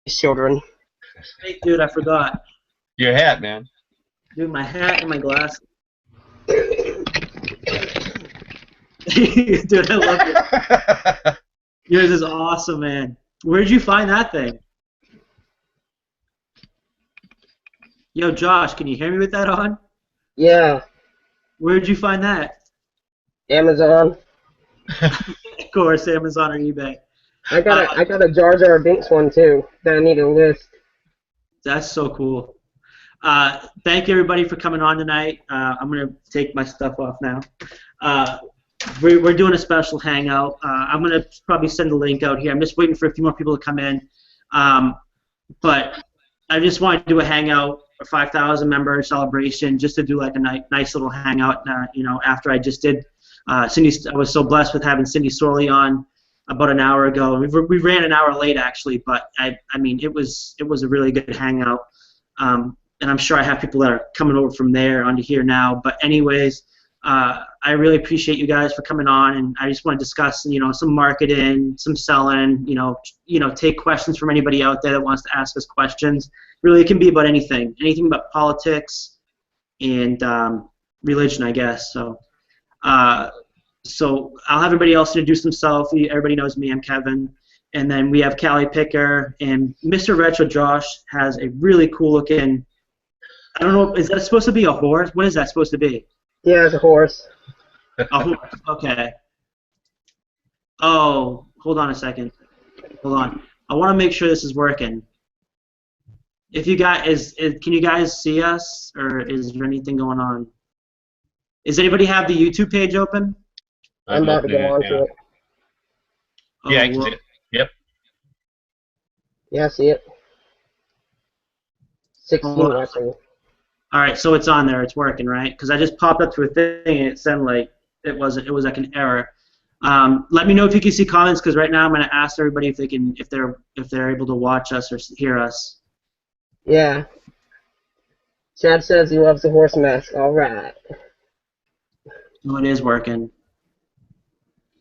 children. Hey, dude, I forgot. Your hat, man. Dude, my hat and my glasses. Dude, I love it. Yours is awesome, man. Where'd you find that thing? Yo, Josh, can you hear me with that on? Yeah, Where'd you find that? Amazon. Of course, Amazon or eBay. I got a Jar Jar Binks one too that I need to list. That's so cool. Thank you, everybody, for coming on tonight. I'm going to take my stuff off now. We're doing a special hangout. I'm going to probably send the link out here. I'm just waiting for a few more people to come in. But I just wanted to do a hangout, a 5,000 member celebration, just to do like a nice little hangout. After I just did Cindy, I was so blessed with having Cindy Sorley on about an hour ago. We ran an hour late actually, but I mean it was a really good hangout. And I'm sure I have people that are coming over from there onto here now. But anyways, I really appreciate you guys for coming on, and I just want to discuss, some marketing, some selling, take questions from anybody out there that wants to ask us questions. Really, it can be about anything about politics and religion, I guess. So I'll have everybody else introduce themselves. Everybody knows me. I'm Kevin. And then we have Callie Picker, and Mr. Retro Josh has a really cool looking. I don't know. Is that supposed to be a horse? What is that supposed to be? Yeah, it's a horse. A horse. Okay. Oh, hold on a second. Hold on. I want to make sure this is working. If you guys, can you guys see us, or is there anything going on? Does anybody have the YouTube page open? I'm about to go on to it. Yeah, I can see it. Yep. Yeah, I see it. 16, I think. All right, so it's on there. It's working, right? Because I just popped up to a thing and it said like it was like an error. Let me know if you can see comments, because right now I'm going to ask everybody if they're able to watch us or hear us. Yeah. Chad says he loves the horse mask. All right. No, it is working.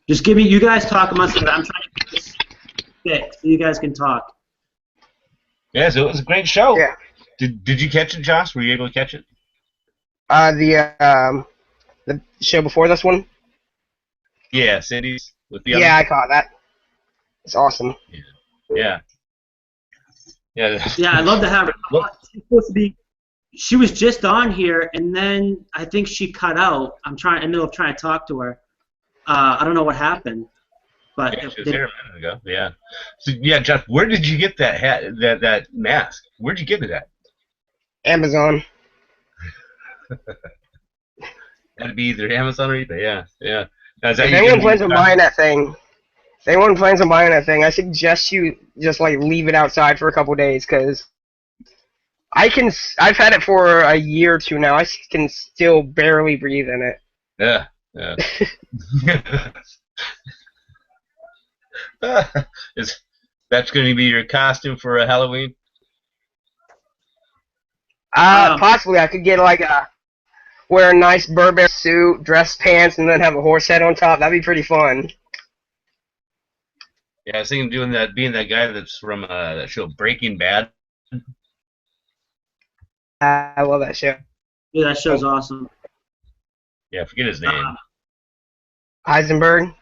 Just give me. You guys talk amongst it. I'm trying to get this fixed so you guys can talk. Yeah, so it was a great show. Yeah. Did you catch it, Josh? Were you able to catch it? The show before this one? Yeah, Cindy's with the Yeah, other. I caught that. It's awesome. Yeah. Yeah. Yeah, I'd love to have her. She's supposed to be. She was just on here, and then I think she cut out. I'm in the middle of trying to talk to her. I don't know what happened, but Yeah, she was here a minute ago. Yeah. So yeah, Josh, where did you get that hat, that mask? Where'd you get it at? Amazon. That'd be either Amazon or eBay. Yeah, yeah. Now, is that If you anyone gonna plans on use- buying that thing, I suggest you just like leave it outside for a couple days, because I've had it for a year or two now. I can still barely breathe in it. Yeah, yeah. That's going to be your costume for Halloween? Possibly I could wear a nice Burberry suit, dress pants, and then have a horse head on top. That'd be pretty fun. Yeah, I was thinking being that guy that's from that show Breaking Bad. I love that show. yeah, that show's awesome. Yeah, I forget his name. Heisenberg.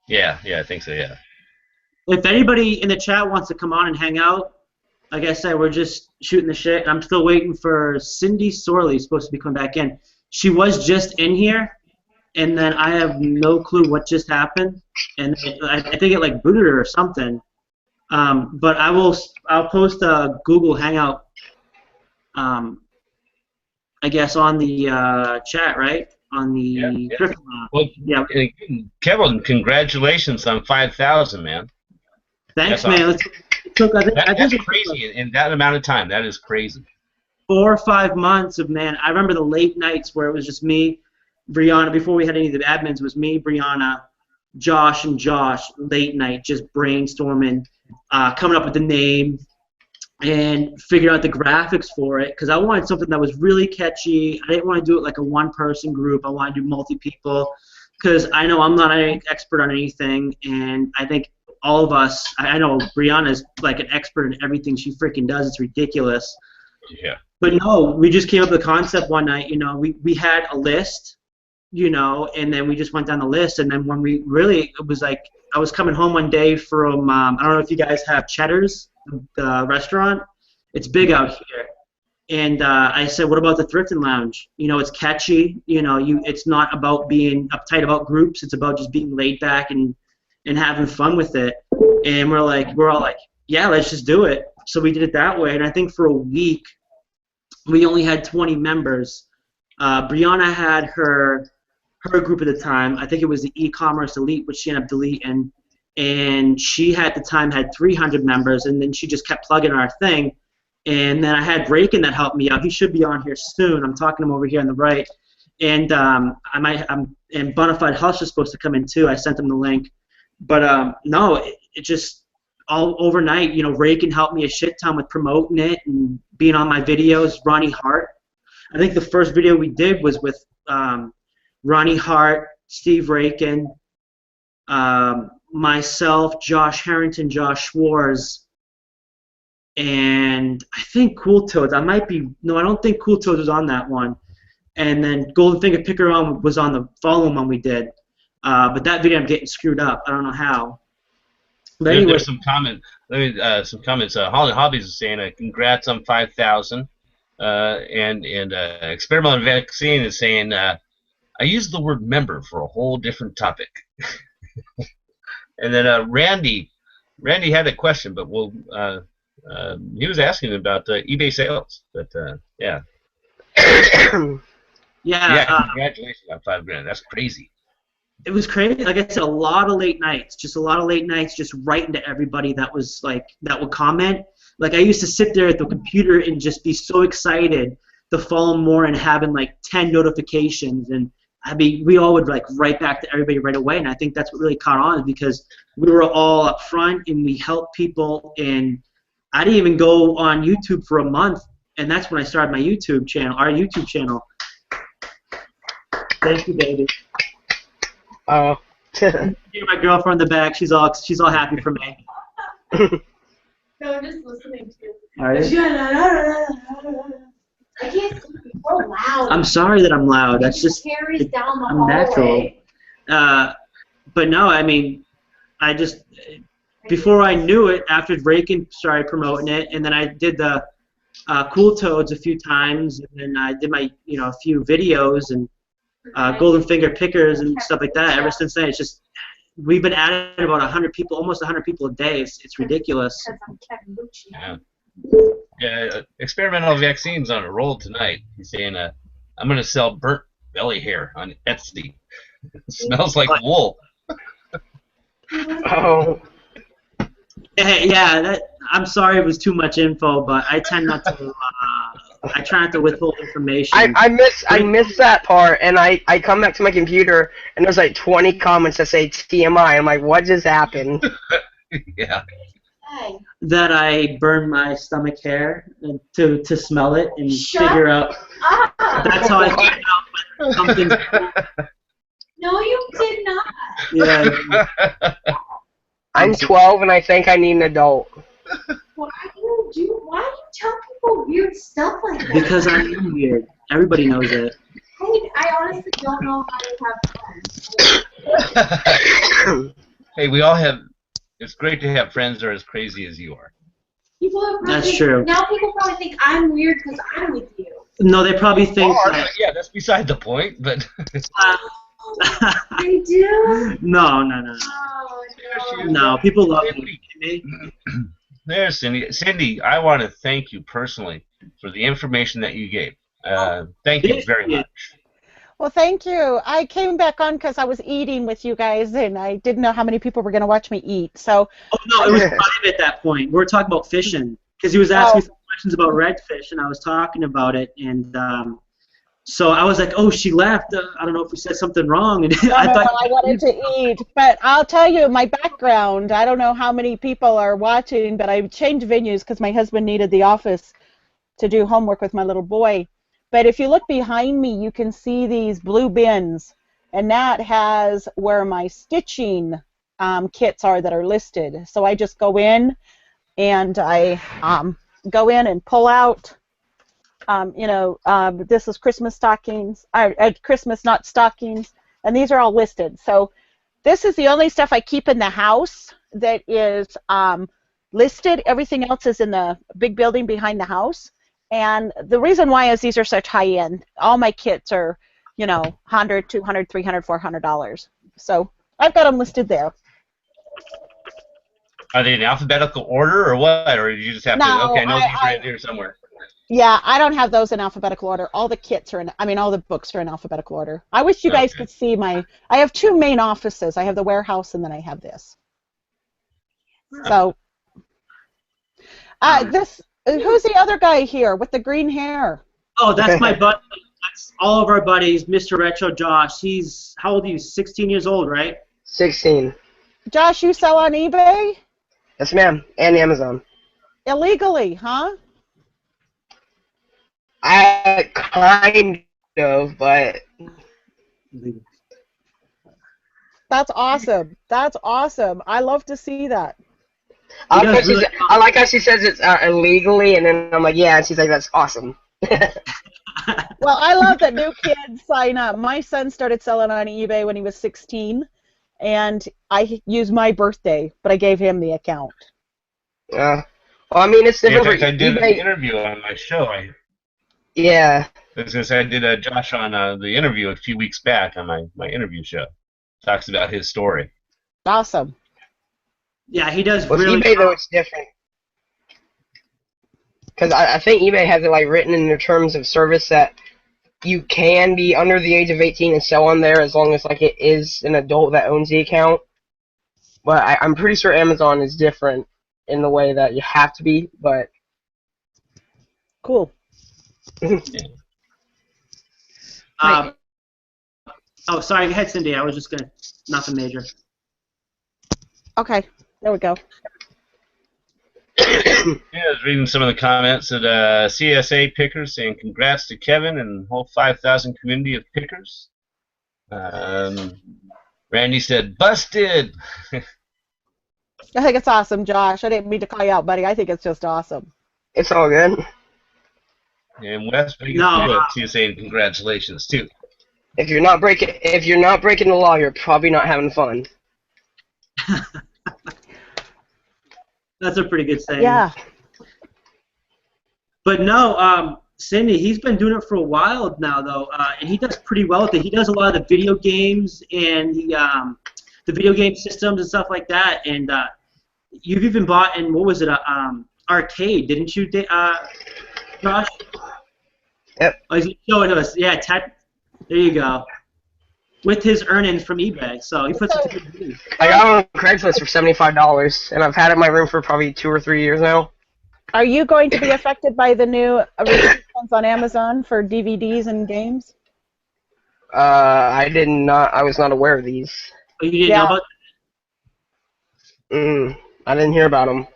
Yeah, I think so. Yeah. If anybody in the chat wants to come on and hang out, like I said, we're just shooting the shit. I'm still waiting for Cindy Sorley, supposed to be coming back in. She was just in here, and then I have no clue what just happened, and I think it like booted her or something. But I'll post a Google Hangout, I guess, on the chat, right? On the Thrifting. Well, yeah. Kevin, congratulations on 5,000, man. Thanks, That's man. awesome. I That's think crazy in that amount of time. That is crazy. 4 or 5 months of, man, I remember the late nights where it was just me, Brianna, before we had any of the admins, it was me, Brianna, Josh, late night, just brainstorming, coming up with the name, and figuring out the graphics for it, because I wanted something that was really catchy. I didn't want to do it like a one-person group. I wanted to do multi-people, because I know I'm not an expert on anything, and I think all of us. I know Brianna's like an expert in everything she freaking does. It's ridiculous. Yeah. But no, we just came up with a concept one night. You know, we had a list, you know, and then we just went down the list. And then when we really, it was like I was coming home one day from I don't know if you guys have Cheddar's, the restaurant. It's big out here. And I said, what about the Thrifting Lounge? You know, it's catchy. You know, it's not about being uptight about groups. It's about just being laid back and having fun with it. And we're all like, yeah, let's just do it. So we did it that way. And I think for a week, we only had 20 members. Brianna had her group at the time. I think it was the e-commerce elite, which she ended up deleting. And she at the time had 300 members. And then she just kept plugging our thing. And then I had Raken that helped me out. He should be on here soon. I'm talking to him over here on the right. And and Bonafide Hush is supposed to come in too. I sent him the link. But no, it just all overnight. You know, Raken helped me a shit ton with promoting it and being on my videos. Ronnie Hart. I think the first video we did was with Ronnie Hart, Steve Raken, myself, Josh Harrington, Josh Schwartz. And I think Cool Toads. I don't think Cool Toads was on that one. And then Golden Finger Picker On was on the following one we did. But that video I'm getting screwed up. I don't know how. But anyway. There's some comments. Some comments. Holland Hobbies is saying, "Congrats on 5,000." And Experimental Vaccine is saying, "I used the word member for a whole different topic." And then Randy had a question, but we'll. He was asking about eBay sales, but yeah. Yeah, congratulations on $5,000. That's crazy. It was crazy. Like I said, a lot of late nights, just writing to everybody that would comment. Like I used to sit there at the computer and just be so excited to follow more and having like 10 notifications, and we all would like write back to everybody right away. And I think that's what really caught on, because we were all up front and we helped people. And I didn't even go on YouTube for a month, and that's when I started my YouTube channel, our YouTube channel. Thank you, baby. Oh. My girlfriend in the back, she's all happy for me. No, I'm just listening to. All right. I can't sleep. It's so loud. I'm sorry that I'm loud. That's just carries down the I'm hallway. natural. But no, I mean, I just before I knew it, after Raken started promoting it, and then I did the Cool Toads a few times, and then I did my a few videos and Golden Finger Pickers and stuff like that. Ever since then, it's just we've been at it about 100 people, almost 100 people a day. It's ridiculous. Yeah. Experimental Vaccines on a roll tonight. He's saying, "I'm gonna sell burnt belly hair on Etsy. It smells like wool." Oh. Yeah, I'm sorry it was too much info, but I tend not to. I try not to withhold information. I miss that part, and I come back to my computer, and there's like 20 comments that say TMI. I'm like, what just happened? Yeah. That I burn my stomach hair to smell it and figure out. That's how I figured out when something's cool. No, you did not. Yeah. I'm 12, and I think I need an adult. Why do you tell people weird stuff like that? Because I am weird. Everybody knows it. I honestly don't know how to have fun. Hey, we all have. It's great to have friends that are as crazy as you are. That's true. Now people probably think I'm weird because I'm with you. No, they probably think. Yeah, that's beside the point, but. They do? No. Oh, no. No, people love me. There's Cindy. Cindy, I want to thank you personally for the information that you gave. Thank you very much. Well, thank you. I came back on because I was eating with you guys, and I didn't know how many people were going to watch me eat. So. Oh no, it was private at that point. We were talking about fishing because he was asking me some questions about redfish, and I was talking about it, and so I was like, "Oh, she left. I don't know if we said something wrong." And I wanted to eat, but I'll tell you my background. I don't know how many people are watching, but I changed venues because my husband needed the office to do homework with my little boy. But if you look behind me, you can see these blue bins, and that has where my stitching kits are that are listed. So I just go in and I go in and pull out, this is Christmas stockings, Christmas not stockings, and these are all listed. So this is the only stuff I keep in the house that is listed. Everything else is in the big building behind the house. And the reason why is these are such high-end. All my kits are, $100, $200, $300, $400. So I've got them listed there. Are they in alphabetical order or what? Or you just have to, No, okay, I know these are in here somewhere. Yeah, I don't have those in alphabetical order. All the kits are all the books are in alphabetical order. I wish you guys could see I have two main offices. I have the warehouse and then I have this. So, who's the other guy here with the green hair? Oh, that's my buddy. That's all of our buddies, Mr. Retro Josh. He's, how old are you? 16 years old, right? 16. Josh, you sell on eBay? Yes, ma'am. And Amazon. Illegally, huh? I kind of, but That's awesome. That's awesome. I love to see that. I like how she says it's illegally, and then I'm like, yeah, and she's like, that's awesome. Well, I love that new kids sign up. My son started selling on eBay when he was 16, and I used my birthday, but I gave him the account. Well, I mean, it's different. In fact, I did eBay. an interview on my show. Yeah. Since I did Josh on the interview a few weeks back on my interview show. Talks about his story. Awesome. Yeah, he does With really eBay, though, it's different. Because I think eBay has it written in their terms of service that you can be under the age of 18 and sell on there as long as it is an adult that owns the account. But I'm pretty sure Amazon is different in the way that you have to be, but... Cool. Oh, sorry. Go ahead, Cindy. I was just gonna nothing major. Okay, there we go. Yeah, I was reading some of the comments at CSA Pickers saying congrats to Kevin and the whole 5,000 community of pickers. Randy said, busted! I think it's awesome, Josh. I didn't mean to call you out, buddy. I think it's just awesome. It's all good. And Wes, saying congratulations, too. If you're not breaking the law, you're probably not having fun. That's a pretty good saying. Yeah. But no, Cindy, he's been doing it for a while now, though, and he does pretty well with it. He does a lot of the video games and the video game systems and stuff like that. And you've even bought in, what was it, arcade, didn't you, Josh? Yep. Oh, he's showing us. Yeah, there you go. With his earnings from eBay, so he puts it to good use. I got it on Craigslist for $75, and I've had it in my room for probably 2 or 3 years now. Are you going to be affected by the new restrictions on Amazon for DVDs and games? I was not aware of these. Oh, you didn't know about that? I didn't hear about them.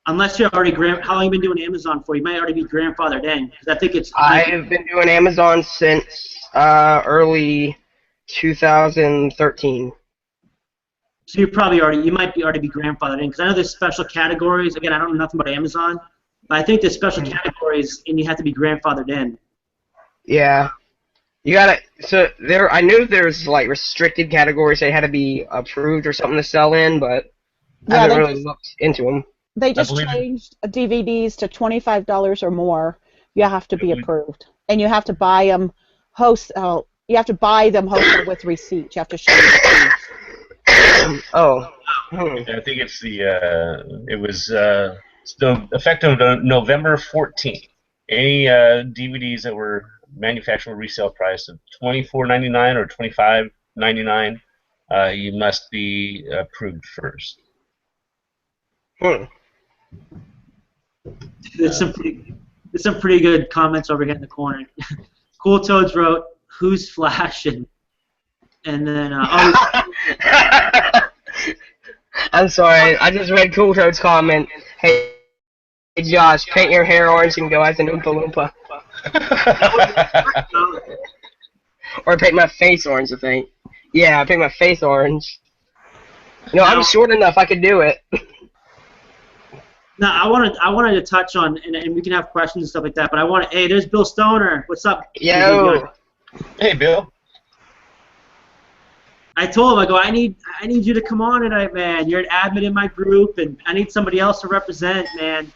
Unless you're already how long have you been doing Amazon for? You might already be grandfathered in, because I think it's. I have been doing Amazon since early 2013. So you might already be grandfathered in, because I know there's special categories. Again, I don't know nothing about Amazon, but I think there's special categories, and you have to be grandfathered in. Yeah, you gotta. So I knew there's restricted categories that had to be approved or something to sell in, but I haven't really looked into them. They just changed DVDs to $25 or more. You have to be approved, and you have to buy them you have to buy them hosted with receipts. You have to show the receipts. Oh. I think it's it was still effective November 14th. Any DVDs that were manufacturer resale price of $24.99 or $25.99, you must be approved first. There's some pretty good comments over here in the corner. Cool Toads wrote, "Who's flashing?" And then I'm sorry, I just read Cool Toad's comment. Hey Josh, paint your hair orange and go as an Oompa Loompa. Or paint my face orange, I think. Yeah, paint my face orange. I'm Now, short enough. I could do it. now I wanted to touch on, and we can have questions and stuff like that. But hey, there's Bill Stoner. What's up? Big guy? Yo. Hey, Bill. I told him, I go, I need you to come on tonight, man. You're an admin in my group, and I need somebody else to represent, man.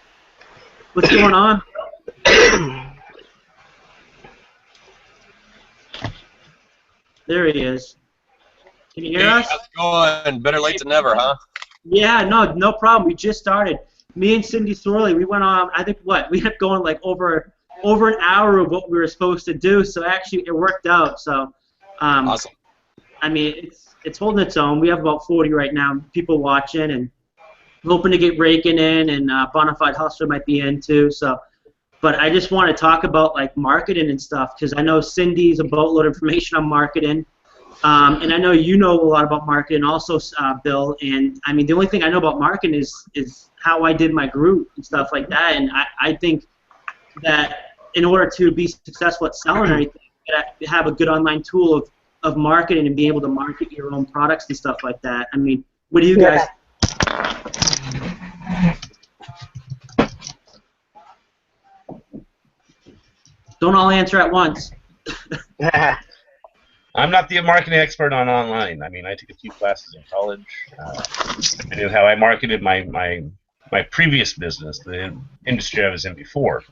What's going on? There he is. Can you hear us? How's it going? Better late than never, huh? Yeah, no problem. We just started. Me and Cindy Sorley, we went on. I think we ended up going like over an hour of what we were supposed to do. So actually, it worked out. So, Awesome. I mean, it's holding its own. We have about 40 right now, people watching, and hoping to get Raking in, and Bonafide Hustler might be in too. So, but I just want to talk about like marketing and stuff, because I know Cindy's a boatload of information on marketing, and I know you know a lot about marketing also, Bill. And I mean, the only thing I know about marketing is how I did my group and stuff like that. And I think that in order to be successful at selling everything, you gotta have a good online tool of marketing and be able to market your own products and stuff like that. I mean, what do you guys? Don't all answer at once. I'm not the marketing expert on online. I mean, I took a few classes in college. I knew how I marketed my previous business, the industry I was in before.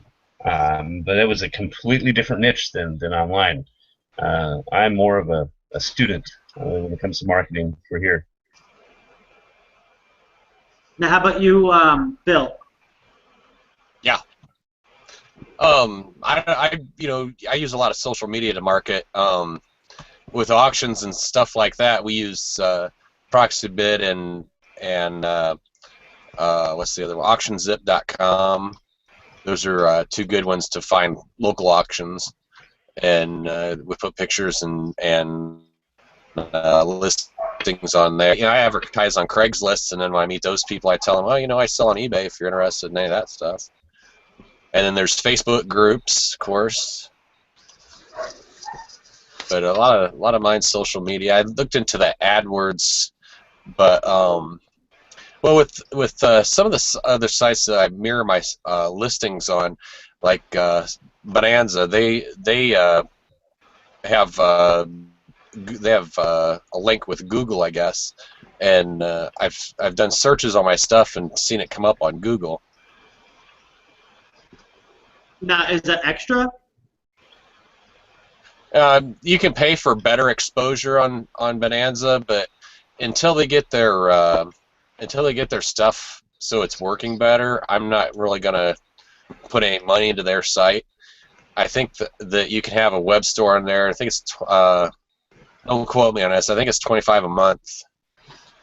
But it was a completely different niche than online. I'm more of a student when it comes to marketing for here. Now, how about you, Bill? Yeah. I use a lot of social media to market. With auctions and stuff like that, we use Proxybid and what's the other one? AuctionZip.com. Those are two good ones to find local auctions, and we put pictures and listings on there. I advertise on Craigslist, and then when I meet those people, I tell them, oh, I sell on eBay if you're interested in any of that stuff. And then there's Facebook groups, of course. But a lot of mine's social media. I looked into the AdWords, but well, with some of the other sites that I mirror my listings on, like Bonanza, they have a link with Google, I guess, and I've done searches on my stuff and seen it come up on Google. Now, is that extra? You can pay for better exposure on Bonanza, but until they get their stuff so it's working better, I'm not really gonna put any money into their site. I think that you can have a web store on there. I think it's don't quote me on this. I think it's $25 a month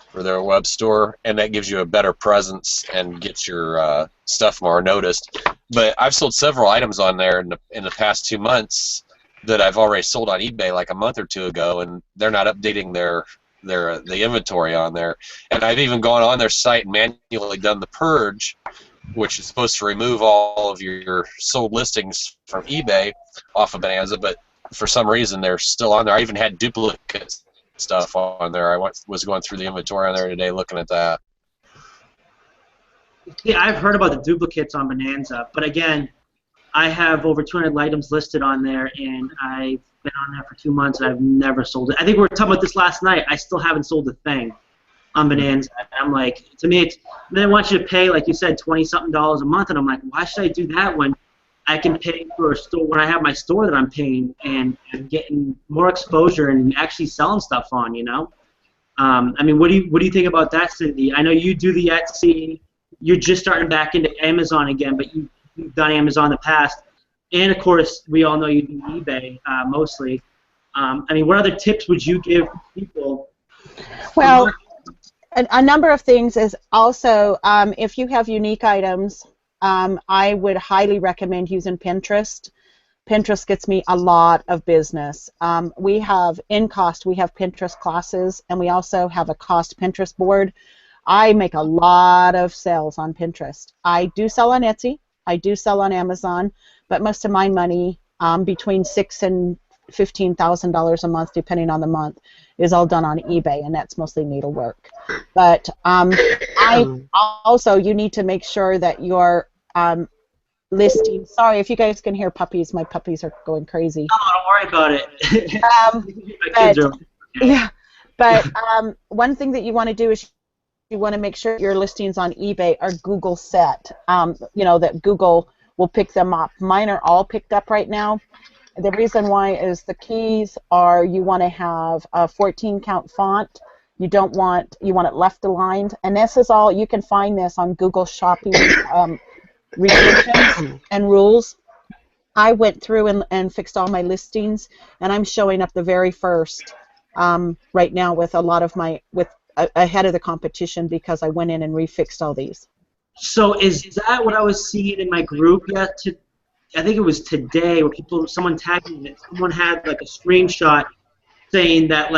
for their web store, and that gives you a better presence and gets your stuff more noticed. But I've sold several items on there in the past 2 months that I've already sold on eBay like a month or two ago, and they're not updating the inventory on there. And I've even gone on their site and manually done the purge, which is supposed to remove all of your sold listings from eBay off of Bonanza, but for some reason they're still on there. I even had duplicate stuff on there. I was going through the inventory on there today looking at that. Yeah, I've heard about the duplicates on Bonanza, but again, I have over 200 items listed on there, and I've been on there for 2 months, and I've never sold it. I think we were talking about this last night. I still haven't sold a thing on Bonanza. I'm like, to me, they want you to pay, like you said, $20-something a month, and I'm like, why should I do that when I can pay for a store, when I have my store that I'm paying and getting more exposure and actually selling stuff on, I mean, what do you think about that, Cindy? I know you do the Etsy. You're just starting back into Amazon again, but you've done Amazon in the past. And, of course, we all know you do eBay mostly. I mean, what other tips would you give people? Well, a number of things is also if you have unique items, I would highly recommend using Pinterest. Pinterest gets me a lot of business. We have Pinterest classes, and we also have a cost Pinterest board. I make a lot of sales on Pinterest. I do sell on Etsy. I do sell on Amazon, but most of my money, between 6 and $15,000 a month, depending on the month, is all done on eBay, and that's mostly needlework. But you need to make sure that your listing. Sorry if you guys can hear puppies. My puppies are going crazy. No, don't worry about it. My kids are. Yeah, but one thing that you want to do is you want to make sure your listings on eBay are Google set. That Google will pick them up. Mine are all picked up right now. The reason why is the keys are you want to have a 14 count font. You want it left aligned, and this is all you can find this on Google Shopping restrictions and rules. I went through and fixed all my listings, and I'm showing up the very first right now with a lot of ahead of the competition because I went in and refixed all these. So is that what I was seeing in my group I think it was today where someone tagged me that someone had like a screenshot saying that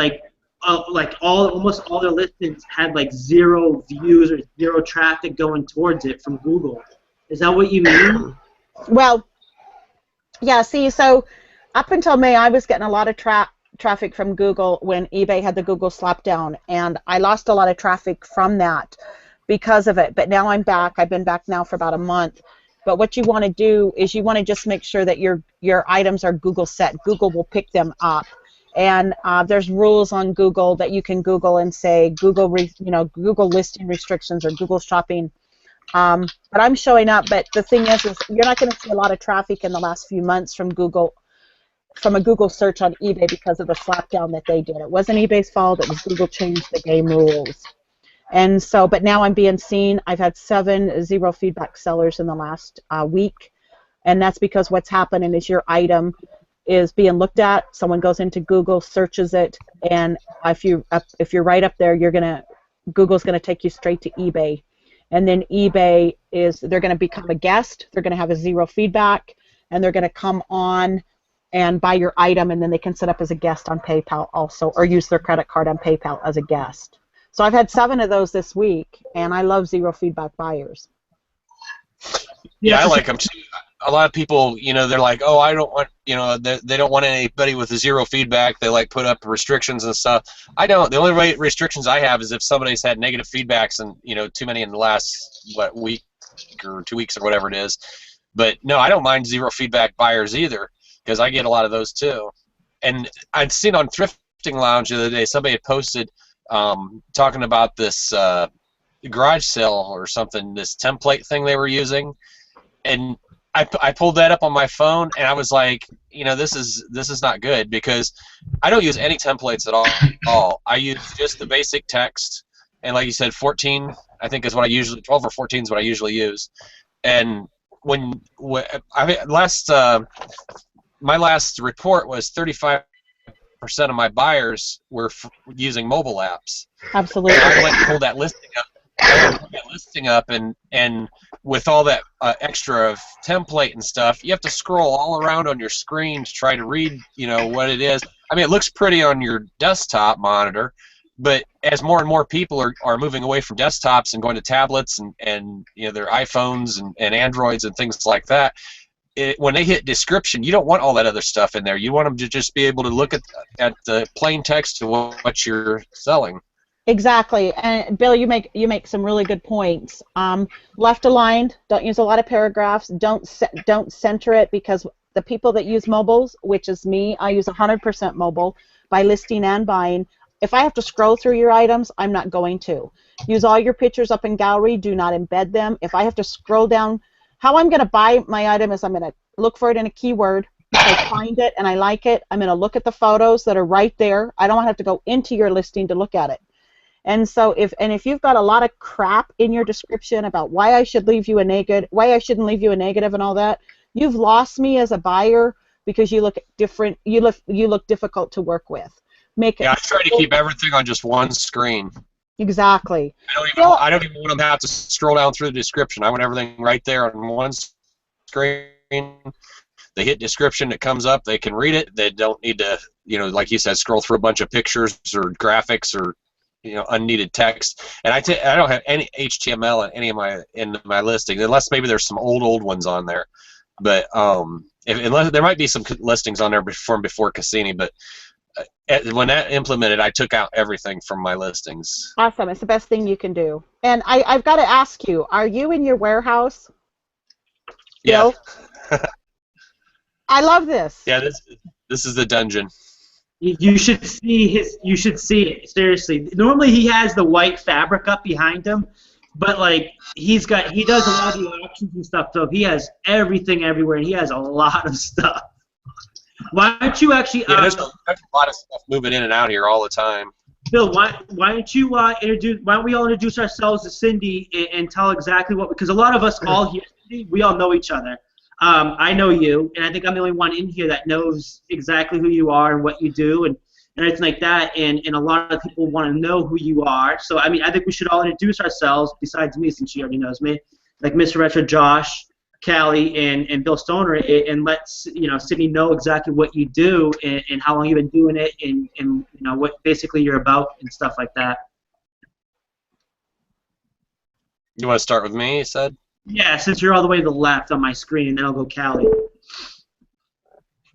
almost all their listings had like 0 views or 0 traffic going towards it from Google. Is that what you mean? Well, yeah, see, so up until May I was getting a lot of traffic from Google when eBay had the Google slapdown, and I lost a lot of traffic from that because of it. But now I'm back. I've been back now for about a month. But what you want to do is you want to just make sure that your items are Google set. Google will pick them up. And there's rules on Google that you can Google and say Google listing restrictions or Google shopping. But I'm showing up. But the thing is you're not going to see a lot of traffic in the last few months from a Google search on eBay because of the slapdown that they did. It wasn't eBay's fault. It was Google changed the game rules. And so, but now I'm being seen. I've had 7 0 feedback sellers in the last week, and that's because what's happening is your item is being looked at. Someone goes into Google, searches it, and if you're right up there, Google's gonna take you straight to eBay, and then they're gonna become a guest. They're gonna have a 0 feedback, and they're gonna come on and buy your item, and then they can set up as a guest on PayPal also, or use their credit card on PayPal as a guest. So I've had 7 of those this week, and I love 0 feedback buyers. Yeah, I like them too. A lot of people, they're like, oh, I don't want, they don't want anybody with 0 feedback. They put up restrictions and stuff. I don't. The only restrictions I have is if somebody's had negative feedbacks and too many in the last week or 2 weeks or whatever it is. But no, I don't mind 0 feedback buyers either because I get a lot of those too. And I'd seen on Thrifting Lounge the other day somebody had posted. Talking about this garage sale or something, this template thing they were using, and I pulled that up on my phone, and I was like, this is not good because I don't use any templates at all. I use just the basic text, and like you said, 14 I think is what I usually 12 or 14 is what I usually use, and when my last report was 35% of my buyers were using mobile apps. Absolutely. And I went and pulled that listing up. And with all that extra template and stuff, you have to scroll all around on your screen to try to read, what it is. I mean, it looks pretty on your desktop monitor, but as more and more people are moving away from desktops and going to tablets and their iPhones and Androids and things like that, when they hit description, you don't want all that other stuff in there. You want them to just be able to look at the plain text of what you're selling. Exactly, and Bill, you make some really good points. Left aligned. Don't use a lot of paragraphs. Don't center it because the people that use mobiles, which is me, I use 100% mobile by listing and buying. If I have to scroll through your items, I'm not going to. Use all your pictures up in gallery. Do not embed them. If I have to scroll down. How I'm going to buy my item is I'm going to look for it in a keyword. If I find it and I like it, I'm going to look at the photos that are right there. I don't have to go into your listing to look at it. And so if you've got a lot of crap in your description about why I should leave you a negative, why I shouldn't leave you a negative and all that, you've lost me as a buyer because you look different. You look difficult to work with. I try to keep everything on just one screen. Exactly. I don't even want them to have to scroll down through the description. I want everything right there on one screen. They hit description, it comes up, they can read it. They don't need to, like you said, scroll through a bunch of pictures or graphics or unneeded text. And I don't have any HTML in my listings, unless maybe there's some old ones on there. But Unless there might be some listings on there before Cassini, but when that implemented, I took out everything from my listings. Awesome. It's the best thing you can do. And I've got to ask you, are you in your warehouse? Yeah. Bill? I love this. Yeah, this is the dungeon. You should see his. You should see it seriously. Normally he has the white fabric up behind him, but like he does a lot of the auctions and stuff. So he has everything everywhere, and he has a lot of stuff. Why don't you actually? Yeah, there's a lot of stuff moving in and out here all the time. Bill, why don't you introduce? Why don't we all introduce ourselves to Cindy and tell exactly what? Because a lot of us all here, we all know each other. I know you, and I think I'm the only one in here that knows exactly who you are and what you do, and everything like that. And a lot of people want to know who you are. So I mean, I think we should all introduce ourselves. Besides me, since she already knows me, like Mr. Retro, Josh, Callie, and Bill Stoner, and let Sydney know exactly what you do and how long you've been doing it, and what basically you're about and stuff like that. You want to start with me? You said. Yeah, since you're all the way to the left on my screen, and then I'll go Callie.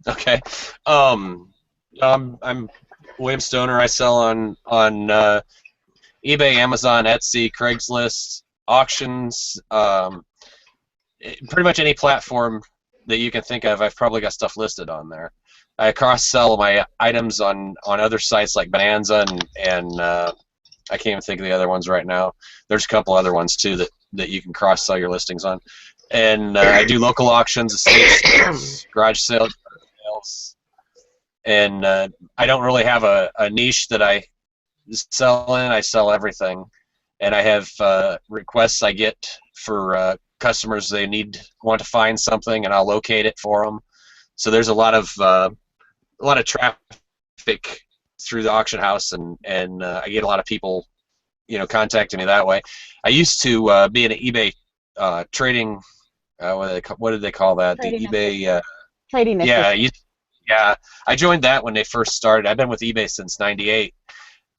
Okay. I'm William Stoner. I sell on eBay, Amazon, Etsy, Craigslist, auctions, pretty much any platform that you can think of. I've probably got stuff listed on there. I cross-sell my items on other sites like Bonanza and I can't even think of the other ones right now. There's a couple other ones too that you can cross-sell your listings on. And I do local auctions, estate sales, garage sales, and I don't really have a niche that I sell in. I sell everything, and I have requests I get for customers they want to find something, and I'll locate it for them. So there's a lot of traffic through the auction house, and I get a lot of people, contacting me that way. I used to be an eBay trading. What did they call that? Trading the eBay. Trading assistant. Yeah. I joined that when they first started. I've been with eBay since '98,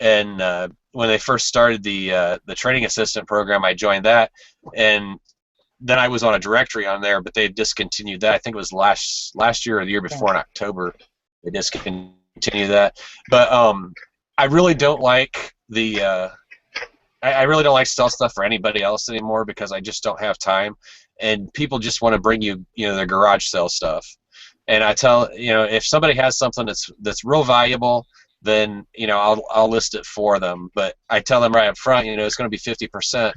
and when they first started the trading assistant program, I joined that, and then I was on a directory on there, but they discontinued that. I think it was last year or the year before in October. They discontinued that. But I really don't like I really don't like to sell stuff for anybody else anymore because I just don't have time, and people just want to bring you, their garage sale stuff. And I tell, if somebody has something that's real valuable, then I'll list it for them. But I tell them right up front, it's going to be 50%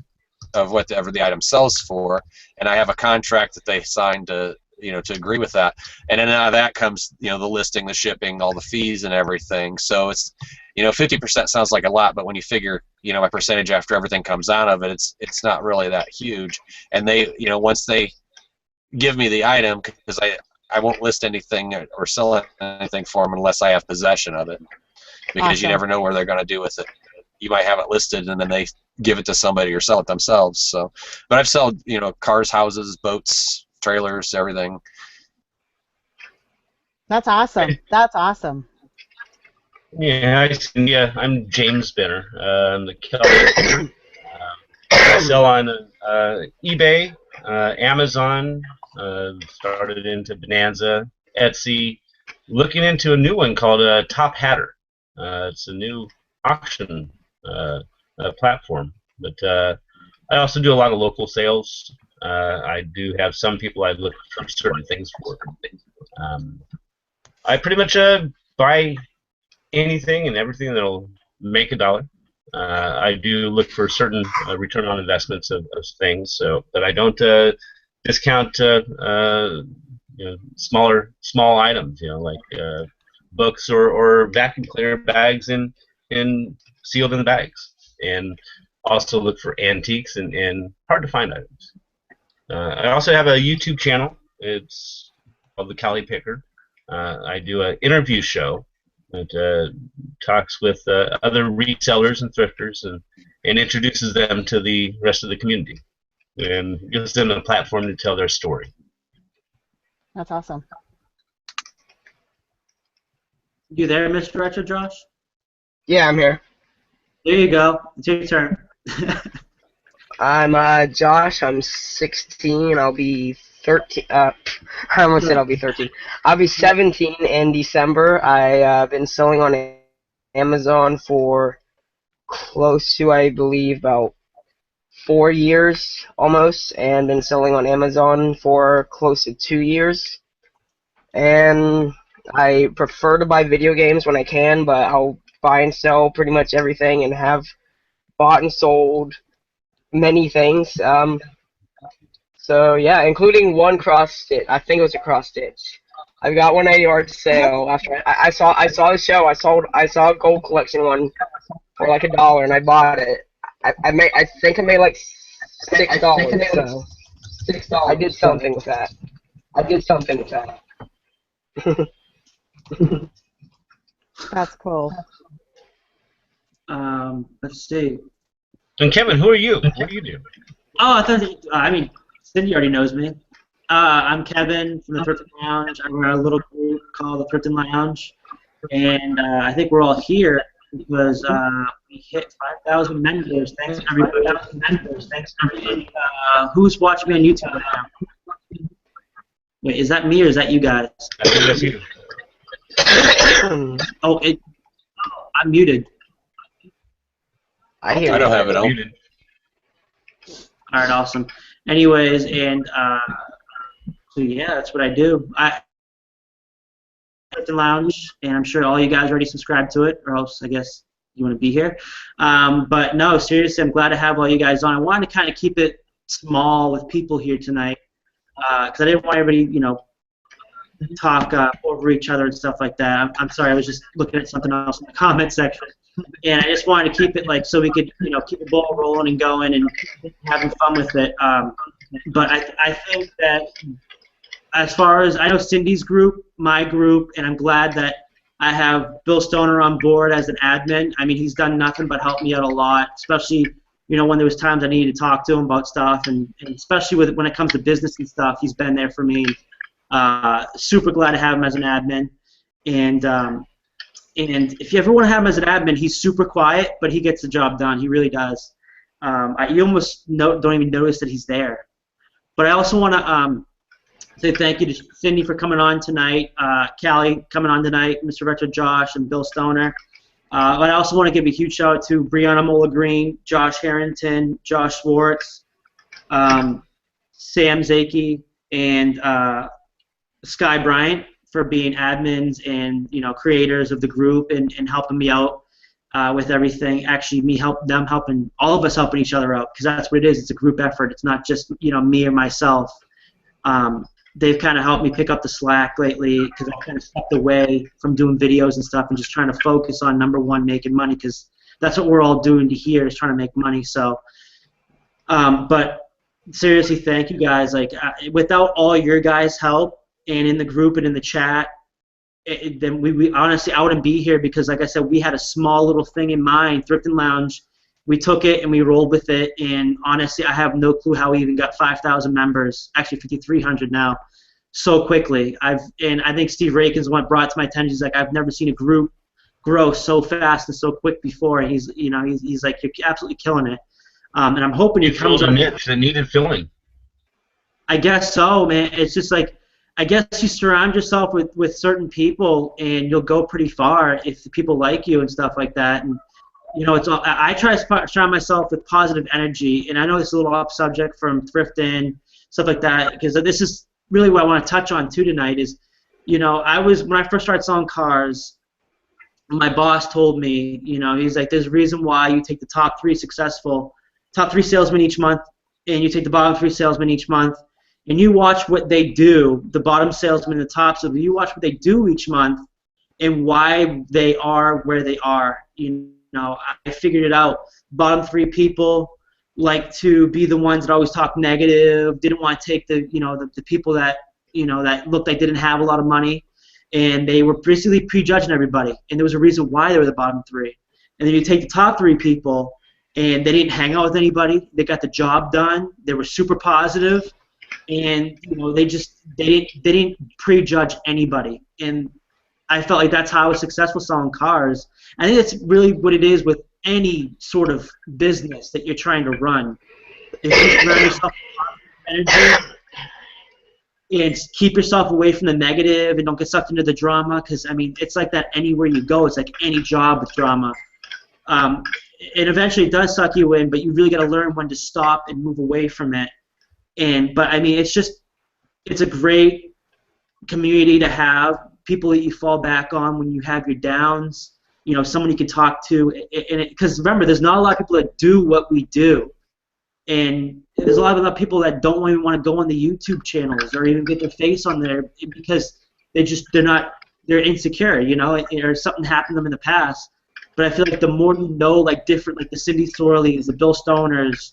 of whatever the item sells for, and I have a contract that they signed to to agree with that. And then out of that comes the listing, the shipping, all the fees and everything. So it's 50% sounds like a lot, but when you figure my percentage after everything comes out of it, it's not really that huge. And they once they give me the item, because I won't list anything or sell anything for them unless I have possession of it, because Awesome. you never know where they're going to do with it. You might have it listed and then they give it to somebody or sell it themselves. So, but I've sold cars, houses, boats, trailers, everything. That's awesome. That's awesome. Yeah, I'm James Benner. I'm the Kelly. I sell on eBay, Amazon. Started into Bonanza, Etsy. Looking into a new one called Top Hatter. It's a new auction platform. But I also do a lot of local sales. I do have some people I look for certain things for. I pretty much buy anything and everything that'll make a dollar. I do look for certain return on investments of things, but I don't discount small items, like books or vacuum cleaner bags and sealed in the bags, and also look for antiques and hard to find items. I also have a YouTube channel. It's called The Cali Picker. I do an interview show that talks with other resellers and thrifters and introduces them to the rest of the community and gives them a platform to tell their story. That's awesome. You there, Mr. Retro Josh? Yeah, I'm here. There you go. It's your turn. I'm Josh. I'm 16. I'll be 13. I almost said I'll be 13. I'll be 17 in December. I've been selling on Amazon for close to, I believe, about 4 years almost, and been selling on Amazon for close to 2 years. And I prefer to buy video games when I can, but I'll buy and sell pretty much everything and have bought and sold many things. So yeah, including one cross stitch. I think it was a cross stitch. I got one at a yard sale after I saw the show. I saw a gold collection one for like $1, and I bought it. I think I made like $6. So I did something with that. That's cool. Let's see. And Kevin, who are you? What do you do? Oh, I thought. I mean, Cindy already knows me. I'm Kevin from the Thrifting Lounge. I run a little group called the Thrifting Lounge, and I think we're all here because we hit 5,000 members. Thanks everybody. Who's watching me on YouTube right now? Wait, is that me or is that you guys? I think that's you. Oh, I'm muted. I hear I don't you. have it on. Muted. All right, awesome. Anyways, and so yeah, that's what I do. I Thrifting Lounge, and I'm sure all you guys already subscribed to it, or else I guess you want to be here. But no, seriously, I'm glad to have all you guys on. I wanted to kind of keep it small with people here tonight because I didn't want everybody, talk over each other and stuff like that. I'm sorry, I was just looking at something else in the comment section. And I just wanted to keep it like so we could, keep the ball rolling and going and having fun with it. But I think that as far as I know Cindy's group, my group, and I'm glad that I have Bill Stoner on board as an admin. I mean, he's done nothing but help me out a lot, especially, when there was times I needed to talk to him about stuff, and especially when it comes to business and stuff, he's been there for me. Super glad to have him as an admin. And if you ever want to have him as an admin, he's super quiet, but he gets the job done. He really does. You almost don't even notice that he's there. But I also want to say thank you to Cindy for coming on tonight, Callie coming on tonight, Mr. Retro Josh, and Bill Stoner. I also want to give a huge shout out to Brianna Mola Green, Josh Harrington, Josh Schwartz, Sam Zaki, and Sky Bryant for being admins and creators of the group and helping me out with everything. Actually, them helping all of us helping each other out, because that's what it is. It's a group effort. It's not just me or myself. They've kind of helped me pick up the slack lately because I kind of stepped away from doing videos and stuff and just trying to focus on number one, making money, because that's what we're all doing here, is trying to make money. So, but seriously, thank you guys. Like without all your guys' help, and in the group and in the chat, then we honestly, I wouldn't be here, because like I said, we had a small little thing in mind, Thrifting Lounge. We took it and we rolled with it, and honestly, I have no clue how we even got 5,000 members, actually 5,300 now, so quickly. I think Steve Rakin's one brought to my attention. He's like, I've never seen a group grow so fast and so quick before. And he's like, you're absolutely killing it. And I'm hoping he comes filled on. a niche that needed filling. I guess so, man. It's just like, I guess you surround yourself with certain people, and you'll go pretty far if the people like you and stuff like that. And it's all, I try to surround myself with positive energy. And I know this is a little off subject from thrifting, stuff like that, because this is really what I want to touch on too tonight. Is when I first started selling cars, my boss told me, he's like, there's a reason why you take the top three salesmen each month, and you take the bottom three salesmen each month. And you watch what they do, the bottom salesman and the top salesman, you watch what they do each month and why they are where they are. I figured it out. Bottom three people like to be the ones that always talk negative, didn't want to take the people that, that looked like they didn't have a lot of money, and they were basically prejudging everybody. And there was a reason why they were the bottom three. And then you take the top three people, and they didn't hang out with anybody. They got the job done. They were super positive. And they didn't prejudge anybody, and I felt like that's how I was successful selling cars. I think that's really what it is with any sort of business that you're trying to run. If you surround yourself with positive energy, and keep yourself away from the negative and don't get sucked into the drama, because, I mean, it's like that anywhere you go. It's like any job with drama. It eventually does suck you in, but you really got to learn when to stop and move away from it. But I mean, it's a great community to have, people that you fall back on when you have your downs, you know, someone you can talk to, because remember, there's not a lot of people that do what we do. And there's a lot of people that don't even want to go on the YouTube channels or even get their face on there because they're insecure, you know, or something happened to them in the past. But I feel like the more you know, like different, like the Cindy Thorleys, the Bill Stoners,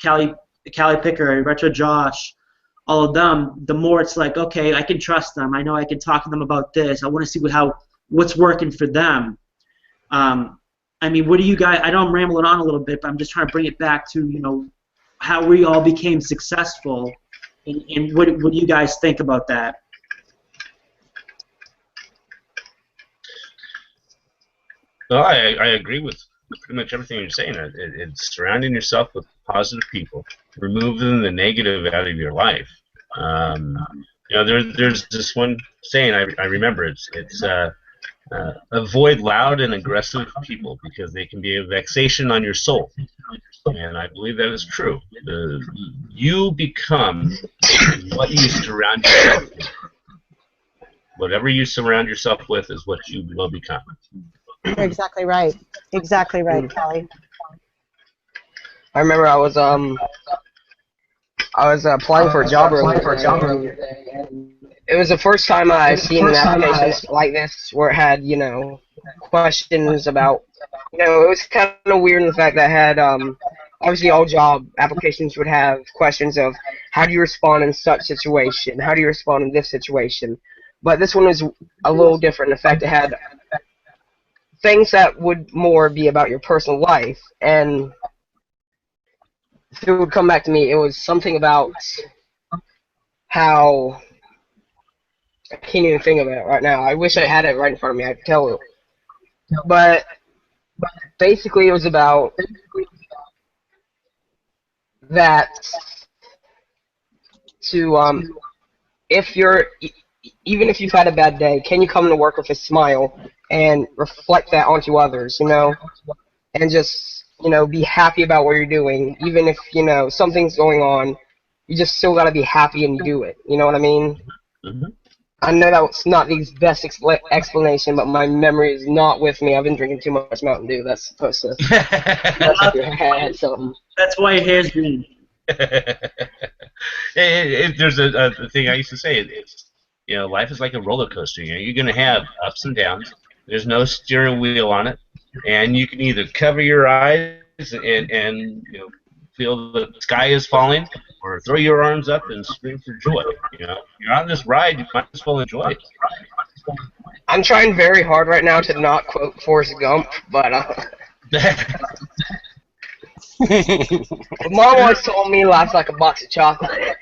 Callie Picker, Retro Josh, all of them, the more it's like, okay, I can trust them. I know I can talk to them about this. I want to see what's working for them. I mean, what do you guys? I know I'm rambling on a little bit, but I'm just trying to bring it back to, you know, how we all became successful, and what do you guys think about that? Well, I agree with pretty much everything you're saying. It's surrounding yourself with positive people, removing the negative out of your life. You know, there's this one saying I remember. It's avoid loud and aggressive people because they can be a vexation on your soul. And I believe that is true. You become what you surround yourself with. Whatever you surround yourself with is what you will become. You're exactly right. Exactly right, Kelly. I remember I was applying for a job earlier. It was the first time I seen an application like this where it had, you know, questions about, you know, it was kind of weird in the fact that it had, obviously all job applications would have questions of how do you respond in such situation, how do you respond in this situation. But this one was a little different. In fact, it had things that would more be about your personal life, and if it would come back to me, it was something about how, I can't even think of it right now. I wish I had it right in front of me. I could tell it. But basically it was about that to, even if you've had a bad day, can you come to work with a smile and reflect that onto others, you know? And just, you know, be happy about what you're doing. Even if, you know, something's going on, you just still gotta be happy and do it. You know what I mean? Mm-hmm. I know that's not the best explanation, but my memory is not with me. I've been drinking too much Mountain Dew. That's supposed to mess up your head, something. That's why your hair's green. There's a thing I used to say. It's, you know, life is like a roller coaster. You know, you're going to have ups and downs. There's no steering wheel on it, and you can either cover your eyes and you know, feel the sky is falling, or throw your arms up and scream for joy. You know, you're on this ride, you might as well enjoy it. I'm trying very hard right now to not quote Forrest Gump, but Mom always told me life's like a box of chocolate.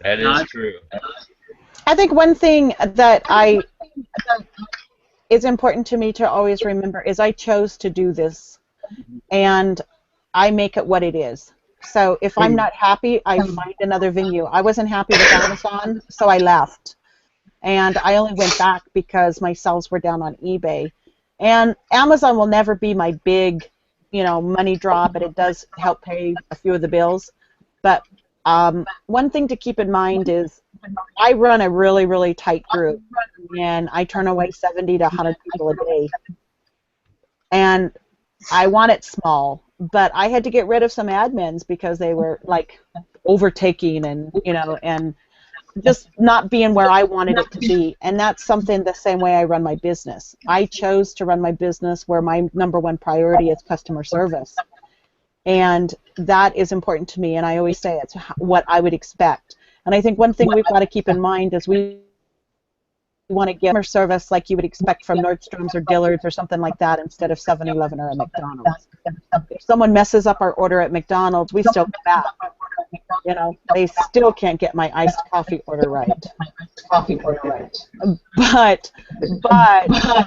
That is true. I think one thing that is important to me to always remember is I chose to do this, and I make it what it is. So if I'm not happy, I find another venue. I wasn't happy with Amazon, so I left. And I only went back because my sales were down on eBay. And Amazon will never be my big, you know, money draw, but it does help pay a few of the bills. But one thing to keep in mind is I run a really, really tight group, and I turn away 70 to 100 people a day. And I want it small, but I had to get rid of some admins because they were like overtaking and, you know, and just not being where I wanted it to be. And that's something the same way I run my business. I chose to run my business where my #1 priority is customer service. And that is important to me, and I always say it's what I would expect. And I think one thing we've got to keep in mind is we want to give customer service like you would expect from Nordstrom's or Dillard's or something like that instead of 7-Eleven or a McDonald's. If someone messes up our order at McDonald's, we still come back. You know, they still can't get my iced coffee order right. But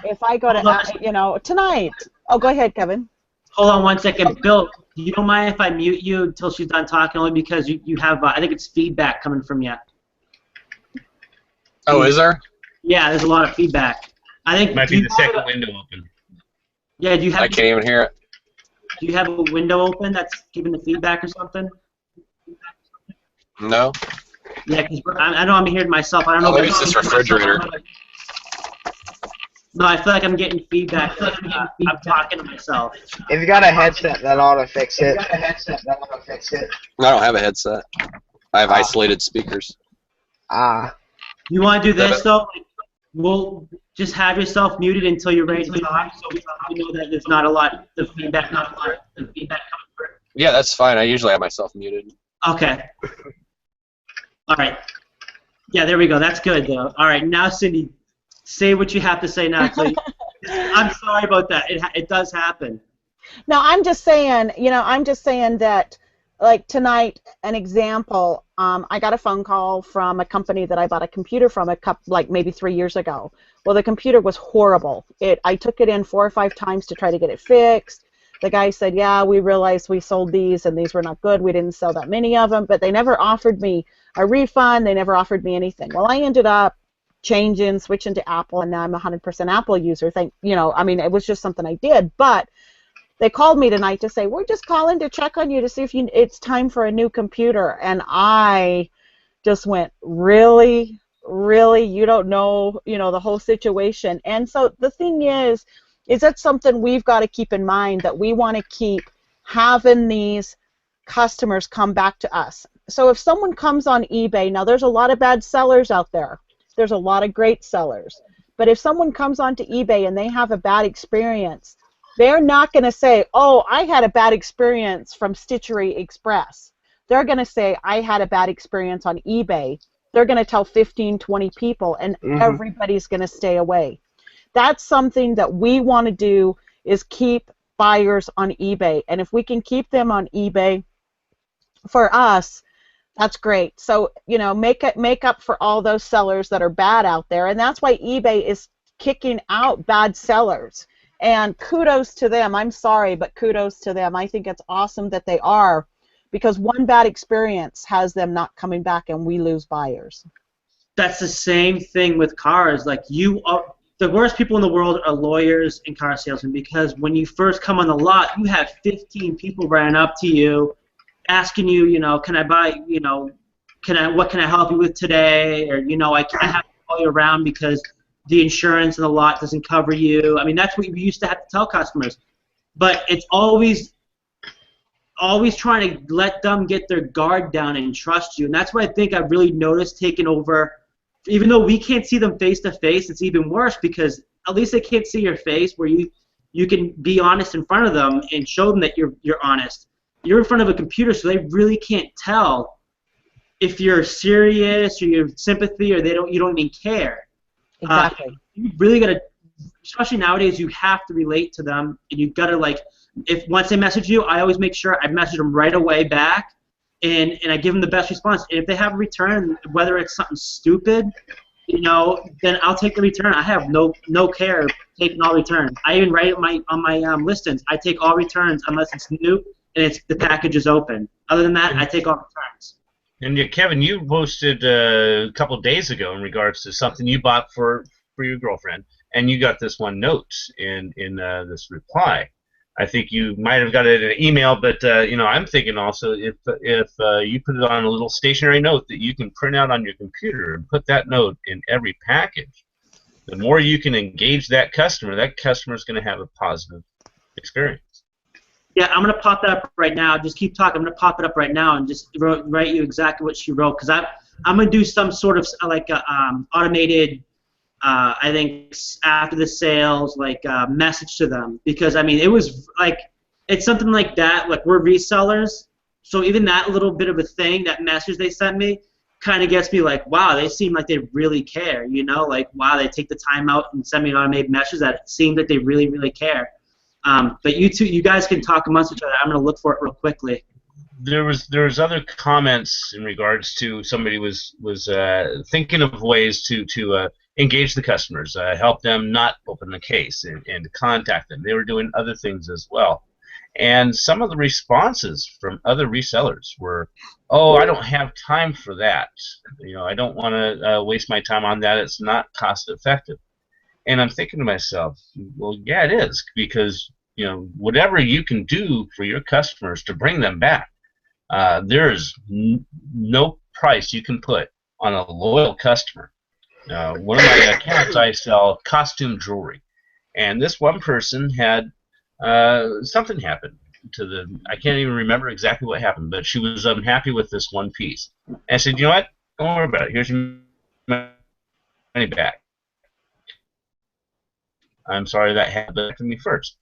if I go to, you know, tonight, oh, go ahead, Kevin. Hold on one second. Bill, You don't mind if I mute you until she's done talking, only because you have, I think it's feedback coming from you. Oh, is there? Yeah, there's a lot of feedback. I think. Might be the second window open. Yeah, do you have? I can't even hear it. Do you have a window open that's giving the feedback or something? No. Yeah, because I know I'm hearing myself. I don't know. Oh, maybe if it's this refrigerator. No, I feel like I'm getting feedback. I'm talking to myself. If you got a headset, that ought to fix it. I don't have a headset. I have isolated speakers. Ah. You want to do this though? We'll just have yourself muted until you're ready to talk, so we know that there's not a lot of feedback, coming through. Yeah, that's fine. I usually have myself muted. Okay. All right. Yeah, there we go. That's good though. All right, now Cindy, say what you have to say now. I'm sorry about that. It does happen. No, I'm just saying, that, like tonight, an example, I got a phone call from a company that I bought a computer from maybe 3 years ago. Well, the computer was horrible. I took it in 4 or 5 times to try to get it fixed. The guy said, yeah, we realized we sold these and these were not good. We didn't sell that many of them, but they never offered me a refund. They never offered me anything. Well, I ended up switching to Apple, and now I'm a 100% Apple user. It was just something I did, but they called me tonight to say, we're just calling to check on you to see if it's time for a new computer. And I just went, really? Really? You don't know, the whole situation. And so the thing is that something we've got to keep in mind, that we want to keep having these customers come back to us. So if someone comes on eBay, now there's a lot of bad sellers out there. There's a lot of great sellers. But if someone comes onto eBay and they have a bad experience, they're not going to say, oh, I had a bad experience from Stitchery Express. They're going to say, I had a bad experience on eBay. They're going to tell 15, 20 people, and everybody's going to stay away. That's something that we want to do, is keep buyers on eBay. And if we can keep them on eBay, for us, that's great. So, make up for all those sellers that are bad out there. And that's why eBay is kicking out bad sellers. And kudos to them. I'm sorry, but kudos to them. I think it's awesome that they are, because one bad experience has them not coming back, and we lose buyers. That's the same thing with cars. Like, the worst people in the world are lawyers and car salesmen, because when you first come on the lot, you have 15 people running up to you, asking you, can I buy, what can I help you with today? Or, I can't have to call you around because the insurance in the lot doesn't cover you. I mean, that's what we used to have to tell customers. But it's always trying to let them get their guard down and trust you. And that's what I think I've really noticed taking over. Even though we can't see them face to face, it's even worse, because at least they can't see your face, where you can be honest in front of them and show them that you're honest. You're in front of a computer, so they really can't tell if you're serious or you're sympathy, or you don't even care. Exactly. You really got to, especially nowadays, you have to relate to them, and you've got to, if once they message you, I always make sure I message them right away back, and I give them the best response. And if they have a return, whether it's something stupid, then I'll take the return. I have no care taking all returns. I even write it on my listings. I take all returns unless it's new and the package is open. Other than that, I take all returns. And Kevin, you posted a couple of days ago in regards to something you bought for your girlfriend, and you got this one note in this reply. I think you might have got it in an email, but I'm thinking also if you put it on a little stationary note that you can print out on your computer and put that note in every package, the more you can engage that customer is going to have a positive experience. Yeah, I'm going to pop that up right now. Just keep talking. I'm going to pop it up right now and just write you exactly what she wrote, because I'm going to do some sort of automated, I think, after the sales, message to them, because, it was it's something like that. We're resellers, so even that little bit of a thing, that message they sent me, kind of gets me wow, they seem like they really care, wow, they take the time out and send me an automated message that seems like they really, really care. But you guys can talk amongst each other. I'm going to look for it real quickly. There was other comments in regards to somebody was thinking of ways to engage the customers, help them not open the case, and contact them. They were doing other things as well. And some of the responses from other resellers were, "Oh, I don't have time for that. I don't want to waste my time on that. It's not cost effective." And I'm thinking to myself, well, yeah, it is, because whatever you can do for your customers to bring them back, there is no price you can put on a loyal customer. One of my accounts, I sell costume jewelry, and this one person had something happened to I can't even remember exactly what happened, but she was unhappy with this one piece. And I said, you know what? Don't worry about it. Here's your money back. I'm sorry that happened to me first.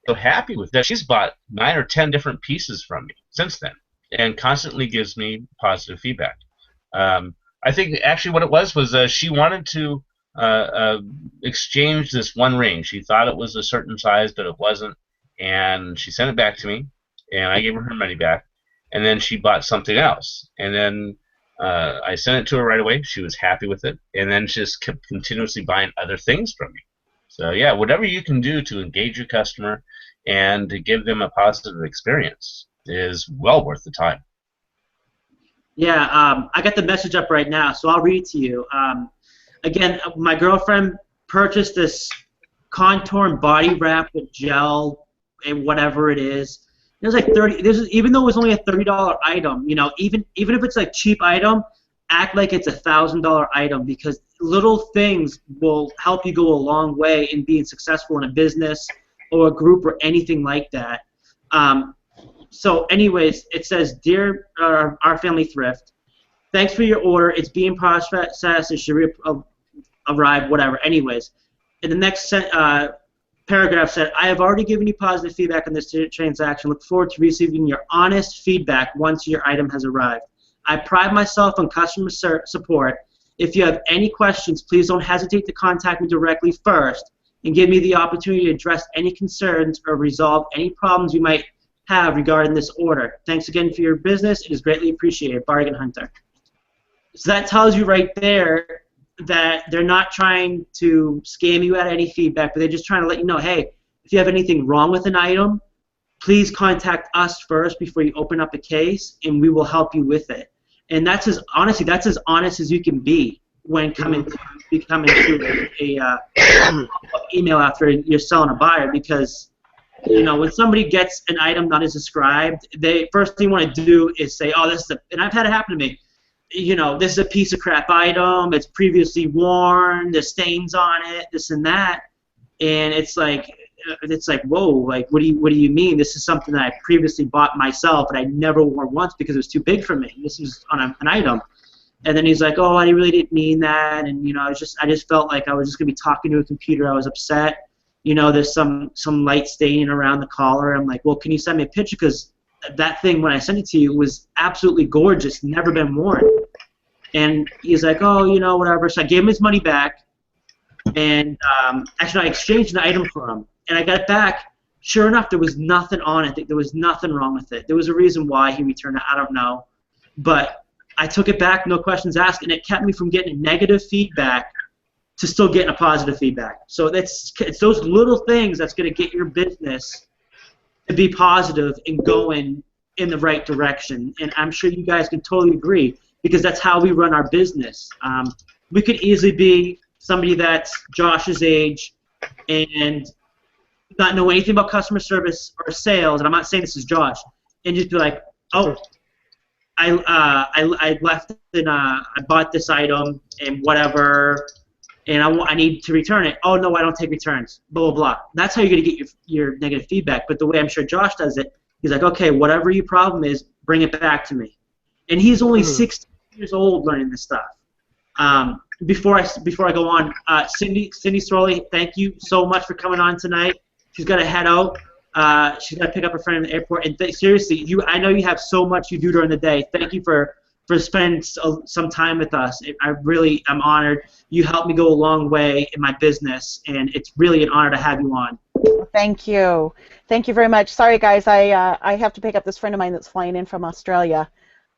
So happy with that. She's bought 9 or 10 different pieces from me since then, and constantly gives me positive feedback. I think actually what it was she wanted to exchange this one ring. She thought it was a certain size, but it wasn't, and she sent it back to me, and I gave her money back, and then she bought something else, and then I sent it to her right away. She was happy with it, and then she just kept continuously buying other things from me. So yeah, whatever you can do to engage your customer and to give them a positive experience is well worth the time. Yeah, I got the message up right now, so I'll read it to you. Again, my girlfriend purchased this contour and body wrap with gel and whatever it is. It was like 30. Even though it was only a $30 item, even if it's like cheap item, act like it's a $1,000 item, because little things will help you go a long way in being successful in a business or a group or anything like that. So anyways, it says, "Dear our family thrift, thanks for your order. It's being processed. It should arrive, whatever." Anyways, in the next paragraph said, "I have already given you positive feedback on this transaction. Look forward to receiving your honest feedback once your item has arrived. I pride myself on customer support. If you have any questions, please don't hesitate to contact me directly first and give me the opportunity to address any concerns or resolve any problems you might have regarding this order. Thanks again for your business. It is greatly appreciated. Bargain Hunter." So that tells you right there that they're not trying to scam you out of any feedback, but they're just trying to let you know, hey, if you have anything wrong with an item, please contact us first before you open up a case, and we will help you with it. And that's as honest as you can be when coming to a email after you're selling a buyer, because when somebody gets an item not as described, they first thing you want to do is say, "Oh, this is and I've had it happen to me. This is a piece of crap item. It's previously worn. There's stains on it. This and that." And it's like, whoa, like what do you mean? This is something that I previously bought myself, and I never wore once because it was too big for me. This was on an item. And then he's like, "Oh, I really didn't mean that." And I just felt like I was just gonna be talking to a computer. I was upset. There's some light staining around the collar. I'm like, "Well, can you send me a picture? Because that thing, when I sent it to you, was absolutely gorgeous, never been worn." And he's like, "Oh, whatever." So I gave him his money back, and actually I exchanged an item for him, and I got it back. Sure enough, there was nothing on it. There was nothing wrong with it. There was a reason why he returned it. I don't know, but I took it back, no questions asked, and it kept me from getting negative feedback to still getting a positive feedback. So it's those little things that's going to get your business to be positive and going in the right direction. And I'm sure you guys can totally agree, because that's how we run our business. We could easily be somebody that's Josh's age and not know anything about customer service or sales, and I'm not saying this is Josh, and just be like, "Oh, I left and I bought this item and whatever, and I need to return it. Oh no, I don't take returns. Blah blah blah." That's how you're gonna get your negative feedback. But the way I'm sure Josh does it, he's like, "Okay, whatever your problem is, bring it back to me." And he's only 16 years old learning this stuff. Before I go on, Cindy Stroley, thank you so much for coming on tonight. She's got to head out. She's got to pick up her friend in the airport. And seriously, I know you have so much you do during the day. Thank you for spending some time with us. I'm honored. You helped me go a long way in my business, and it's really an honor to have you on. Thank you. Thank you very much. Sorry, guys, I have to pick up this friend of mine that's flying in from Australia,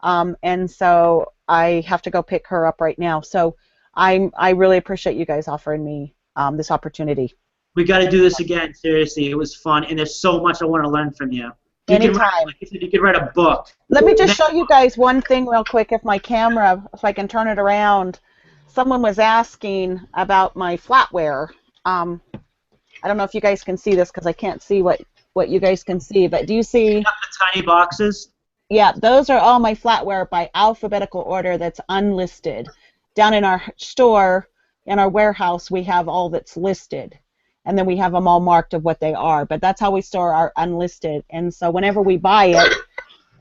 and so I have to go pick her up right now. So I really appreciate you guys offering me this opportunity. We got to do this again. Seriously, it was fun, and there's so much I want to learn from you. Anytime. Like you said, you could write a book. Let me just show you guys one thing real quick. If my camera, if I can turn it around, someone was asking about my flatware. I don't know if you guys can see this because I can't see what you guys can see, but do you see? The tiny boxes. Yeah, those are all my flatware by alphabetical order that's unlisted. Down in our store, in our warehouse, we have all that's listed. And then we have them all marked of what they are. But that's how we store our unlisted. And so whenever we buy it,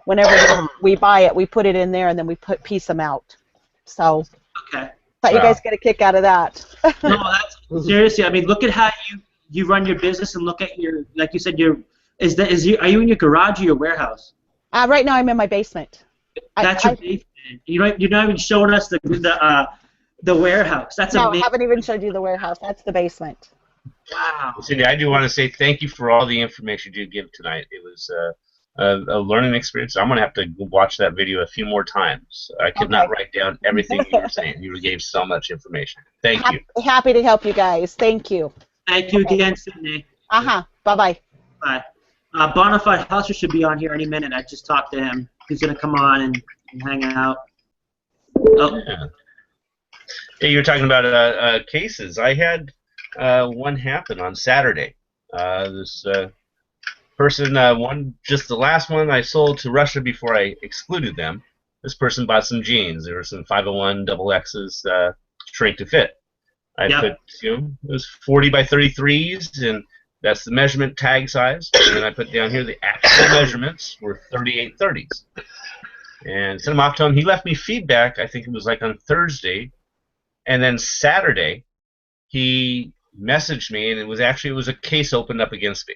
we put it in there and then we piece them out. So Okay. thought you guys get a kick out of that. No, that's seriously. I mean, look at how you run your business and look at your, like you said, are you in your garage or your warehouse? Right now I'm in my basement. That's your basement. You're not even showing us the warehouse. That's no, amazing. I haven't even showed you the warehouse. That's the basement. Wow. Cindy, I do want to say thank you for all the information you give tonight. It was a learning experience. I'm going to have to watch that video a few more times. I could not write down everything you were saying. You gave so much information. Thank you. Happy to help you guys. Thank you. Thank you again, Sydney. Bye-bye. Bye. Bonafide Hustler should be on here any minute. I just talked to him. He's going to come on and hang out. Oh. Yeah. Hey, you were talking about cases. I had one happen on Saturday. This person, just the last one I sold to Russia before I excluded them. This person bought some jeans. There were some 501 XXs shrink to fit. I put, it was 40 by 33s, and that's the measurement tag size. And then I put down here the actual measurements were 38 30s. And sent them off to him. He left me feedback, I think it was like on Thursday. And then Saturday, he messaged me, and it was a case opened up against me.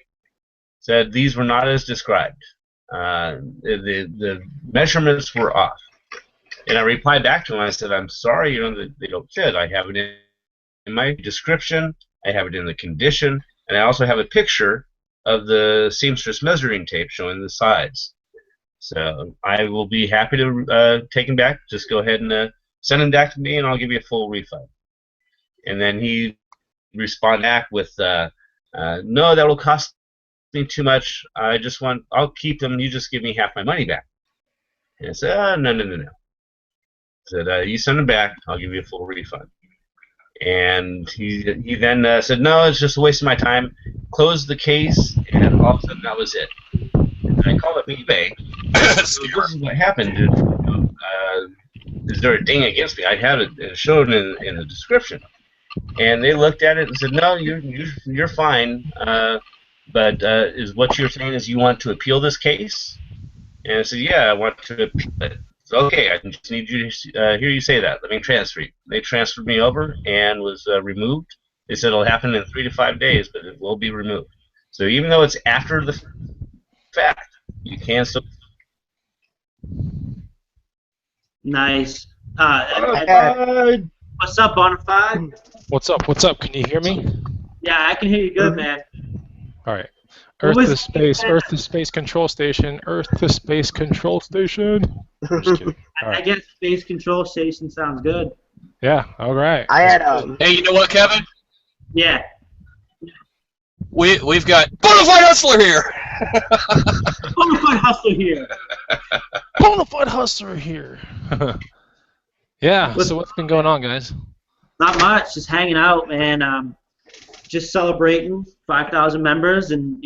Said these were not as described. The measurements were off. And I replied back to him. I said, I'm sorry, they don't fit. I have it in my description. I have it in the condition. And I also have a picture of the seamstress measuring tape showing the sides. So I will be happy to take him back. Just go ahead and send him back to me, and I'll give you a full refund. And then he responded back with, no, that will cost me too much. I'll keep them. You just give me half my money back. And I said, no. I said, you send them back. I'll give you a full refund. And he then said, no, it's just a waste of my time. Closed the case, and all of a sudden that was it. And I called up eBay. So this is what happened. Is there a ding against me? I had it showed in the description. And they looked at it and said, no, you're fine. But is what you're saying is you want to appeal this case? And I said, yeah, I want to appeal it. So, okay, I just need you to hear you say that. Let me transfer you. They transferred me over and was removed. They said it'll happen in 3 to 5 days, but it will be removed. So even though it's after the fact, you can still. Nice. Bonafide. What's up, Bonafide? What's up? What's up? Can you hear me? Yeah, I can hear you good, man. All right. Earth to space. Earth to space control station. Earth to space control station. Just kidding. All I right. guess space control station sounds good. Yeah. All right. I had Hey, you know what, Kevin? Yeah. We've got Bonafide Hustler here. Bonafide Hustler here. Bonafide hustler here. Yeah. So what's been going on, guys? Not much. Just hanging out, man. Just celebrating 5,000 members, and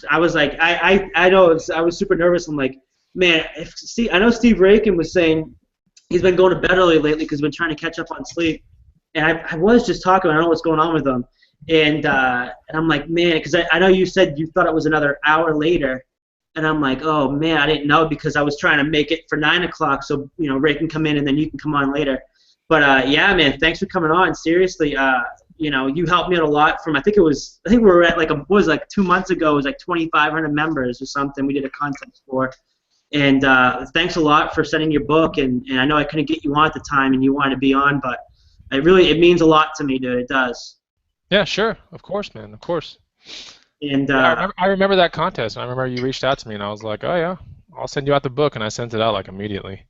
I was like, I know I was super nervous. I'm like, man, I know Steve Rakin was saying he's been going to bed early lately because he's been trying to catch up on sleep, and I was just talking. I don't know what's going on with him, and I'm like, man, because I know you said you thought it was another hour later, and I'm like, oh man, I didn't know because I was trying to make it for 9 o'clock so Ray can come in and then you can come on later. But yeah, man, thanks for coming on. Seriously, you helped me out a lot. I think we were at like 2 months ago. It was like 2,500 members or something. We did a contest for, and thanks a lot for sending your book. And I know I couldn't get you on at the time, and you wanted to be on, but it means a lot to me, dude. It does. Yeah. Sure. Of course, man. Of course. And I remember that contest. I remember you reached out to me, and I was like, oh yeah, I'll send you out the book, and I sent it out like immediately.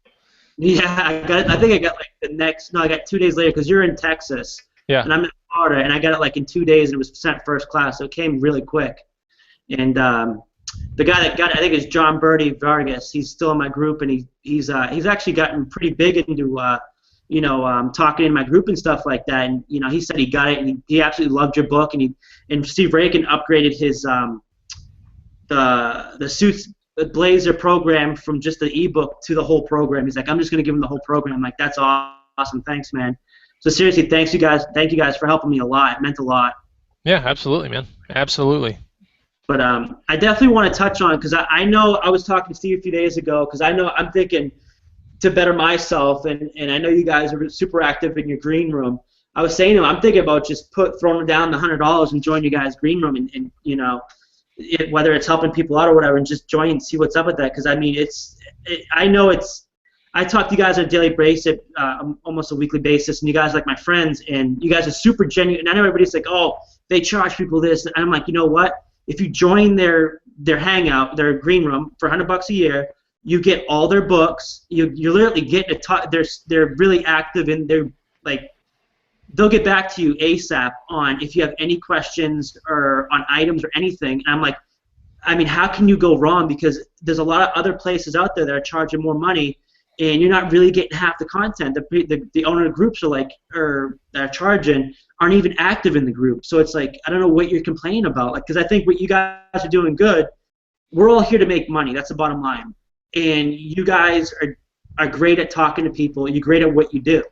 yeah, I think I got like I got 2 days later because you're in Texas. Yeah. And I'm in Florida, and I got it like in 2 days, and it was sent first class, so it came really quick. And the guy that got it, I think it's John Birdie Vargas. He's still in my group, and he's actually gotten pretty big into talking in my group and stuff like that. And he said he got it, and he absolutely loved your book. And Steve Rankin upgraded his the Suits Blazer program from just the ebook to the whole program. He's like, I'm just gonna give him the whole program. I'm like, that's awesome, thanks, man. So seriously, thank you guys for helping me a lot. It meant a lot. Yeah, absolutely, man. Absolutely. But I definitely want to touch on, because I know I was talking to Steve a few days ago, because I know I'm thinking to better myself, and I know you guys are super active in your green room. I was saying to him, I'm thinking about just throwing down the $100 and join you guys' green room, and whether it's helping people out or whatever, and just join and see what's up with that. Because I mean, I talk to you guys on a daily basis, almost a weekly basis, and you guys are like my friends, and you guys are super genuine. And I know everybody's like, oh, they charge people this, and I'm like, you know what? If you join their Hangout, their green room for $100 a year, you get all their books. You literally get to talk. They're really active, and they'll get back to you ASAP on if you have any questions or on items or anything. And I'm like, I mean, how can you go wrong? Because there's a lot of other places out there that are charging more money, and you're not really getting half the content. The owner groups that are charging aren't even active in the group. So it's like, I don't know what you're complaining about. Because I think what you guys are doing good. We're all here to make money. That's the bottom line. And you guys are great at talking to people. You're great at what you do.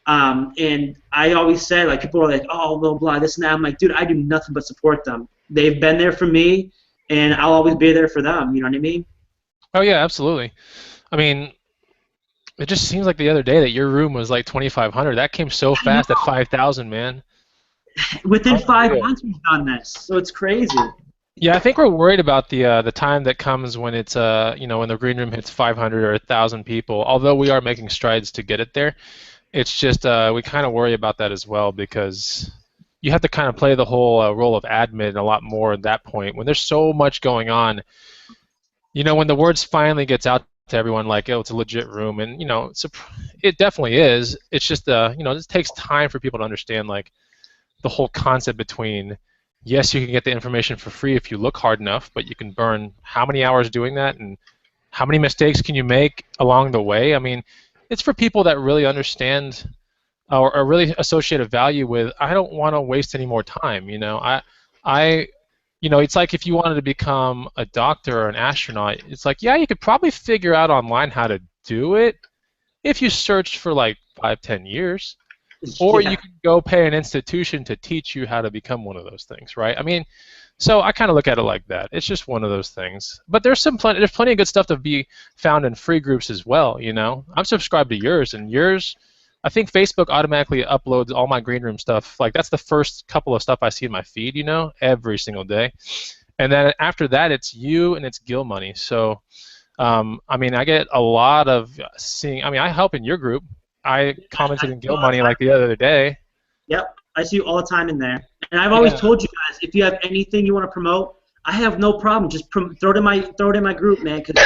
And I always say, like, people are like, oh, blah, blah, this and that. I'm like, dude, I do nothing but support them. They've been there for me, and I'll always be there for them. You know what I mean? Oh, yeah, absolutely. I mean, it just seems like the other day that your room was like 2,500. That came so fast at 5,000, man. Within 5 months we've done this, so it's crazy. Yeah, I think we're worried about the time that comes when it's when the green room hits 500 or 1,000 people. Although we are making strides to get it there, it's just we kind of worry about that as well, because you have to kind of play the whole role of admin a lot more at that point when there's so much going on. When the words finally gets out to everyone, like, oh, it's a legit room, and it definitely is. It's just it takes time for people to understand, like, the whole concept between, yes, you can get the information for free if you look hard enough, but you can burn how many hours doing that, and how many mistakes can you make along the way? I mean, it's for people that really understand or really associate a value with, I don't want to waste any more time. It's like if you wanted to become a doctor or an astronaut, it's like, yeah, you could probably figure out online how to do it if you searched for like 5-10 years. Or you can go pay an institution to teach you how to become one of those things, right? I mean, so I kind of look at it like that. It's just one of those things. But there's plenty of good stuff to be found in free groups as well. I'm subscribed to yours, and yours, I think Facebook automatically uploads all my green room stuff. Like, that's the first couple of stuff I see in my feed, every single day. And then after that, it's you and it's Gil Money. So, I mean, I get a lot of I help in your group. I commented in Gil Money like the other day. Yep, I see you all the time in there. And I've always told you guys, if you have anything you want to promote, I have no problem. Just throw it in my group, man. Because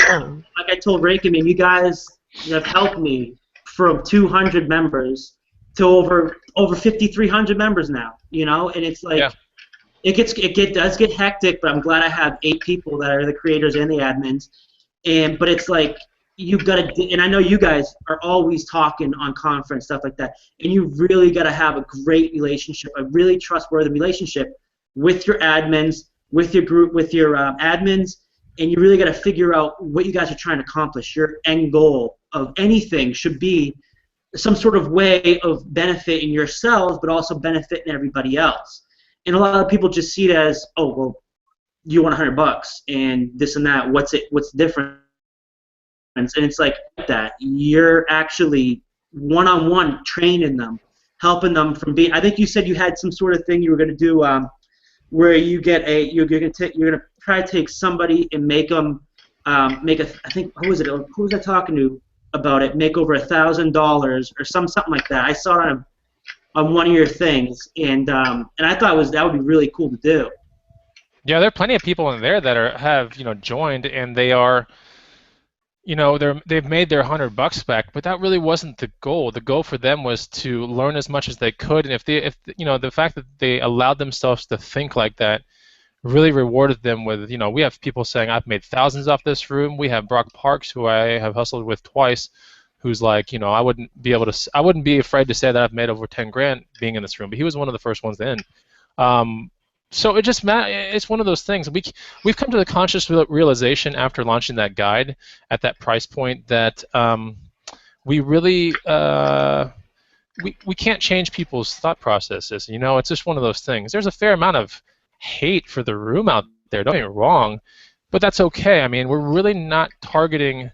like I told Rankin, man, you guys have helped me from 200 members to over 5,300 members now. And it's like it does get hectic, but I'm glad I have 8 people that are the creators and the admins. But it's like, you've got to, and I know you guys are always talking on conference, stuff like that, and you really got to have a great relationship, a really trustworthy relationship with your admins, with your group, with your admins, and you really got to figure out what you guys are trying to accomplish. Your end goal of anything should be some sort of way of benefiting yourselves, but also benefiting everybody else. And a lot of people just see it as, oh, well, you want $100 and this and that. What's different? And it's like that. You're actually one-on-one training them, helping them from being. I think you said you had some sort of thing you were going to do where you're going to try to take somebody and make them I think who was I talking to about it? Make over $1,000 or something like that. I saw it on one of your things, and I thought that would be really cool to do. Yeah, there are plenty of people in there that have joined, and they are. They've made their $100 back, but that really wasn't the goal. The goal for them was to learn as much as they could, and if the fact that they allowed themselves to think like that really rewarded them with, we have people saying, I've made thousands off this room. We have Brock Parks, who I have hustled with twice, who's like, I I wouldn't be afraid to say that I've made over 10 grand being in this room, but he was one of the first ones in. So it's one of those things. We've come to the conscious realization after launching that guide at that price point that we really we can't change people's thought processes. It's just one of those things. There's a fair amount of hate for the room out there. Don't get me wrong, but that's okay. I mean, we're really not targeting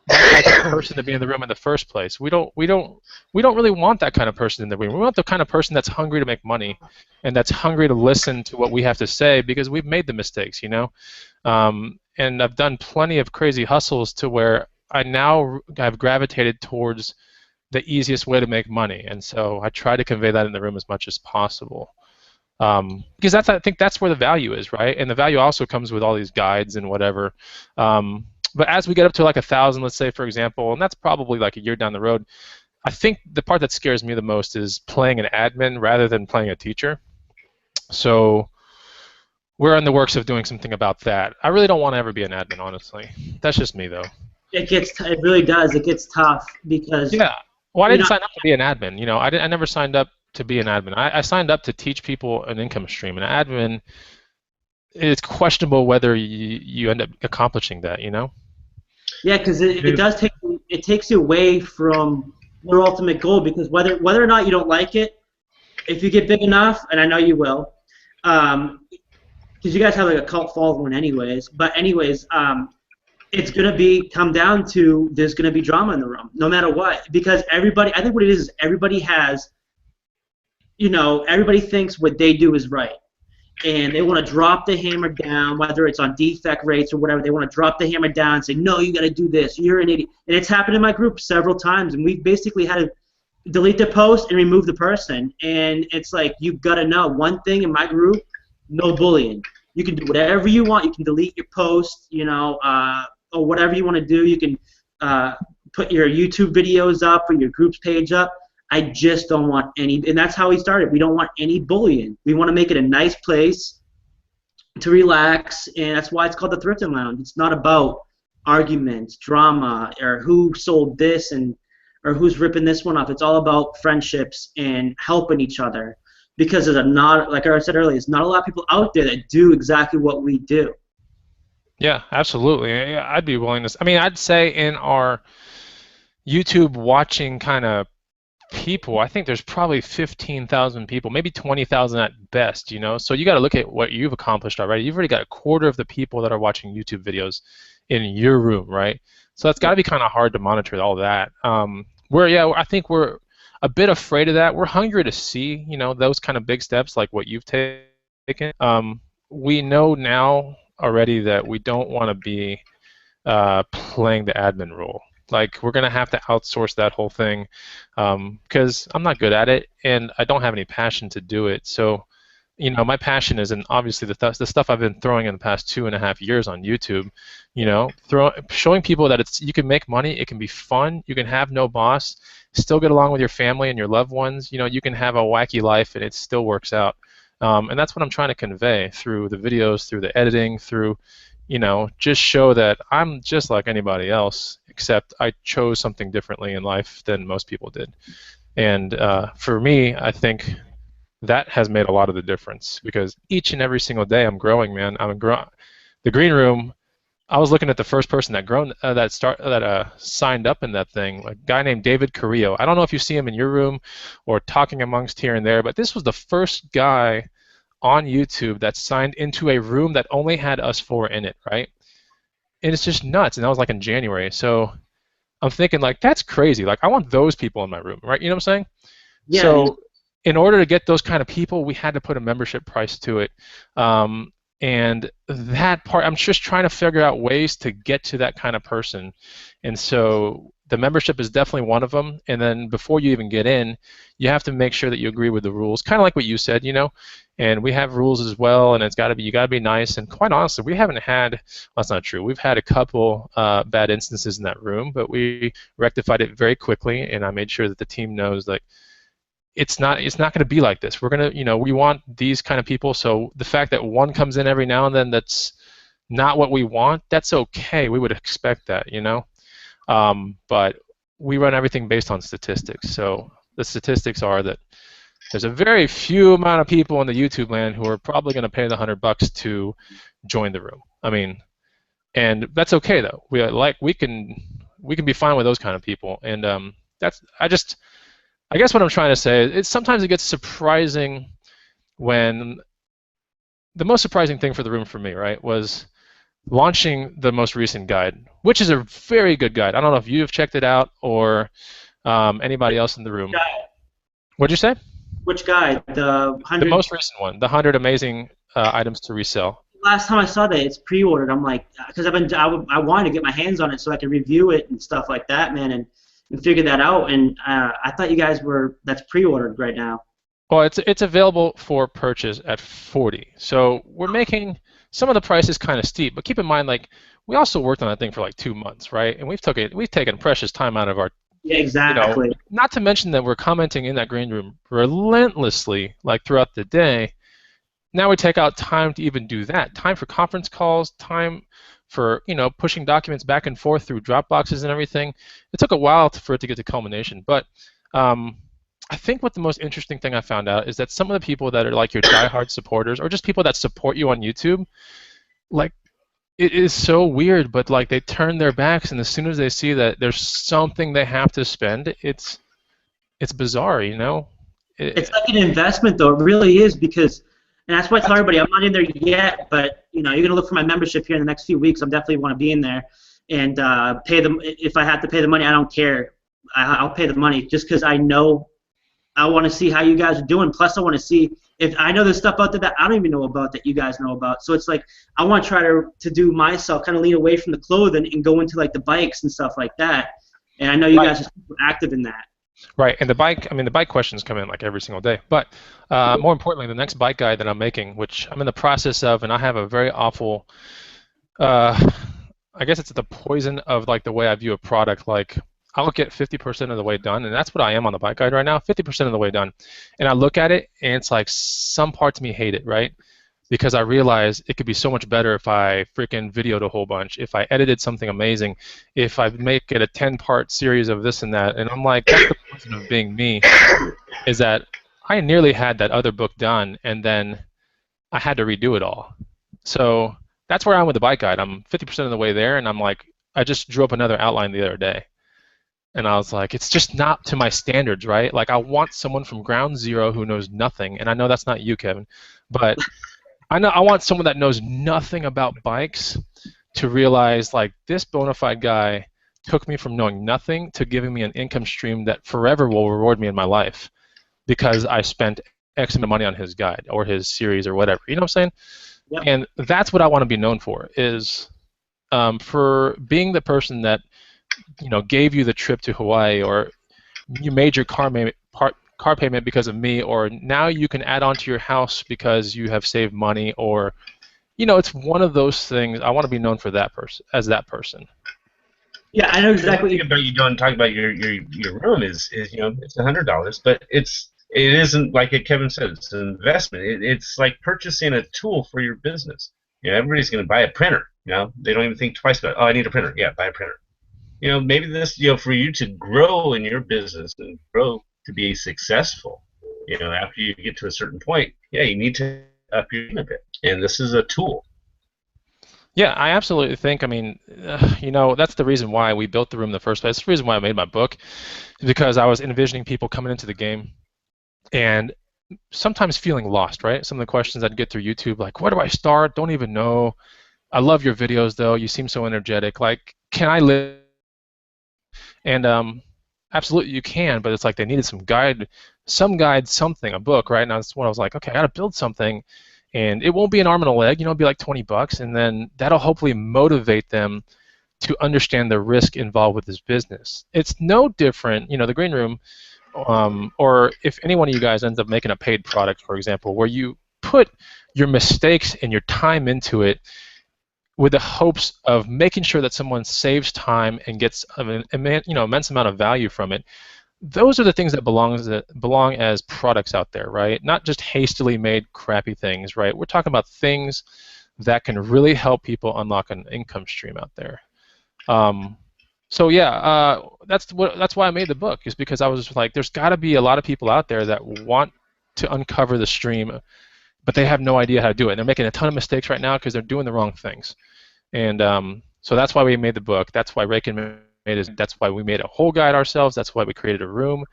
that type of person to be in the room in the first place. We don't really want that kind of person in the room. We want the kind of person that's hungry to make money and that's hungry to listen to what we have to say because we've made the mistakes, and I've done plenty of crazy hustles to where I now have gravitated towards the easiest way to make money, and so I try to convey that in the room as much as possible. Because I think that's where the value is, right? And the value also comes with all these guides and whatever. But as we get up to like 1,000, let's say, for example, and that's probably like a year down the road, I think the part that scares me the most is playing an admin rather than playing a teacher. So we're in the works of doing something about that. I really don't want to ever be an admin, honestly. That's just me, though. It really does. It gets tough because Well, I didn't sign up to be an admin. I never signed up to be an admin. I signed up to teach people an income stream. An admin, it's questionable whether you end up accomplishing that. Yeah, because it takes you away from your ultimate goal. Because whether or not you don't like it, if you get big enough, and I know you will, because you guys have like a cult following anyways. But anyways, it's gonna come down to there's gonna be drama in the room, no matter what. Because everybody, I think what it is everybody has, everybody thinks what they do is right. And they want to drop the hammer down, whether it's on defect rates or whatever. They want to drop the hammer down and say, no, you got to do this. You're an idiot. And it's happened in my group several times, and we've basically had to delete the post and remove the person. And it's like, you've got to know one thing in my group, no bullying. You can do whatever you want. You can delete your post, or whatever you want to do. You can put your YouTube videos up or your groups page up. I just don't want any, and that's how we started. We don't want any bullying. We want to make it a nice place to relax, and that's why it's called the Thrifting Lounge. It's not about arguments, drama, or who sold this or who's ripping this one off. It's all about friendships and helping each other, because there's like I said earlier, there's not a lot of people out there that do exactly what we do. Yeah, absolutely. I'd be willing to. I mean, I'd say in our YouTube watching kind of people, I think there's probably 15,000 people, maybe 20,000 at best, So you got to look at what you've accomplished already. You've already got a quarter of the people that are watching YouTube videos in your room, right? So it's got to be kind of hard to monitor all that. I think we're a bit afraid of that. We're hungry to see, those kind of big steps like what you've taken. We know now already that we don't want to be playing the admin role. Like, we're going to have to outsource that whole thing because I'm not good at it and I don't have any passion to do it. So, my passion is in obviously the stuff I've been throwing in the past 2.5 years on YouTube, showing people that you can make money, it can be fun, you can have no boss, still get along with your family and your loved ones, you can have a wacky life and it still works out. And that's what I'm trying to convey through the videos, through the editing, through just show that I'm just like anybody else, except I chose something differently in life than most people did. And for me, I think that has made a lot of the difference because each and every single day I'm growing, man. The green room, I was looking at the first person that signed up in that thing, a guy named David Carrillo. I don't know if you see him in your room or talking amongst here and there, but this was the first guy on YouTube that signed into a room that only had us four in it, right? And it's just nuts. And that was like in January. So I'm thinking, like, that's crazy. Like, I want those people in my room, right? You know what I'm saying? Yeah. So in order to get those kind of people, we had to put a membership price to it. And that part, I'm just trying to figure out ways to get to that kind of person. And so the membership is definitely one of them. And then before you even get in, you have to make sure that you agree with the rules, kind of like what you said, And we have rules as well, and you got to be nice. And quite honestly, we haven't had, well, that's not true. We've had a couple bad instances in that room, but we rectified it very quickly, and I made sure that the team knows, like, it's not going to be like this. We're going to, we want these kind of people. So the fact that one comes in every now and then that's not what we want, that's okay. We would expect that. But we run everything based on statistics. So the statistics are that there's a very few amount of people in the YouTube land who are probably going to pay the $100 to join the room. I mean, and that's okay though. We can be fine with those kind of people. And I guess what I'm trying to say is sometimes it gets surprising when the most surprising thing for the room for me, right, was launching the most recent guide, which is a very good guide. I don't know if you've checked it out or anybody else in the room. What'd you say? Which guide? The 100. The most recent one, the 100 amazing items to resell. Last time I saw that, it's pre-ordered. I'm like, because I wanted to get my hands on it so I could review it and stuff like that, man, and figure that out. And I thought you guys that's pre-ordered right now. Well, it's available for purchase at 40. So we're making some of the prices kind of steep, but keep in mind, like, we also worked on that thing for like 2 months, right? And we've taken precious time out of our. Yeah, exactly. Not to mention that we're commenting in that green room relentlessly, like throughout the day. Now we take out time to even do that. Time for conference calls, time for pushing documents back and forth through Dropboxes and everything. It took a while for it to get to culmination, but I think what the most interesting thing I found out is that some of the people that are like your diehard supporters, or just people that support you on YouTube, like, it is so weird, but like they turn their backs, and as soon as they see that there's something they have to spend, it's bizarre, It's like an investment, though. It really is, because, and that's why I tell everybody I'm not in there yet, but you're gonna look for my membership here in the next few weeks. I definitely want to be in there and pay them. If I have to pay the money, I don't care. I'll pay the money just because I know. I want to see how you guys are doing. Plus, I want to see if I know there's stuff out there that I don't even know about that you guys know about. So it's like I want to try to do myself, kind of lean away from the clothing and go into like the bikes and stuff like that. And I know you guys are super active in that. Right, and the bike questions come in like every single day. But more importantly, the next bike guide that I'm making, which I'm in the process of, and I have a very awful, I guess it's the poison of like the way I view a product. Like, I'll get 50% of the way done, and that's what I am on the bike guide right now, 50% of the way done. And I look at it, and it's like some parts of me hate it, right? Because I realize it could be so much better if I freaking videoed a whole bunch, if I edited something amazing, if I make it a 10-part series of this and that. And I'm like, that's the poison of being me, is that I nearly had that other book done, and then I had to redo it all. So that's where I'm with the bike guide. I'm 50% of the way there, and I'm like, I just drew up another outline the other day. And I was like, it's just not to my standards, right? Like, I want someone from ground zero who knows nothing. And I know that's not you, Kevin, but I want someone that knows nothing about bikes to realize, like, this bona fide guy took me from knowing nothing to giving me an income stream that forever will reward me in my life because I spent X amount of money on his guide or his series or whatever. You know what I'm saying? Yep. And that's what I want to be known for, is for being the person that gave you the trip to Hawaii, or you made your car payment because of me, or now you can add on to your house because you have saved money, or it's one of those things. I want to be known for that person, as that person. Yeah, I know exactly. What you don't talk about your room is it's $100, but it isn't like Kevin said. It's an investment. It's like purchasing a tool for your business. Everybody's going to buy a printer. They don't even think twice about it. Oh, I need a printer. Yeah, buy a printer. Maybe this, for you to grow in your business and grow to be successful, after you get to a certain point, you need to up your game a bit. And this is a tool. Yeah, I absolutely think, that's the reason why we built the room in the first place. It's the reason why I made my book, is because I was envisioning people coming into the game and sometimes feeling lost, right? Some of the questions I'd get through YouTube, like, where do I start? Don't even know. I love your videos, though. You seem so energetic. Like, can I live? And absolutely you can, but it's like they needed some guide, something, a book, right? And that's when I was like, okay, I got to build something, and it won't be an arm and a leg, it'll be like $20, and then that'll hopefully motivate them to understand the risk involved with this business. It's no different, the green room, or if any one of you guys ends up making a paid product, for example, where you put your mistakes and your time into it, with the hopes of making sure that someone saves time and gets an immense amount of value from it. those are the things that belong as products out there, right? Not just hastily made crappy things, right? We're talking about things that can really help people unlock an income stream out there. So yeah, that's why I made the book, is because I was like, there's got to be a lot of people out there that want to uncover the stream, but they have no idea how to do it. And they're making a ton of mistakes right now because they're doing the wrong things. And so that's why we made the book. That's why Raykin made it. That's why we made a whole guide ourselves. That's why we created a room.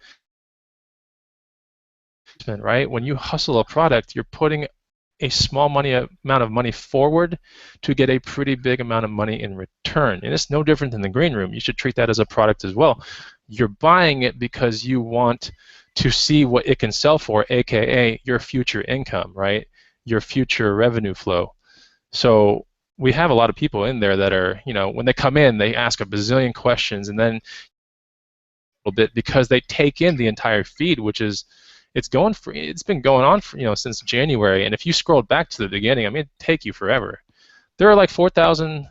Right? When you hustle a product, you're putting a small amount of money forward to get a pretty big amount of money in return. And it's no different than the green room. You should treat that as a product as well. You're buying it because you want to see what it can sell for, aka your future income, right? Your future revenue flow. So we have a lot of people in there that are, when they come in, they ask a bazillion questions, and then a little bit because they take in the entire feed, which is it's been going on for, since January. And if you scrolled back to the beginning, I mean, it'd take you forever. There are like 4,000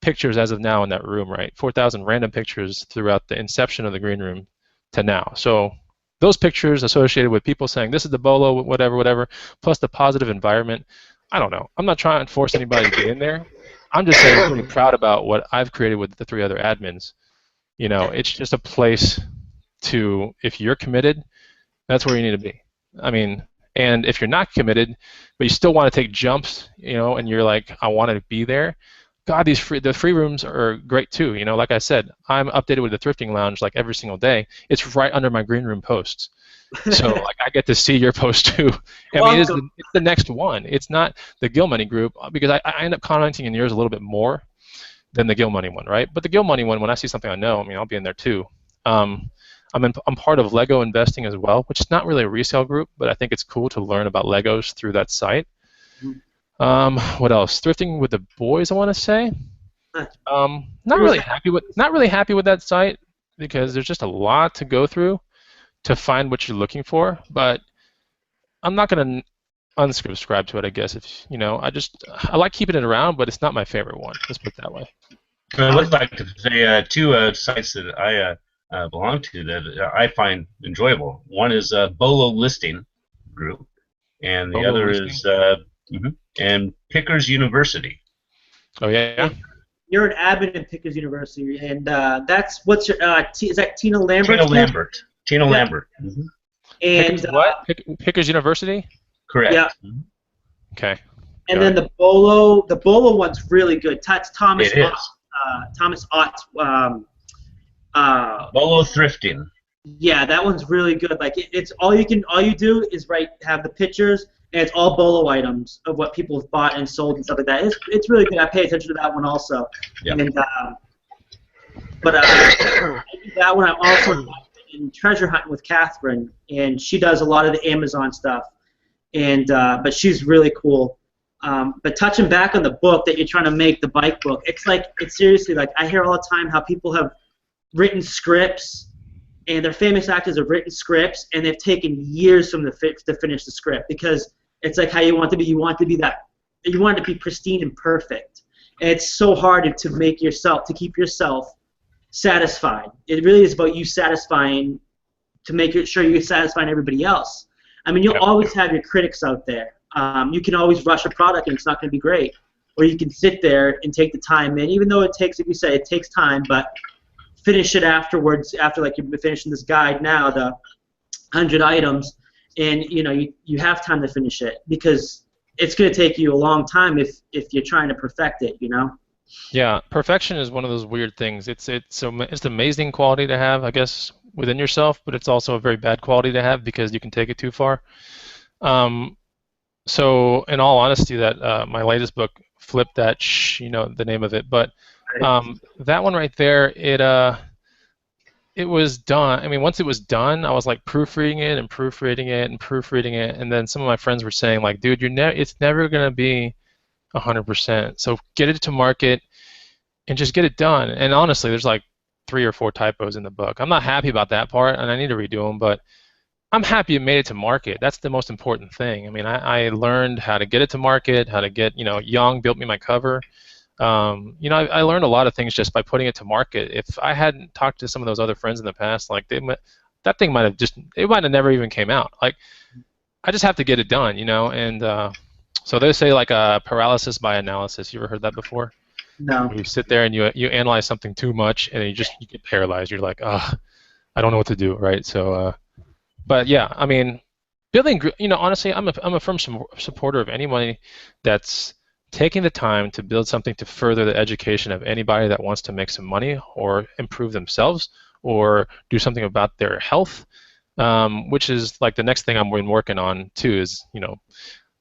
pictures as of now in that room, right? 4,000 random pictures throughout the inception of the green room to now. So those pictures associated with people saying this is the bolo, whatever, plus the positive environment. I don't know. I'm not trying to force anybody to get in there. I'm just saying I'm really proud about what I've created with the 3 other admins. It's just a place to, if you're committed, that's where you need to be. I mean, and if you're not committed, but you still want to take jumps, and you're like, I want to be there. God, the free rooms are great too. Like I said, I'm updated with the Thrifting Lounge like every single day. It's right under my green room posts. So like I get to see your post too. I mean, it's the next one. It's not the Gill Money group, because I end up commenting in yours a little bit more than the Gill Money one, right? But the Gill Money one, when I see something I know, I mean, I'll be in there too. I'm part of Lego Investing as well, which is not really a resale group, but I think it's cool to learn about Legos through that site. What else? Thrifting with the Boys, I want to say. Not really happy with that site, because there's just a lot to go through to find what you're looking for. But I'm not going to unsubscribe to it, I guess. I like keeping it around, but it's not my favorite one. Let's put it that way. I would like to say 2 sites that I belong to that I find enjoyable. One is Bolo Listing Group, and the other is and Pickers University. Oh yeah. You're an admin in Pickers University, and that's what's your is that Tina Lambert? Tina Lambert. And Pickers, what? Pickers University? Correct. Yeah. Okay. And then the Bolo one's really good. That's Thomas Ott. Bolo Thrifting. Yeah, that one's really good. Like it's all you do is have the pictures, and it's all Bolo items of what people have bought and sold and stuff like that. It's really good. I pay attention to that one also. Yep. And I do that one. I'm also in treasure hunting with Catherine, and she does a lot of the Amazon stuff. And but she's really cool. But touching back on the book that you're trying to make, the bike book, it's seriously like I hear all the time how people have written scripts, and their famous actors have written scripts, and they've taken years to finish the script, because it's like how you want to be. You want it to be pristine and perfect, and it's so hard to keep yourself satisfied. It really is about you satisfying to make sure you're satisfying everybody else. I mean, you'll always have your critics out there. You can always rush a product and it's not going to be great, or you can sit there and take the time. And even though it takes, like you say, it takes time, but finish it afterwards. After like you're finishing this guide now, the 100 items, and you have time to finish it, because it's going to take you a long time if you're trying to perfect it. Yeah, perfection is one of those weird things. It's an amazing quality to have, I guess, within yourself, but it's also a very bad quality to have because you can take it too far. So, in all honesty, that my latest book, Flip That, the name of it, but that one right there, it was done. I mean, once it was done, I was like proofreading it and proofreading it and proofreading it, and then some of my friends were saying like, dude, it's never gonna be 100%. So get it to market and just get it done. And honestly, there's like 3 or 4 typos in the book. I'm not happy about that part, and I need to redo them, but I'm happy it made it to market. That's the most important thing. I mean, I learned how to get it to market, how to get, Young built me my cover. I learned a lot of things just by putting it to market. If I hadn't talked to some of those other friends in the past, like that thing might have never even came out. Like, I just have to get it done, you know. And so they say like paralysis by analysis. You ever heard that before? No. Where you sit there and you analyze something too much, and you get paralyzed. You're like, I don't know what to do, right? So, but yeah, I mean, building, you know, honestly, I'm a firm supporter of anybody that's taking the time to build something to further the education of anybody that wants to make some money or improve themselves or do something about their health, which is like the next thing I'm been working on too. Is, you know,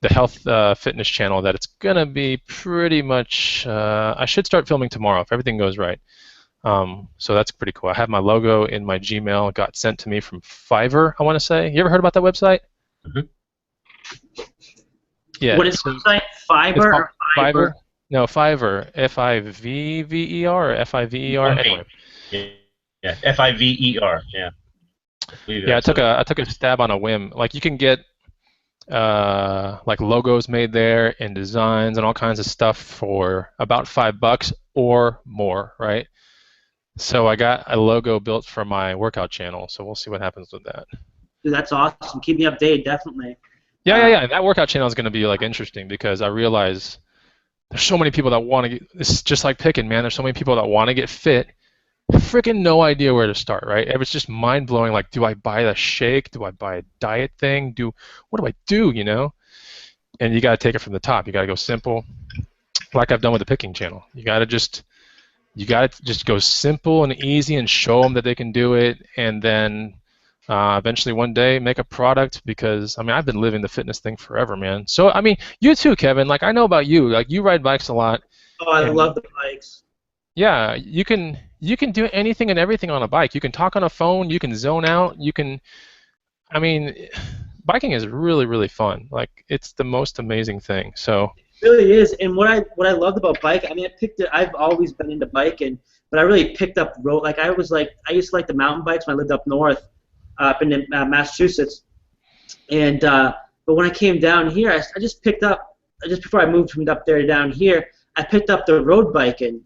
the health fitness channel that it's gonna be pretty much. I should start filming tomorrow if everything goes right. So that's pretty cool. I have my logo in my Gmail. It got sent to me from Fiverr, I want to say. You ever heard about that website? Mhm. Yeah. What is the website? Fiverr or Fiverr? No, Fiverr. Fiverr or Fiver. Anyway. Yeah, Fiver. Yeah. Yeah, I took a stab on a whim. Like, you can get like logos made there and designs and all kinds of stuff for about $5 or more, right? So I got a logo built for my workout channel. So we'll see what happens with that. Dude, that's awesome. Keep me updated, definitely. Yeah. That workout channel is going to be like interesting because I realize there's so many people that want to get. It's just like picking, man. There's so many people that want to get fit. Freaking no idea where to start, right? It was just mind blowing. Like, do I buy the shake? Do I buy a diet thing? What do I do? You know? And you got to take it from the top. You got to go simple, like I've done with the picking channel. You got to just go simple and easy and show them that they can do it, and then eventually one day make a product. Because I mean, I've been living the fitness thing forever, man. So I mean, you too, Kevin. Like, I know about you. Like, you ride bikes a lot. Oh, I love the bikes. Yeah, you can do anything and everything on a bike. You can talk on a phone. You can zone out. I mean, biking is really, really fun. Like, it's the most amazing thing. So. It really is. And what I loved about bike, I mean, I've always been into biking, but I really picked up road. Like, I used to like the mountain bikes when I lived up north, up in Massachusetts. And but when I came down here, I just picked up, just before I moved from up there to down here, I picked up the road biking.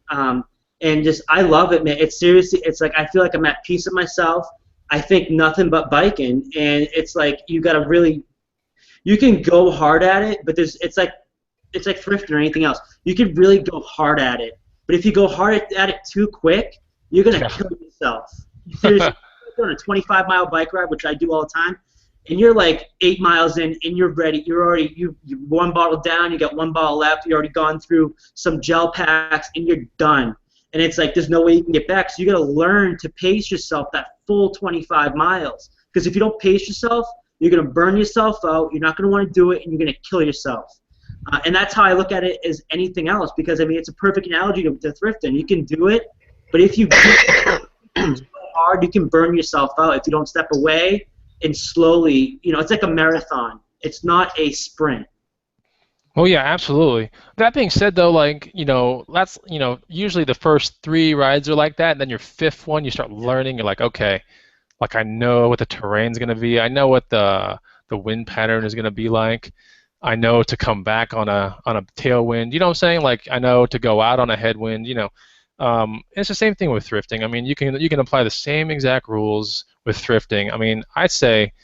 And just, I love it, man. It's seriously, it's like I feel like I'm at peace with myself. I think nothing but biking, and it's like you can go hard at it, but it's like thrifting or anything else. You can really go hard at it, but if you go hard at it too quick, you're gonna kill yourself. Seriously, you're on a 25-mile bike ride, which I do all the time, and you're like 8 miles in, and you're ready. You one bottle down, you got one bottle left. You already gone through some gel packs, and you're done. And it's like there's no way you can get back. So you got to learn to pace yourself that full 25 miles. Because if you don't pace yourself, you're going to burn yourself out. You're not going to want to do it, and you're going to kill yourself. And that's how I look at it as anything else. Because I mean, it's a perfect analogy to thrifting. You can do it, but if you go hard, you can burn yourself out if you don't step away and slowly. You know, it's like a marathon. It's not a sprint. Oh yeah, absolutely. That being said, though, like, you know, that's, you know, usually the first 3 rides are like that, and then your 5th one, you start learning. You're like, okay, like, I know what the terrain's gonna be. I know what the wind pattern is gonna be like. I know to come back on a tailwind. You know what I'm saying? Like, I know to go out on a headwind. You know, it's the same thing with thrifting. I mean, you can apply the same exact rules with thrifting. I mean, I'd say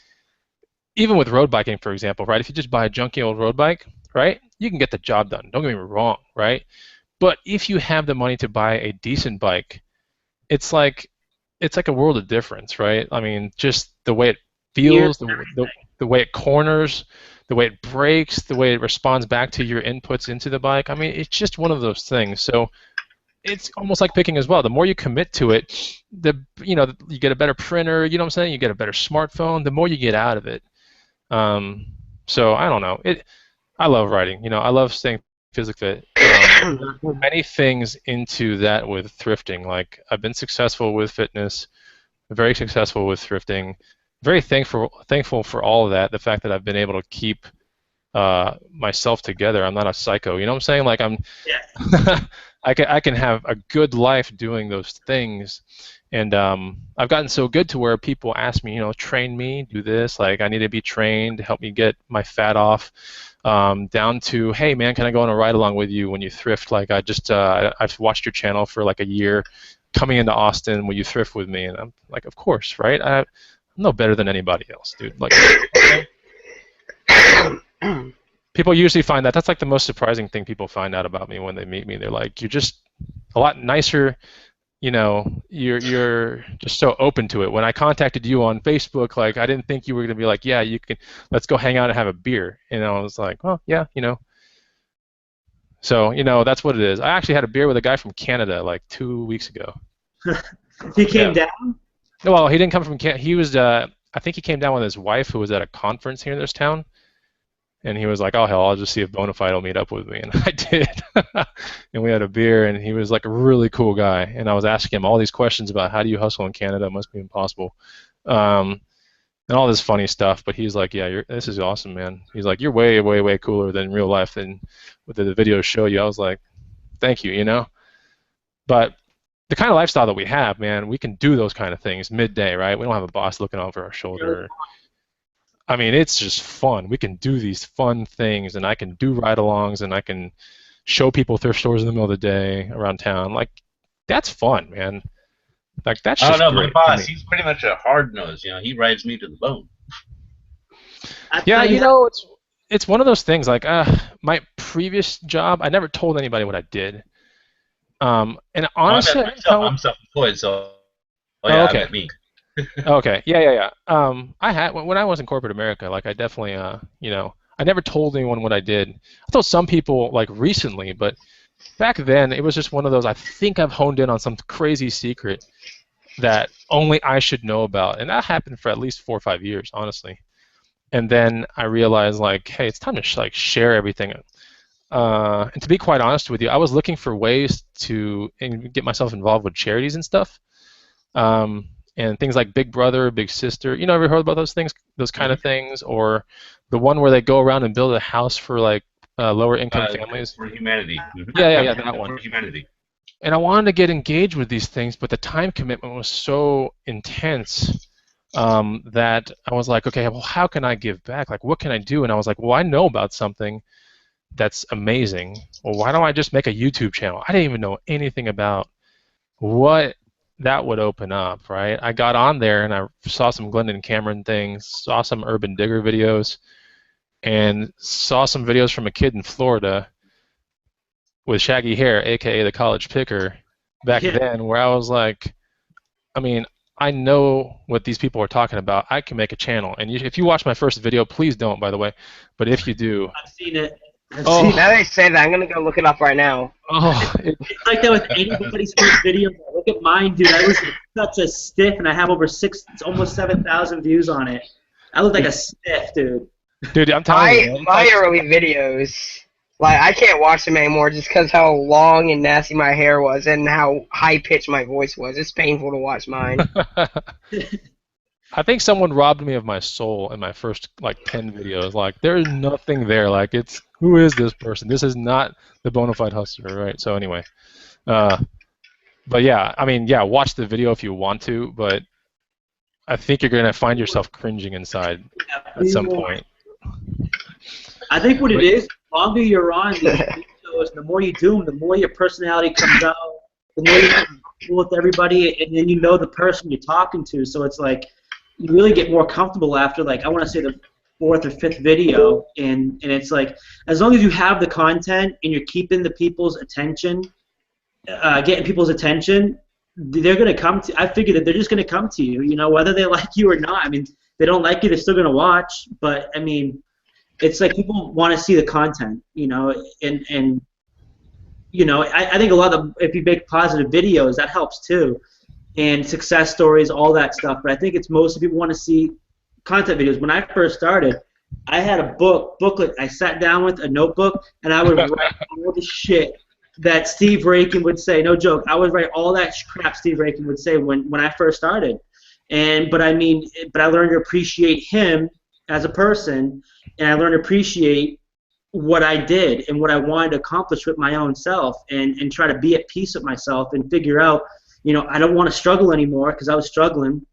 even with road biking, for example, right? If you just buy a junky old road bike, right, you can get the job done. Don't get me wrong, right? But if you have the money to buy a decent bike, it's like a world of difference, right? I mean, just the way it feels, the way it corners, the way it brakes, the way it responds back to your inputs into the bike. I mean, it's just one of those things. So it's almost like picking as well. The more you commit to it, you get a better printer. You know what I'm saying? You get a better smartphone. The more you get out of it. So I don't know. I love riding. You know, I love staying physically fit. There are many things into that with thrifting. Like, I've been successful with fitness, very successful with thrifting. Very thankful for all of that. The fact that I've been able to keep myself together. I'm not a psycho. You know what I'm saying? Like, I can have a good life doing those things. And I've gotten so good to where people ask me, you know, train me, do this. Like, I need to be trained to help me get my fat off. Down to, hey man, can I go on a ride along with you when you thrift? Like, I've watched your channel for like a year. Coming into Austin, will you thrift with me? And I'm like, of course, right? I'm no better than anybody else, dude. Like, people usually find that that's like the most surprising thing people find out about me when they meet me. They're like, you're just a lot nicer. You know, you're just so open to it. When I contacted you on Facebook, like I didn't think you were gonna be like, yeah, you can, let's go hang out and have a beer. And I was like, well, yeah, you know. So, you know, that's what it is. I actually had a beer with a guy from Canada like 2 weeks ago. He came Yeah. down? No, well, he didn't come from Canada. He was, I think he came down with his wife who was at a conference here in this town. And he was like, oh, hell, I'll just see if Bonafide will meet up with me. And I did. And we had a beer, and he was like a really cool guy. And I was asking him all these questions about how do you hustle in Canada? It must be impossible. And all this funny stuff. But he's like, yeah, this is awesome, man. He's like, you're way, way, way cooler than real life than what the videos show you. I was like, thank you, you know? But the kind of lifestyle that we have, man, we can do those kind of things midday, right? We don't have a boss looking over our shoulder. I mean, it's just fun. We can do these fun things, and I can do ride-alongs, and I can show people thrift stores in the middle of the day around town. Like, that's fun, man. Like, that's just I don't know, great my to boss, me. he's pretty much a hard nose. You know, he rides me to the bone. Yeah, you know, it's one of those things. Like, my previous job, I never told anybody what I did. And honestly, I'm self-employed, so yeah, okay. I met me. Okay, yeah. I had when I was in corporate America, like I definitely, you know, I never told anyone what I did. I told some people like recently, but back then it was just one of those. I think I've honed in on some crazy secret that only I should know about, and that happened for at least 4 or 5 years, honestly. And then I realized, like, hey, it's time to like share everything. And to be quite honest with you, I was looking for ways to get myself involved with charities and stuff. And things like Big Brother, Big Sister. You know, ever heard about those things, those kind of things? Or the one where they go around and build a house for like lower income families? For humanity. Yeah, that one. For humanity. And I wanted to get engaged with these things, but the time commitment was so intense that I was like, okay, well, how can I give back? Like, what can I do? And I was like, well, I know about something that's amazing. Well, why don't I just make a YouTube channel? I didn't even know anything about what that would open up, right? I got on there and I saw some Glendon Cameron things, saw some Urban Digger videos, and saw some videos from a kid in Florida with shaggy hair, aka the college picker, back then, where I was like, I mean, I know what these people are talking about. I can make a channel. And if you watch my first video, please don't, by the way, but if you do. I've seen it. See, now that I say that, I'm gonna go look it up right now. Oh, it's like that with anybody's first video. Look at mine, dude. I was such a stiff, and I have over almost 7,000 views on it. I look like a stiff, dude. Dude, I'm telling you, man. My early videos, like I can't watch them anymore just because how long and nasty my hair was and how high pitched my voice was. It's painful to watch mine. I think someone robbed me of my soul in my first like 10 videos. Like, there's nothing there. Like, it's, who is this person? This is not the bona fide hustler, right? So anyway, but yeah, I mean, yeah, watch the video if you want to, but I think you're gonna find yourself cringing inside at some point. I think what it is, the longer you're on these videos, the more you do them, the more your personality comes out, the more you're comfortable with everybody, and then you know the person you're talking to. So it's like you really get more comfortable after, like, I want to say the 4th or 5th video, and it's like, as long as you have the content and you're keeping the people's attention, getting people's attention, they're going to come to, I figure that they're just going to come to you, you know, whether they like you or not. I mean, they don't like you, they're still going to watch, but, I mean, it's like people want to see the content, you know, and you know, I think a lot of, if you make positive videos, that helps too, and success stories, all that stuff, but I think it's mostly people want to see content videos. When I first started, I had a booklet I sat down with, a notebook, and I would write all the shit that Steve Rakin would say. No joke, I would write all that crap Steve Rakin would say when I first started. But I learned to appreciate him as a person, and I learned to appreciate what I did and what I wanted to accomplish with my own self, and try to be at peace with myself and figure out, you know, I don't want to struggle anymore, because I was struggling.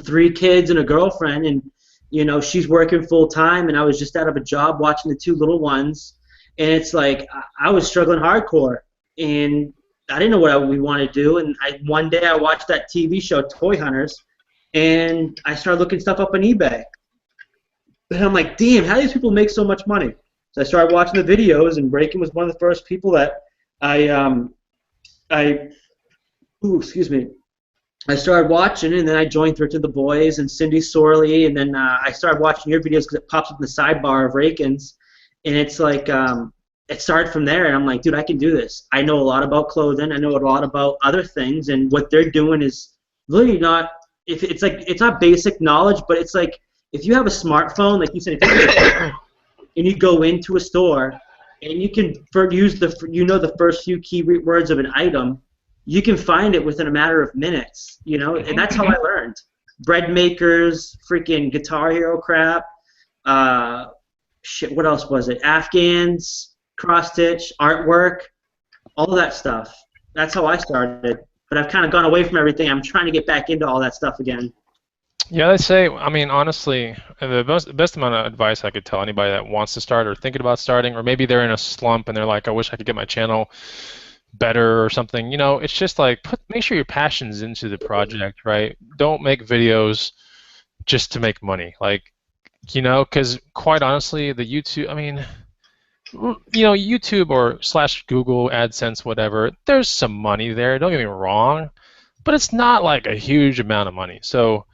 3 kids and a girlfriend, and, you know, she's working full time, and I was just out of a job watching the 2 little ones, and it's like I was struggling hardcore, and I didn't know what we wanted to do, and one day I watched that TV show, Toy Hunters, and I started looking stuff up on eBay. And I'm like, damn, how do these people make so much money? So I started watching the videos, and Breaking was one of the first people that excuse me. I started watching, and then I joined Thrifting the Boys and Cindy Sorley, and then I started watching your videos because it pops up in the sidebar of Rakins, and it's like it started from there, and I'm like, dude, I can do this. I know a lot about clothing. I know a lot about other things, and what they're doing is really not. If it's like it's not basic knowledge, but it's like if you have a smartphone, like you said, and you go into a store, and you can use the first few key words of an item. You can find it within a matter of minutes, you know, and that's how I learned. Bread makers, freaking Guitar Hero crap, shit, what else was it? Afghans, cross stitch, artwork, all of that stuff. That's how I started. But I've kind of gone away from everything. I'm trying to get back into all that stuff again. Yeah, I'd say, I mean, honestly, the best amount of advice I could tell anybody that wants to start or thinking about starting, or maybe they're in a slump and they're like, I wish I could get my channel better or something, you know, it's just like make sure your passion's into the project, right? Don't make videos just to make money, like, you know, because quite honestly, the YouTube, I mean, you know, YouTube or / Google AdSense, whatever, there's some money there, don't get me wrong, but it's not like a huge amount of money. So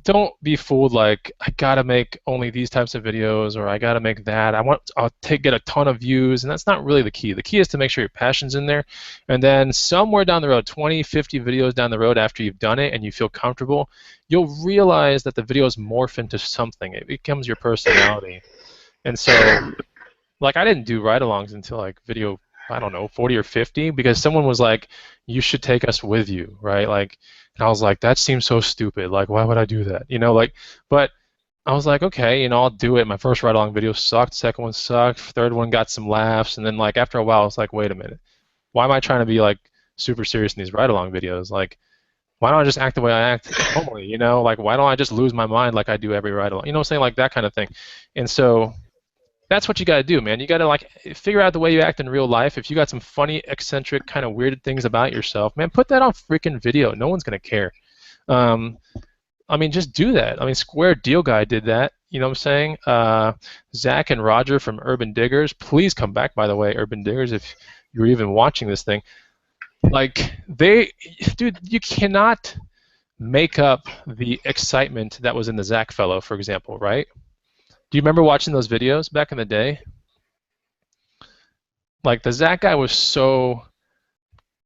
don't be fooled like I gotta make only these types of videos or I gotta make that. I'll get a ton of views, and that's not really the key. The key is to make sure your passion's in there, and then somewhere down the road, 20, 50 videos down the road after you've done it and you feel comfortable, you'll realize that the videos morph into something. It becomes your personality. And so, like, I didn't do ride-alongs until like video, I don't know, 40 or 50, because someone was like, you should take us with you, right? Like, and I was like, that seems so stupid. Like, why would I do that? You know, like, but I was like, okay, you know, I'll do it. My first ride-along video sucked. Second one sucked. Third one got some laughs. And then, like, after a while, I was like, wait a minute. Why am I trying to be, like, super serious in these ride-along videos? Like, why don't I just act the way I act normally, you know? Like, why don't I just lose my mind like I do every ride-along? You know what I'm saying? Like, that kind of thing. And so that's what you got to do, man. You got to, like, figure out the way you act in real life. If you got some funny, eccentric, kind of weird things about yourself, man, put that on freaking video. No one's going to care. I mean, just do that. I mean, Square Deal Guy did that. You know what I'm saying? Zach and Roger from Urban Diggers. Please come back, by the way, Urban Diggers, if you're even watching this thing. Like, dude, you cannot make up the excitement that was in the Zach fellow, for example, right? Do you remember watching those videos back in the day? Like, the Zach guy was so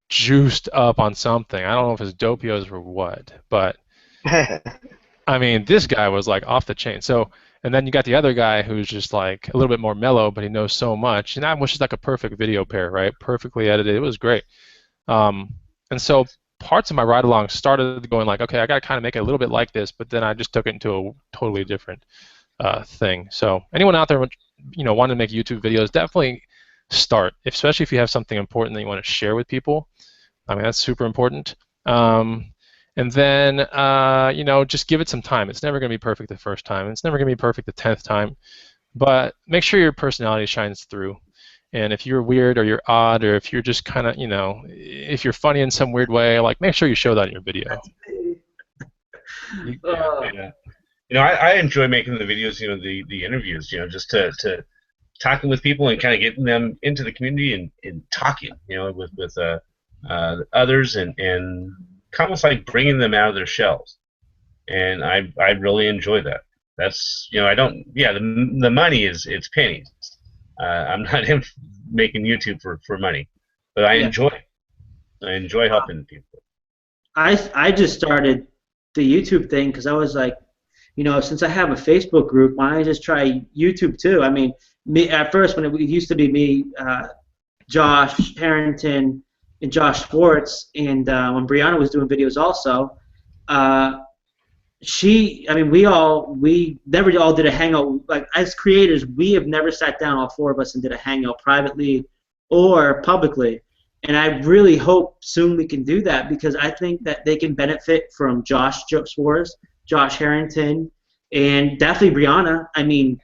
juiced up on something. I don't know if it's dopios or what, but I mean, this guy was like off the chain. So, and then you got the other guy who's just like a little bit more mellow, but he knows so much. And that was just like a perfect video pair, right? Perfectly edited. It was great. And so parts of my ride-along started going like, okay, I got to kind of make it a little bit like this, but then I just took it into a totally different thing. So anyone out there, you know, wanting to make YouTube videos, definitely start, especially if you have something important that you want to share with people. I mean, that's super important. And then, you know, just give it some time. It's never going to be perfect the first time. It's never going to be perfect the 10th time. But make sure your personality shines through. And if you're weird or you're odd or if you're just kind of, you know, if you're funny in some weird way, like, make sure you show that in your video. Yeah. You know, I enjoy making the videos, you know, the interviews, you know, just to talking with people and kind of getting them into the community and talking, you know, with others and almost like bringing them out of their shells. And I really enjoy that. That's, you know, I don't, yeah, the money it's pennies. I'm not making YouTube for money, but I enjoy it. I enjoy helping people. I just started the YouTube thing because I was like, you know, since I have a Facebook group, why don't I just try YouTube too? I mean, me at first when it used to be me, Josh Harrington, and Josh Schwartz, and when Brianna was doing videos also, I mean, we never all did a hangout. Like, as creators, we have never sat down, all four of us, and did a hangout privately or publicly. And I really hope soon we can do that because I think that they can benefit from Josh Schwartz, Josh Harrington, and definitely Brianna. I mean,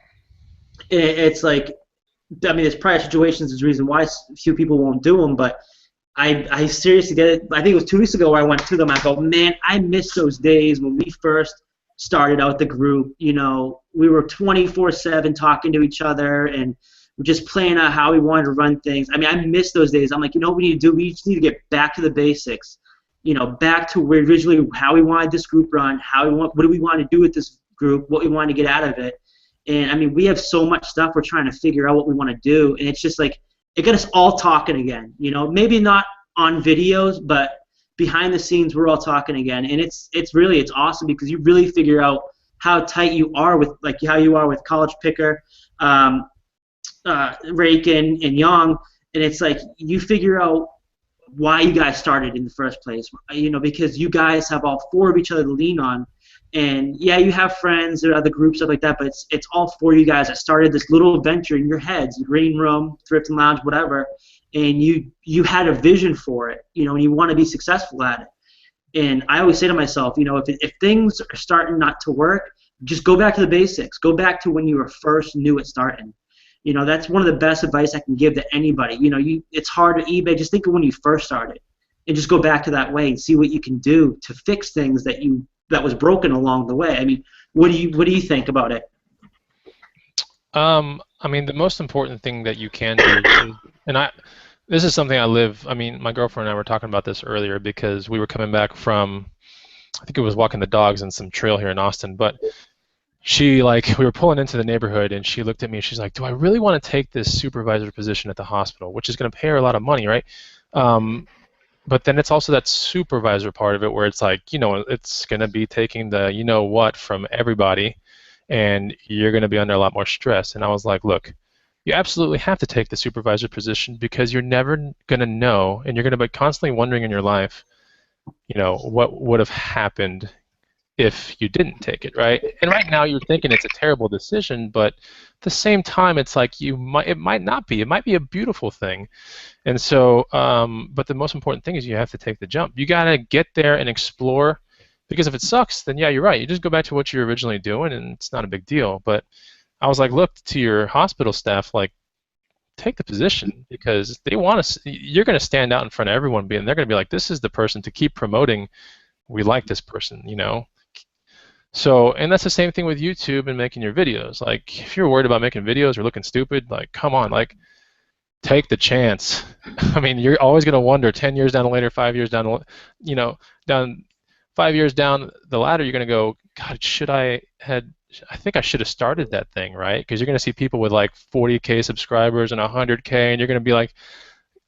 it's like, I mean, there's prior situations, there's a reason why few people won't do them, but I seriously did it. I think it was 2 weeks ago where I went to them. I go, man, I miss those days when we first started out the group. You know, we were 24/7 talking to each other and just playing out how we wanted to run things. I mean, I miss those days. I'm like, you know what we need to do? We just need to get back to the basics. You know, back to where originally how we wanted this group run, what do we want to do with this group, what we want to get out of it. And I mean, we have so much stuff we're trying to figure out what we want to do, and it's just like it got us all talking again. You know, maybe not on videos, but behind the scenes we're all talking again, and it's awesome because you really figure out how tight you are with like how you are with College Picker, Raikin, and Young, and it's like you figure out why you guys started in the first place. You know, because you guys have all four of each other to lean on. And yeah, you have friends or other groups, stuff like that, but it's all four of you guys that started this little adventure in your heads, the green room, Thrifting Lounge, whatever, and you had a vision for it, you know, and you want to be successful at it. And I always say to myself, you know, if things are starting not to work, just go back to the basics. Go back to when you were first new at starting. You know, that's one of the best advice I can give to anybody. You know, it's hard to eBay. Just think of when you first started, and just go back to that way and see what you can do to fix things that was broken along the way. I mean, what do you think about it? I mean, the most important thing that you can do, this is something I live. I mean, my girlfriend and I were talking about this earlier because we were coming back from, I think it was walking the dogs in some trail here in Austin, but we were pulling into the neighborhood and she looked at me and she's like, do I really want to take this supervisor position at the hospital, which is going to pay her a lot of money, right? But then it's also that supervisor part of it where it's like, you know, it's going to be taking the you know what from everybody, and you're going to be under a lot more stress. And I was like, look, you absolutely have to take the supervisor position because you're never going to know, and you're going to be constantly wondering in your life, you know, what would have happened if you didn't take it, right? And right now you're thinking it's a terrible decision, but at the same time it's like it might not be. It might be a beautiful thing. And so, but the most important thing is you have to take the jump. You got to get there and explore, because if it sucks, then yeah, you're right. You just go back to what you're originally doing and it's not a big deal. But I was like, look to your hospital staff, like, take the position because they want to. You're going to stand out in front of everyone, and they're going to be like, this is the person to keep promoting. We like this person, you know. So, and that's the same thing with YouTube and making your videos. Like, if you're worried about making videos or looking stupid, like, come on, like, take the chance. I mean, you're always going to wonder 10 years down the ladder, 5 years down, you know, 5 years down the ladder, you're going to go, God, I think I should have started that thing, right? Because you're going to see people with like 40K subscribers and 100K, and you're going to be like,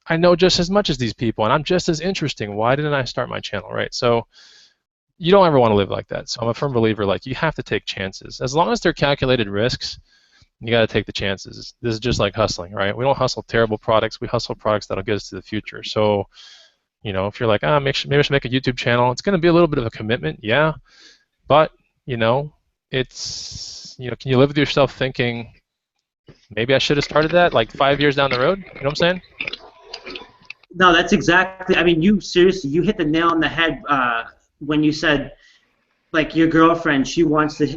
I know just as much as these people, and I'm just as interesting. Why didn't I start my channel, right? So you don't ever want to live like that. So I'm a firm believer, like, you have to take chances. As long as they're calculated risks, you got to take the chances. This is just like hustling, right? We don't hustle terrible products. We hustle products that'll get us to the future. So, you know, if you're like, maybe I should make a YouTube channel, it's going to be a little bit of a commitment, yeah. But, you know, it's, you know, can you live with yourself thinking, maybe I should have started that like 5 years down the road? You know what I'm saying? No, that's exactly. I mean, you hit the nail on the head when you said, like, your girlfriend, she wants to,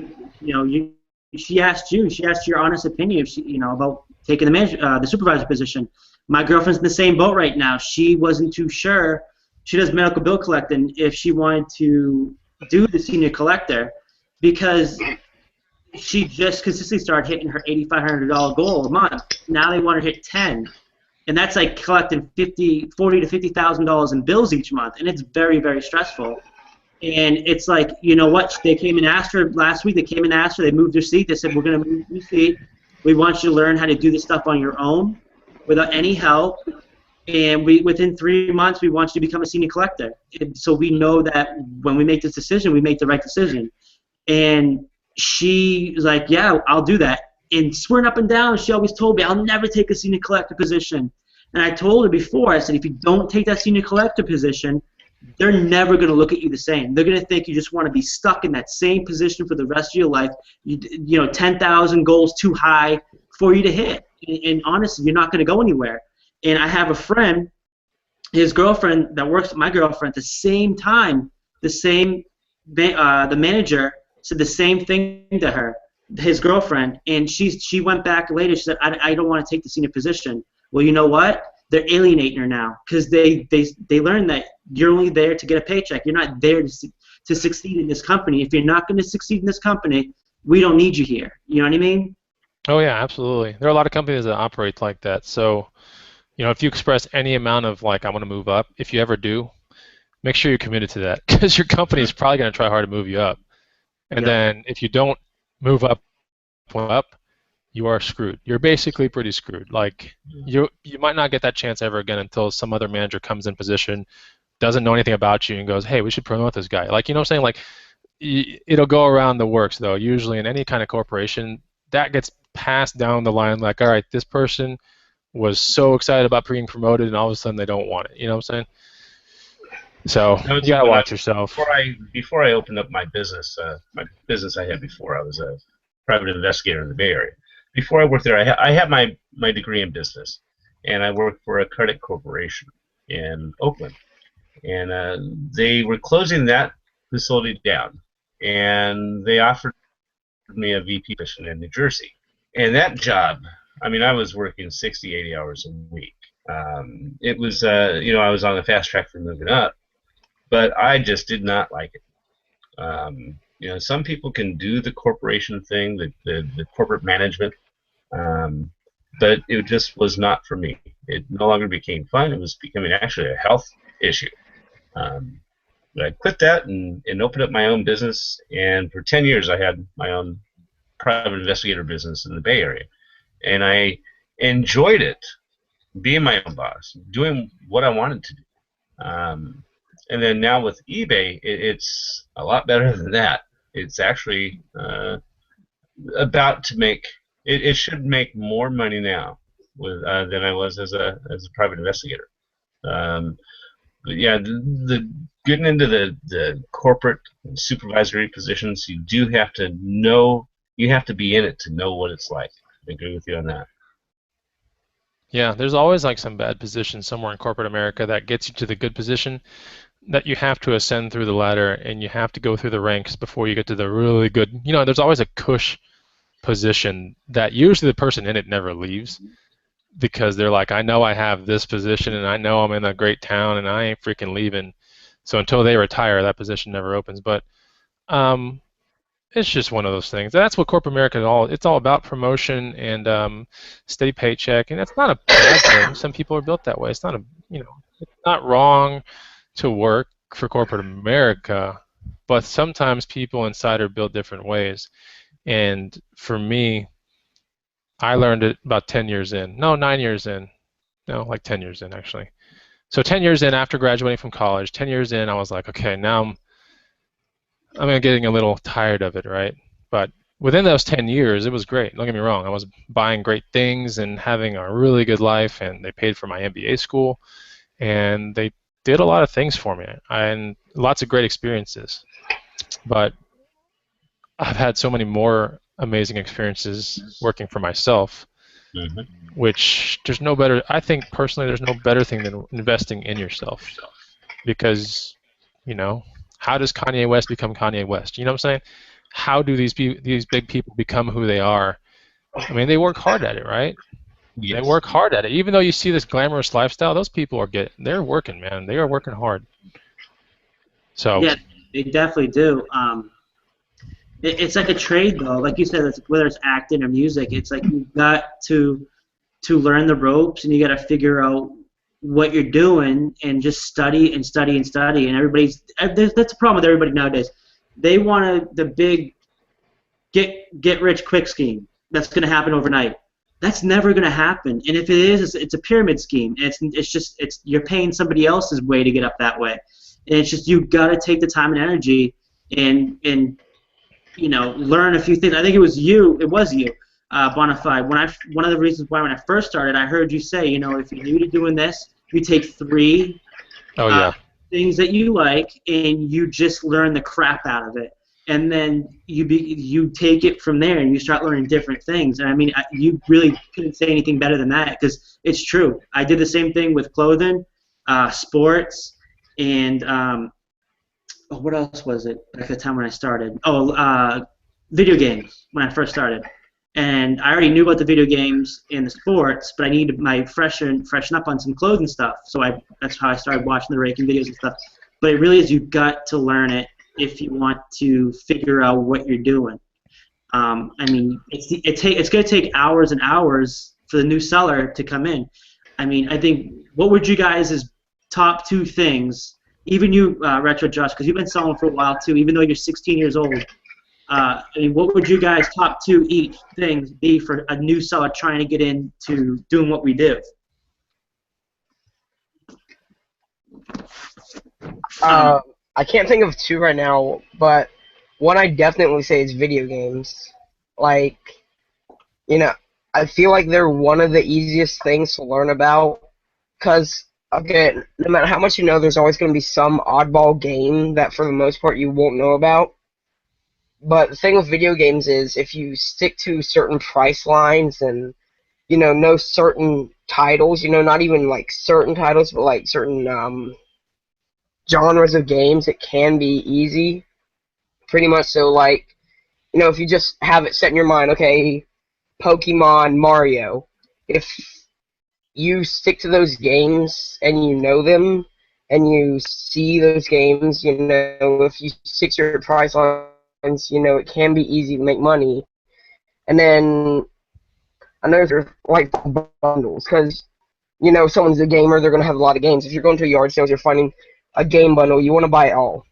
you know, she asked your honest opinion, you know, about taking the supervisor position. My girlfriend's in the same boat right now. She wasn't too sure. She does medical bill collecting, if she wanted to do the senior collector, because she just consistently started hitting her $8,500 goal a month. Now they want her to hit 10, and that's like collecting $40,000 to $50,000 in bills each month, and it's very, very stressful. And it's like, you know what? They came and asked her last week. They came and asked her. They moved her seat. They said, we're going to move your seat. We want you to learn how to do this stuff on your own without any help. And within 3 months, we want you to become a senior collector. And so we know that when we make this decision, we make the right decision. And she was like, yeah, I'll do that. And swearing up and down, she always told me, I'll never take a senior collector position. And I told her before, I said, if you don't take that senior collector position, they're never going to look at you the same. They're going to think you just want to be stuck in that same position for the rest of your life. You know, 10,000 goals too high for you to hit. And honestly, you're not going to go anywhere. And I have a friend, his girlfriend that works with my girlfriend at the same time, the manager said the same thing to her, his girlfriend, and she went back later. She said, I don't want to take the senior position. Well, you know what? they're alienating her now because they learn that you're only there to get a paycheck. You're not there to succeed in this company. If you're not going to succeed in this company, we don't need you here. You know what I mean? Oh yeah, absolutely. There are a lot of companies that operate like that. So, if you express any amount of like, I want to move up, if you ever do, make sure you're committed to that because your company is probably going to try hard to move you up. And Yeah. then if you don't move up, you are screwed. You're basically pretty screwed. Like you might not get that chance ever again until some other manager comes in position, doesn't know anything about you, and goes, "Hey, we should promote this guy." Like, you know what I'm saying? Like, it'll go around the works though. Usually in any kind of corporation, that gets passed down the line. Like, all right, this person was so excited about being promoted, and all of a sudden they don't want it. You know what I'm saying? So No, you it's gotta when watch yourself. before I opened up my business I had before, I was a private investigator in the Bay Area. Before I worked there, I had my degree in business, and I worked for a credit corporation in Oakland, and they were closing that facility down, and they offered me a VP position in New Jersey, and that job, I mean, I was working 60, 80 hours a week. It was, I was on the fast track for moving up, but I just did not like it. Some people can do the corporation thing, the corporate management, but it just was not for me. It no longer became fun. It was becoming actually a health issue. But I quit that and opened up my own business, and for 10 years I had my own private investigator business in the Bay Area, and I enjoyed it, being my own boss, doing what I wanted to do. And then now with eBay, it's a lot better than that. It's actually about to make. It should make more money now than I was as a private investigator. But yeah, the getting into the corporate supervisory positions, you do have to know. You have to be in it to know what it's like. I agree with you on that. Yeah, there's always like some bad position somewhere in corporate America that gets you to the good position that you have to ascend through the ladder and you have to go through the ranks before you get to the really good. There's always a cush position that usually the person in it never leaves because they're like, I know I have this position and I know I'm in a great town and I ain't freaking leaving. So until they retire, that position never opens. But it's just one of those things. That's what corporate America is all. It's all about promotion and steady paycheck, and that's not a bad thing. Some people are built that way. It's not it's not wrong to work for corporate America, but sometimes people inside are built different ways. And for me, I learned it about 10 years in. No, 9 years in. No, like 10 years in actually. So 10 years in after graduating from college, 10 years in, I was like, okay, now I'm getting a little tired of it, right? But within those 10 years, it was great. Don't get me wrong. I was buying great things and having a really good life, and they paid for my MBA school, and they did a lot of things for me, and lots of great experiences. But I've had so many more amazing experiences working for myself, Mm-hmm. which I think personally, there's no better thing than investing in yourself. Because, how does Kanye West become Kanye West? You know what I'm saying? How do these big people become who they are? I mean, they work hard at it, right? Yes. They work hard at it. Even though you see this glamorous lifestyle, those people they're working, man. They are working hard. So Yeah, they definitely do. It's like a trade, though. Like you said, whether it's acting or music, it's like you've got to learn the ropes, and you got to figure out what you're doing, and just study and study and study. And that's the problem with everybody nowadays. They want the big get rich quick scheme that's going to happen overnight. That's never going to happen. And if it is, it's a pyramid scheme. It's you're paying somebody else's way to get up that way. And it's just, you've got to take the time and energy and learn a few things. I think it was you, Bonafide. One of the reasons why when I first started, I heard you say, if you're new to doing this, you take 3 things that you like and you just learn the crap out of it. And then you take it from there and you start learning different things. And I mean, you really couldn't say anything better than that, because it's true. I did the same thing with clothing, sports, and what else was it back at the time when I started? Video games when I first started. and I already knew about the video games and the sports, but I needed my freshen up on some clothes and stuff. So that's how I started watching the raking videos and stuff. But it really is, you got to learn it if you want to figure out what you're doing. I mean, it's going to take hours and hours for the new seller to come in. I mean, I think, what would you guys' top 2 things, even you, Retro Josh, because you've been selling for a while too, even though you're 16 years old. I mean, what would you guys' top 2 each things be for a new seller trying to get into doing what we do? I can't think of 2 right now, but one I definitely say is video games. Like, you know, I feel like they're one of the easiest things to learn about, because, okay, no matter how much you know, there's always going to be some oddball game that for the most part you won't know about. But the thing with video games is, if you stick to certain price lines and, know certain titles, not even like certain titles, but like certain genres of games, it can be easy. Pretty much so, like, if you just have it set in your mind, okay, Pokemon, Mario, if you stick to those games and you know them and you see those games, if you stick to your price lines, it can be easy to make money. And then another, like, bundles, because, someone's a gamer, they're going to have a lot of games. If you're going to a yard sales, you're finding a game bundle, you want to buy it all.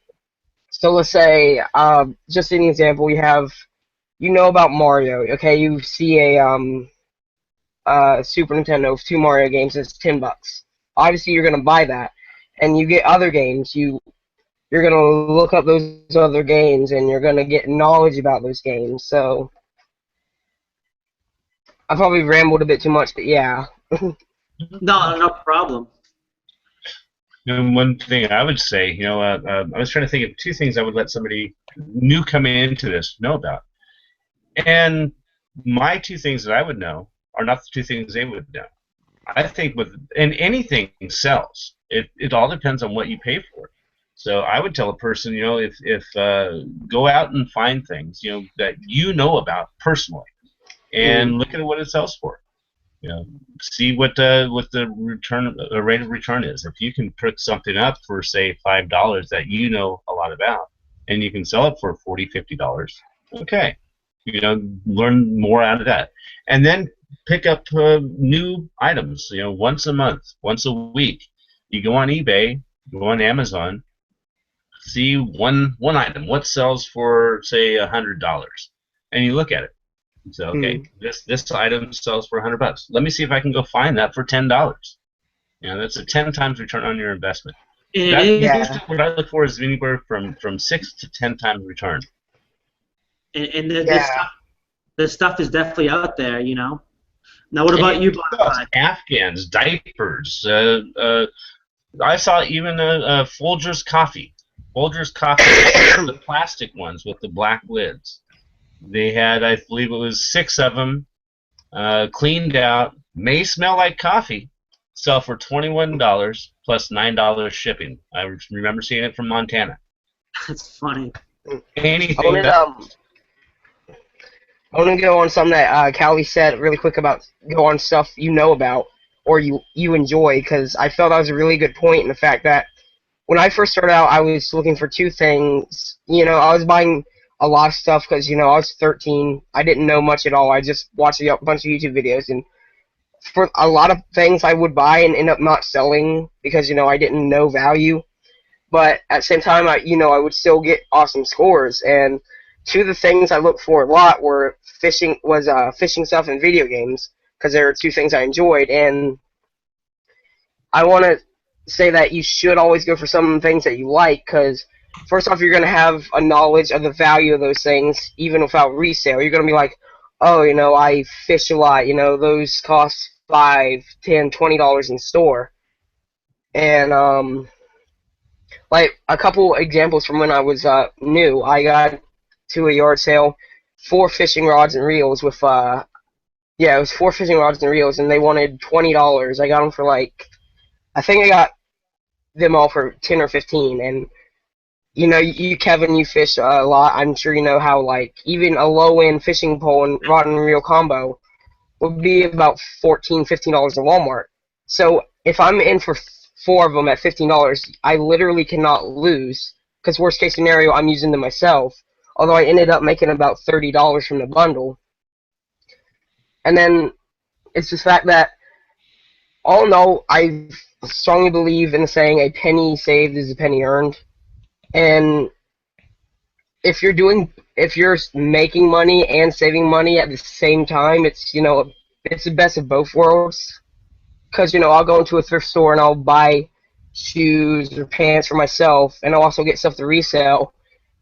So let's say, just an example, you have, about Mario, okay, you see a Super Nintendo with 2 Mario games, it's $10. Obviously, you're going to buy that, and you get other games, you're going to look up those other games, and you're going to get knowledge about those games. So I probably rambled a bit too much, but yeah. No problem. One thing I would say, I was trying to think of 2 things I would let somebody new coming into this know about. And my 2 things that I would know are not the 2 things they would know. I think and anything sells. It all depends on what you pay for it. So I would tell a person, if go out and find things, that you know about personally, and look at what it sells for. See what the rate of return is. If you can pick something up for, say, $5 that you know a lot about, and you can sell it for $40, $50, okay, learn more out of that, and then pick up new items. Once a month, once a week, you go on eBay, go on Amazon, see one item, what sells for, say, $100, and you look at it. So, okay, this item sells for $100. Let me see if I can go find that for $10. That's a 10 times return on your investment. What I look for is anywhere from 6 to 10 times return. And this stuff is definitely out there, Now, what about you, Black? Afghans, diapers. I saw even Folgers coffee. Folgers coffee, the plastic ones with the black lids. They had, I believe it was 6 of them, cleaned out, may smell like coffee, sell for $21 plus $9 shipping. I remember seeing it from Montana. That's funny. Anything. I want to go on something that Callie said really quick about go on stuff you know about or you enjoy, because I felt that was a really good point in the fact that when I first started out, I was looking for 2 things. I was buying a lot of stuff because, I was 13. I didn't know much at all. I just watched a bunch of YouTube videos, and for a lot of things I would buy and end up not selling because, I didn't know value. But at the same time, I would still get awesome scores. And 2 of the things I looked for a lot were fishing stuff and video games, because they were 2 things I enjoyed. And I want to say that you should always go for some things that you like, because first off, you're going to have a knowledge of the value of those things, even without resale. You're going to be like, oh, I fish a lot. Those cost $5, $10, $20 in store. And, like, a couple examples from when I was new, I got to a yard sale 4 fishing rods and reels with, it was 4 fishing rods and reels, and they wanted $20. I got them for, I think I got them all for 10 or 15, and you know, you Kevin, you fish a lot. I'm sure you know how like even a low end fishing pole and rod and reel combo would be about $14, $15 at Walmart. So if I'm in for four of them at $15, I literally cannot lose. Because worst case scenario, I'm using them myself. Although I ended up making about $30 from the bundle. And then it's the fact that all in all, I strongly believe in the saying a penny saved is a penny earned. And if you're making money and saving money at the same time, it's, you know, it's the best of both worlds. Because, you know, I'll go into a thrift store and I'll buy shoes or pants for myself, and I'll also get stuff to resell.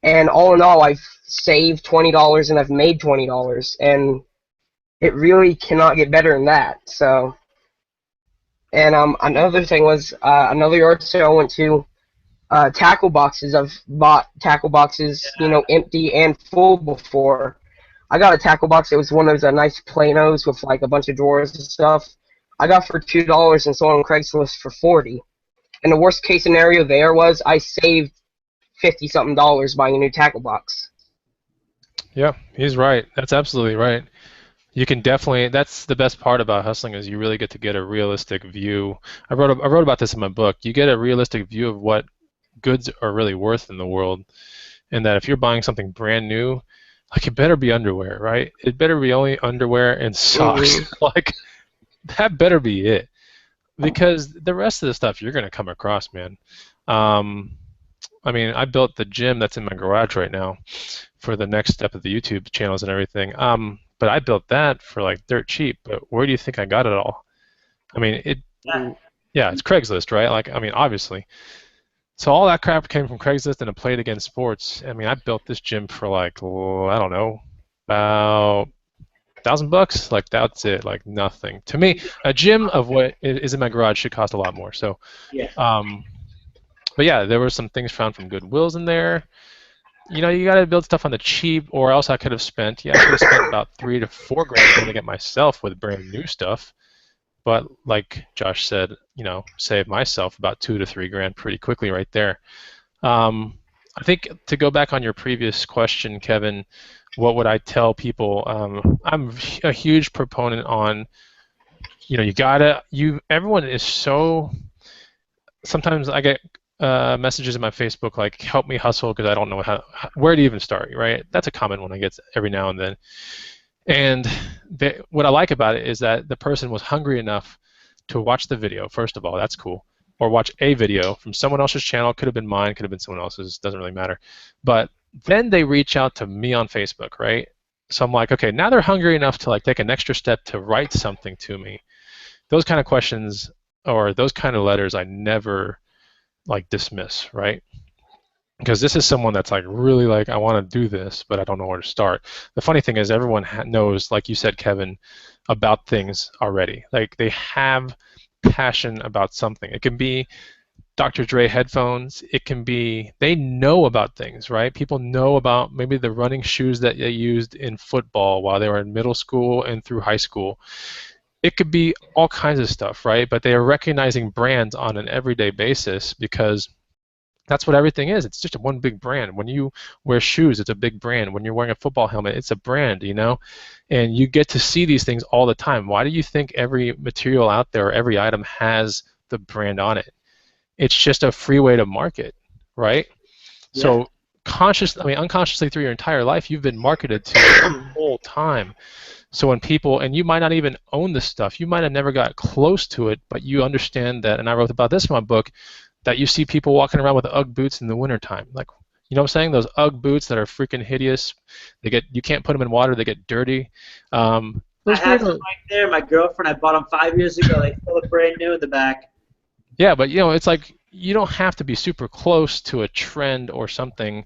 And all in all, I've saved $20 and I've made $20, and it really cannot get better than that. So, and another thing was another yard sale I went to. Tackle boxes. I've bought tackle boxes, you know, empty and full before. I got a tackle box. It was one of those nice planos with like a bunch of drawers and stuff. I got for $2 and sold on Craigslist for 40. And the worst case scenario there was I saved 50 something dollars buying a new tackle box. Yeah, he's right. That's absolutely right. You can definitely. That's the best part about hustling is you really get to get a realistic view. I wrote about this in my book. You get a realistic view of what goods are really worth in the world, and that if you're buying something brand new, like it better be underwear, right? It better be only underwear and socks. Like that better be it, because the rest of the stuff you're gonna come across, man. I mean, I built the gym that's in my garage right now for the next step of the YouTube channels and everything. But I built that for like dirt cheap. But where do you think I got it all? I mean, yeah, it's Craigslist, right? Like, I mean, obviously. So all that crap came from Craigslist and I played against sports. I mean, I built this gym for like, I don't know, about $1,000. Like that's it, like nothing. To me, a gym of what is in my garage should cost a lot more. So, Yeah. but yeah, there were some things found from Goodwills in there. You know, you got to build stuff on the cheap, or else I could have spent, I could have spent about $3 to $4 grand to get myself with brand new stuff. But like Josh said, you know, save myself about $2 to $3 grand pretty quickly right there. I think to go back on your previous question, Kevin, what would I tell people? I'm a huge proponent on, you know, everyone is so. Sometimes I get messages in my Facebook like, help me hustle because I don't know where to even start, right? That's a common one I get every now and then. And what I like about it is that the person was hungry enough to watch the video, first of all, that's cool, or watch a video from someone else's channel, could have been mine, could have been someone else's, doesn't really matter. But then they reach out to me on Facebook, right? So I'm like, okay, now they're hungry enough to like take an extra step to write something to me. Those kind of questions or those kind of letters I never like dismiss, right? Because this is someone that's like really like, I want to do this, but I don't know where to start. The funny thing is everyone knows, like you said, Kevin, about things already. Like they have passion about something. It can be Dr. Dre headphones. It can be they know about things, right? People know about maybe the running shoes that they used in football while they were in middle school and through high school. It could be all kinds of stuff, right? But they are recognizing brands on an everyday basis because that's what everything is. It's just one big brand. When you wear shoes, it's a big brand. When you're wearing a football helmet, it's a brand, you know? And you get to see these things all the time. Why do you think every material out there, every item has the brand on it? It's just a free way to market, right? Yeah. So unconsciously through your entire life, you've been marketed to the whole time. So when people, and you might not even own this stuff, you might have never got close to it, but you understand that, and I wrote about this in my book, that you see people walking around with UGG boots in the wintertime. Like, you know what I'm saying? Those UGG boots that are freaking hideous. You can't put them in water, they get dirty. I have them right there. My girlfriend, I bought them 5 years ago. They still look brand new in the back. Yeah, but you know, it's like you don't have to be super close to a trend or something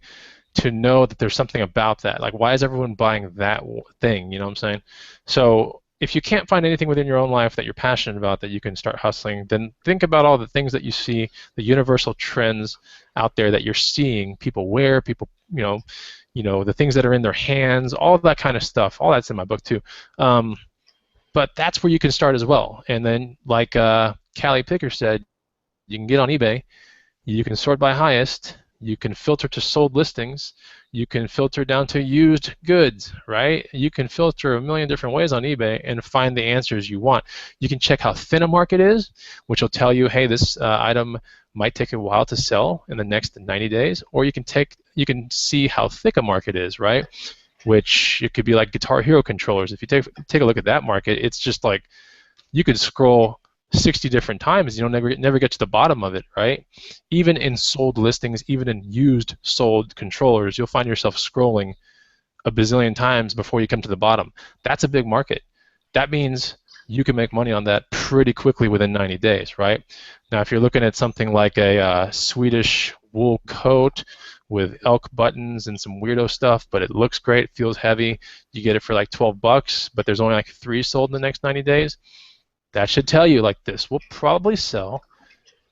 to know that there's something about that. Like, why is everyone buying that thing? You know what I'm saying? So if you can't find anything within your own life that you're passionate about that you can start hustling, then think about all the things that you see, the universal trends out there that you're seeing people wear, people, you know, the things that are in their hands, all that kind of stuff. All that's in my book too. But that's where you can start as well. And then, like Callie Picker said, you can get on eBay, you can sort by highest, You can filter to sold listings. You can filter down to used goods, right? You can filter a million different ways on eBay and find the answers you want. You can check how thin a market is, which will tell you, hey, this item might take a while to sell in the next 90 days, or you can see how thick a market is, right? Which it could be like Guitar Hero controllers. If you take a look at that market, it's just like you could scroll 60 different times, you'll never get to the bottom of it, right? Even in sold listings, even in used sold controllers, you'll find yourself scrolling a bazillion times before you come to the bottom. That's a big market. That means you can make money on that pretty quickly within 90 days, right? Now, if you're looking at something like a Swedish wool coat with elk buttons and some weirdo stuff, but it looks great, feels heavy, you get it for like 12 bucks, but there's only like 3 sold in the next 90 days, that should tell you, like, this will probably sell,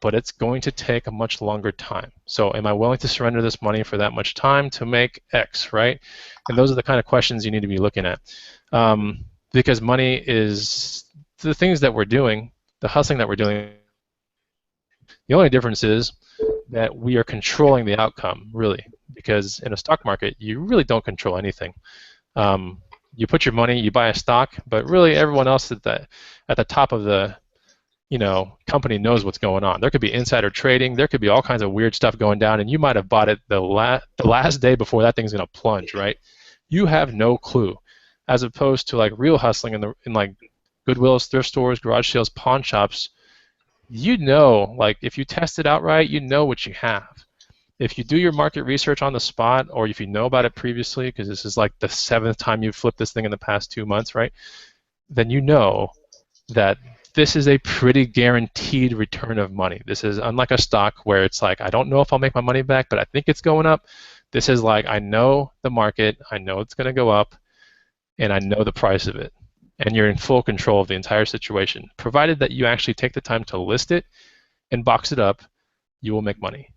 but it's going to take a much longer time. So am I willing to surrender this money for that much time to make X, right? And those are the kind of questions you need to be looking at. Because money is the things that we're doing, the hustling that we're doing. The only difference is that we are controlling the outcome, really, because in a stock market, you really don't control anything. You put your money, you buy a stock, but really everyone else at the top of the company knows what's going on. There could be insider trading. There could be all kinds of weird stuff going down, and you might have bought it the last day before that thing's going to plunge, right? You have no clue, as opposed to like real hustling in like Goodwills, thrift stores, garage sales, pawn shops. Like if you test it out right, you know what you have. If you do your market research on the spot, or if you know about it previously, because this is like the 7th time you've flipped this thing in the past 2 months, right? Then you know that this is a pretty guaranteed return of money. This is unlike a stock where it's like, I don't know if I'll make my money back, but I think it's going up. This is like, I know the market, I know it's going to go up, and I know the price of it. And you're in full control of the entire situation. Provided that you actually take the time to list it and box it up, you will make money.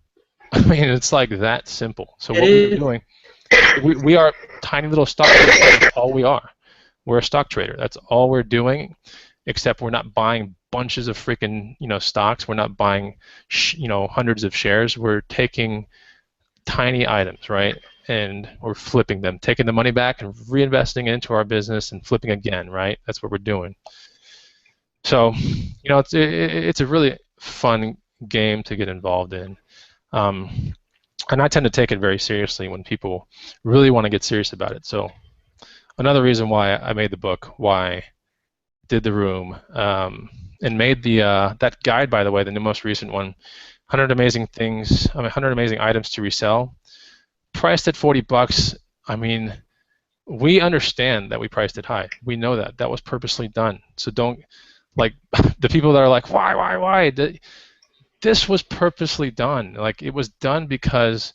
I mean, it's like that simple. So what we're doing, we are tiny little stock traders. That's all we are. We're a stock trader. That's all we're doing, except we're not buying bunches of freaking stocks. We're not buying hundreds of shares. We're taking tiny items, right? And we're flipping them, taking the money back and reinvesting it into our business and flipping again, right? That's what we're doing. So, it's a really fun game to get involved in. And I tend to take it very seriously when people really want to get serious about it. So another reason why I made the book, why I did the room, and made that guide, by the way, the most recent one, 100 amazing things, 100 amazing items to resell, priced at 40 bucks. I mean, we understand that we priced it high. We know that. That was purposely done. So don't, like, the people that are like, why? This was purposely done. Like, it was done because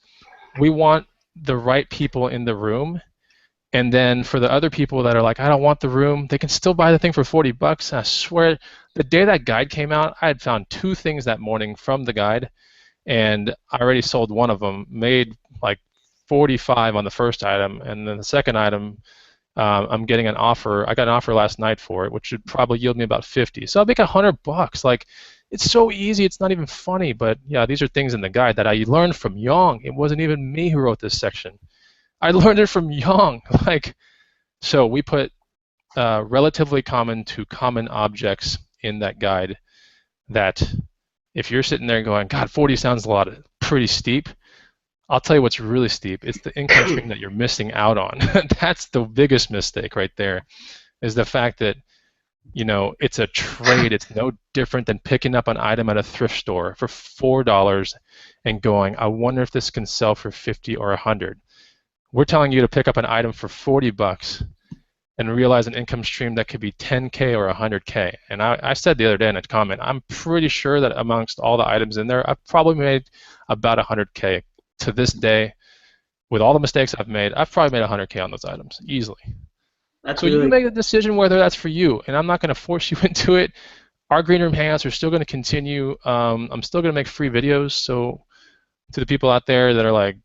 we want the right people in the room, and then for the other people that are like, I don't want the room, they can still buy the thing for 40 bucks. And I swear, the day that guide came out, I had found 2 things that morning from the guide, and I already sold one of them, made like 45 on the first item, and then the second item, I'm getting an offer. I got an offer last night for it, which should probably yield me about 50. So I'll make 100 bucks. Like, it's so easy. It's not even funny. But yeah, these are things in the guide that I learned from Young. It wasn't even me who wrote this section. I learned it from Young. So we put relatively common to common objects in that guide. That if you're sitting there going, God, 40 sounds pretty steep. I'll tell you what's really steep. It's the income stream that you're missing out on. That's the biggest mistake right there, is the fact that, it's a trade. It's no different than picking up an item at a thrift store for $4 and going, I wonder if this can sell for 50 or 100. We're telling you to pick up an item for 40 bucks and realize an income stream that could be 10K or 100K. And I said the other day in a comment, I'm pretty sure that amongst all the items in there, I've probably made about 100K. To this day, with all the mistakes I've made, I've probably made 100K on those items, easily. So you make a decision whether that's for you, and I'm not going to force you into it. Our Green Room Hangouts are still going to continue. I'm still going to make free videos, so to the people out there that are like,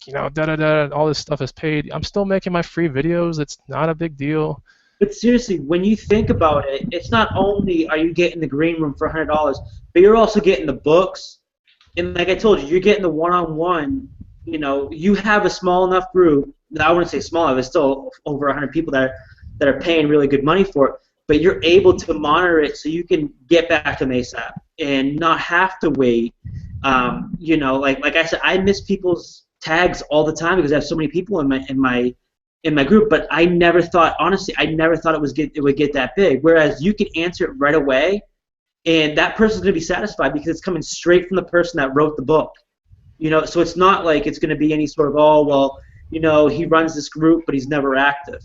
all this stuff is paid, I'm still making my free videos. It's not a big deal. But seriously, when you think about it, it's not only are you getting the Green Room for $100, but you're also getting the books. And like I told you, you're getting the one-on-one you have a small enough group. I wouldn't say small. There's still over 100 people that are paying really good money for it. But you're able to monitor it so you can get back to ASAP and not have to wait. Like I said, I miss people's tags all the time because I have so many people in my group. But I never thought, honestly, it would get that big. Whereas you can answer it right away, and that person's going to be satisfied because it's coming straight from the person that wrote the book. So it's not like it's going to be any sort of, he runs this group, but he's never active.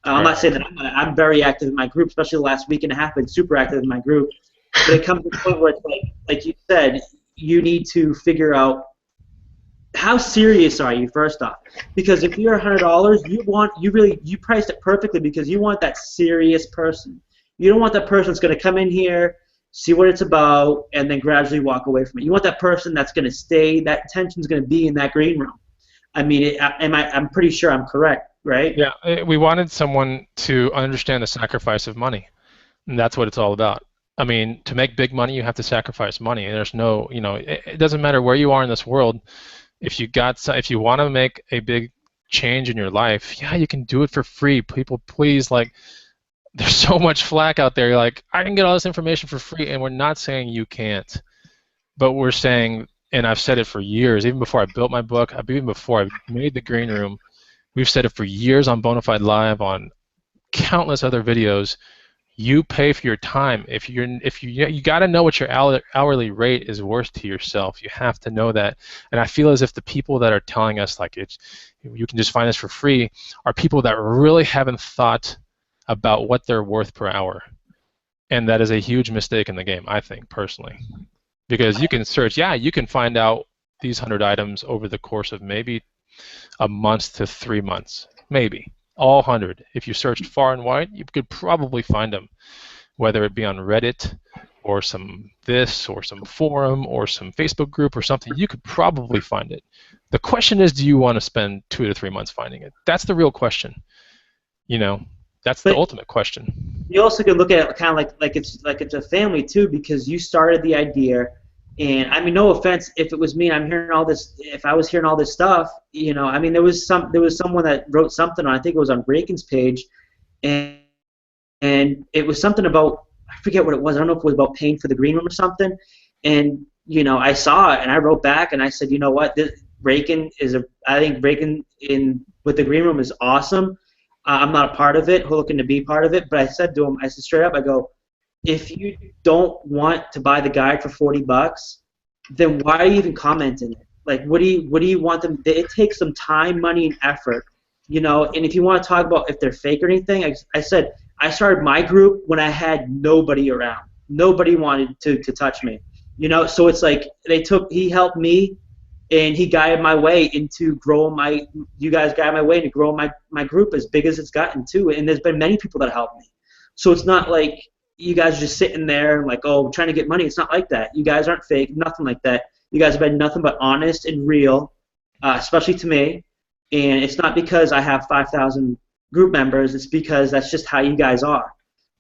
I'm not saying that I'm very active in my group, especially the last week and a half. I've been super active in my group. But it comes to a point where it's like you said, you need to figure out how serious are you first off. Because if you're $100, you priced it perfectly because you want that serious person. You don't want that person that's going to come in here, see what it's about, and then gradually walk away from it. You want that person that's going to stay. That attention's going to be in that green room. I mean, I'm pretty sure I'm correct, right? Yeah, we wanted someone to understand the sacrifice of money, and that's what it's all about. I mean, to make big money, you have to sacrifice money, and there's no, it doesn't matter where you are in this world. If you want to make a big change in your life, yeah, you can do it for free. People, please, there's so much flack out there. You're like, I can get all this information for free, and we're not saying you can't, but we're saying, and I've said it for years, even before I built my book, even before I made the green room, we've said it for years on Bonafide Live, on countless other videos. You pay for your time. You got to know what your hourly rate is worth to yourself. You have to know that. And I feel as if the people that are telling us you can just find this for free are people that really haven't thought about what they're worth per hour. And that is a huge mistake in the game, I think, personally. Because you can search, you can find out these 100 items over the course of maybe a month to 3 months, maybe. All 100. If you searched far and wide, you could probably find them, whether it be on Reddit or some forum or some Facebook group or something. You could probably find it. The question is, do you want to spend 2 to 3 months finding it? That's the real question. That's the ultimate question. You also could look at it kind of like it's a family too, because you started the idea, and I mean, no offense, if it was me, if I was hearing all this stuff, I mean, there was someone that wrote something on, I think it was on Reagan's page, and it was something about, I forget what it was. I don't know if it was about paying for the green room or something, and I saw it and I wrote back and I said, you know what, I think Reagan with the green room is awesome. I'm not a part of it, looking to be part of it, but I said to him, I said straight up, I go, if you don't want to buy the guide for $40, then why are you even commenting it? Like, what do you want them? It takes some time, money, and effort, And if you want to talk about if they're fake or anything, I said I started my group when I had nobody around. Nobody wanted to touch me, So it's like he helped me. And he guided my way into growing you guys guided my way into growing my group as big as it's gotten too. And there's been many people that helped me. So it's not like you guys are just sitting there like, oh, trying to get money. It's not like that. You guys aren't fake, nothing like that. You guys have been nothing but honest and real, especially to me. And it's not because I have 5,000 group members. It's because that's just how you guys are.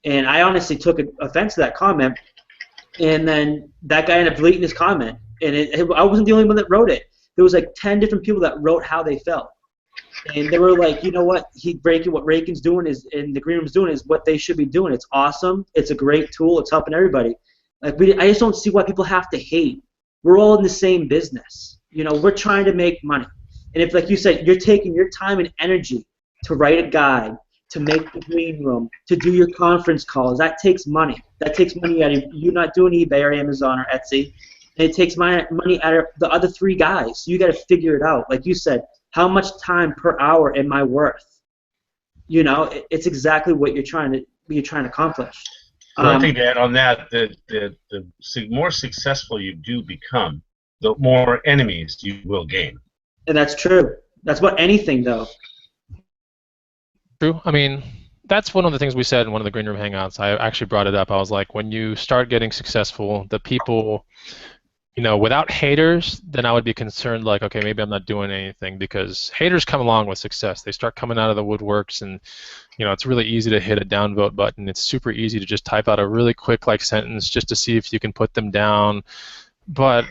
And I honestly took offense to that comment. And then that guy ended up deleting his comment. And I wasn't the only one that wrote it. There was like 10 different people that wrote how they felt. And they were like, you know what, what Reagan's doing and the Green Room's doing is what they should be doing. It's awesome. It's a great tool. It's helping everybody. I just don't see why people have to hate. We're all in the same business. We're trying to make money. And if, like you said, you're taking your time and energy to write a guide, to make the green room, to do your conference calls, that takes money. That takes money out of you not doing eBay or Amazon or Etsy. And it takes money out of the other 3 guys. So you got to figure it out. Like you said, how much time per hour am I worth? It's exactly what you're trying to accomplish. One thing to add on that, the more successful you do become, the more enemies you will gain. And that's true. That's about anything, though. True. I mean, that's one of the things we said in one of the Green Room Hangouts. I actually brought it up. I was like, when you start getting successful, the people, without haters, then I would be concerned, like, okay, maybe I'm not doing anything, because haters come along with success. They start coming out of the woodworks, and, it's really easy to hit a downvote button. It's super easy to just type out a really quick, sentence just to see if you can put them down. But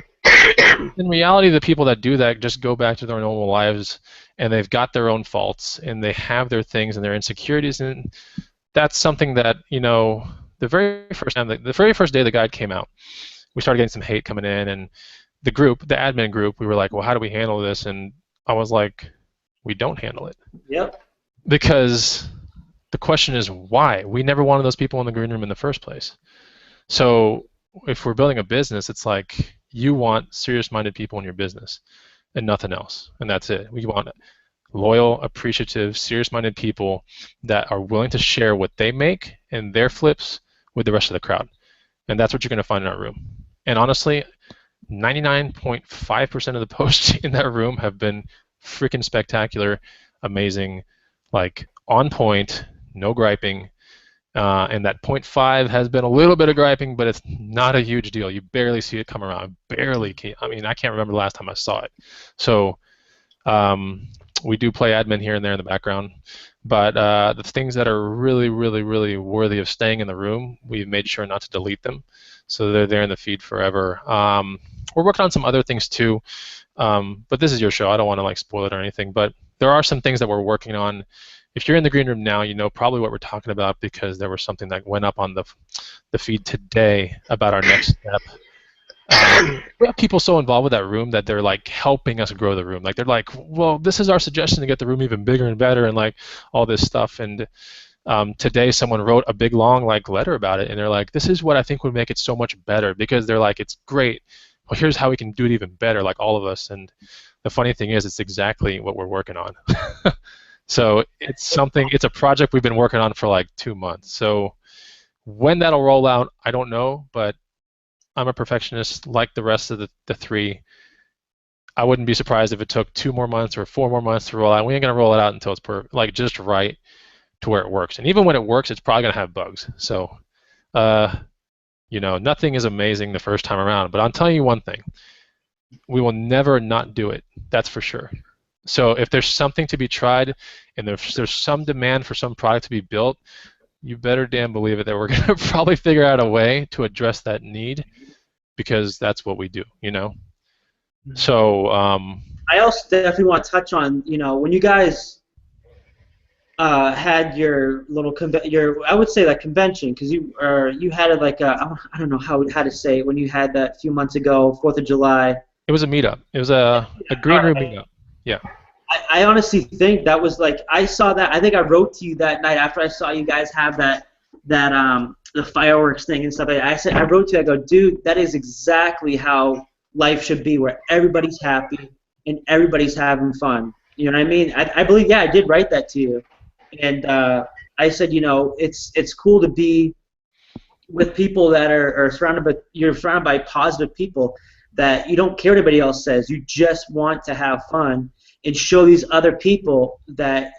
in reality, the people that do that just go back to their normal lives, and they've got their own faults, and they have their things and their insecurities, and that's something that, you know, the very first time, the very first day the guide came out, we started getting some hate coming in, and the group, the admin group, we were like, well, how do we handle this? And I was like, we don't handle it. Yep. Because the question is why? We never wanted those people in the green room in the first place. So if we're building a business, it's like you want serious-minded people in your business and nothing else, and that's it. We want loyal, appreciative, serious-minded people that are willing to share what they make and their flips with the rest of the crowd. And that's what you're going to find in our room. And honestly, 99.5% of the posts in that room have been freaking spectacular, amazing, like on point, no griping. And that 0.5 has been a little bit of griping, but it's not a huge deal. You barely see it come around. Barely. I mean, I can't remember the last time I saw it. So we do play admin here and there in the background. But the things that are really, really, really worthy of staying in the room, we've made sure not to delete them. So they're there in the feed forever. We're working on some other things too. But this is your show. I don't want to like spoil it or anything. But there are some things that we're working on. If you're in the green room now, you know probably what we're talking about because there was something that went up on the feed today about our next step. We have people so involved with that room that they're like helping us grow the room. Like they're like, well, this is our suggestion to get the room even bigger and better and like all this stuff. And today someone wrote a big long like letter about it, and they're like, this is what I think would make it so much better, because they're like, it's great. Well, here's how we can do it even better, like all of us. And the funny thing is, it's exactly what we're working on. So it's a project we've been working on for like 2 months. So when that'll roll out, I don't know, but I'm a perfectionist like the rest of the three. I wouldn't be surprised if it took 2 more months or 4 more months to roll out. We ain't gonna roll it out until it's like just right to where it works. And even when it works, it's probably gonna have bugs. So, you know, nothing is amazing the first time around. But I'm telling you one thing: we will never not do it. That's for sure. So if there's something to be tried, and there's some demand for some product to be built, you better damn believe it that we're gonna probably figure out a way to address that need, because that's what we do, you know. So I also definitely want to touch on, you know, when you guys had your little I would say like convention, because you had it like I don't know how to say it, when you had that a few months ago, 4th of July. It was a meetup. It was a green room meetup. Yeah. I honestly think that was like, I saw that. I think I wrote to you that night after I saw you guys have that the fireworks thing and stuff. I wrote to you. I go, dude, that is exactly how life should be, where everybody's happy and everybody's having fun. You know what I mean? I believe, yeah, I did write that to you, and I said, you know, it's cool to be with people that are you're surrounded by positive people, that you don't care what anybody else says. You just want to have fun and show these other people that,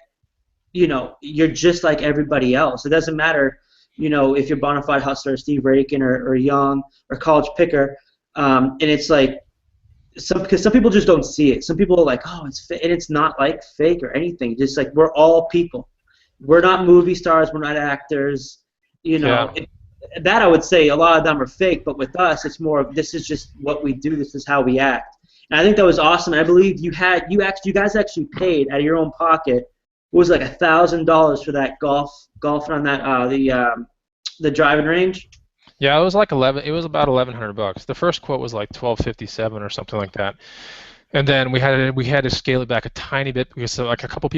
you know, you're just like everybody else. It doesn't matter, you know, if you're Bonafide Hustler, Steve Rakin, or Young, or College Picker. And it's like, because some people just don't see it. Some people are like, oh, it's fake, and it's not like fake or anything. Just like, we're all people. We're not movie stars. We're not actors. You know, Yeah. That I would say a lot of them are fake, but with us, it's more of, this is just what we do. This is how we act. And I think that was awesome. I believe you guys actually paid out of your own pocket. What was it, like $1,000 for that golfing on that the driving range? Yeah, it was like 11. It was about $1,100. The first quote was like $1,257 or something like that. And then we had to scale it back a tiny bit, because like a couple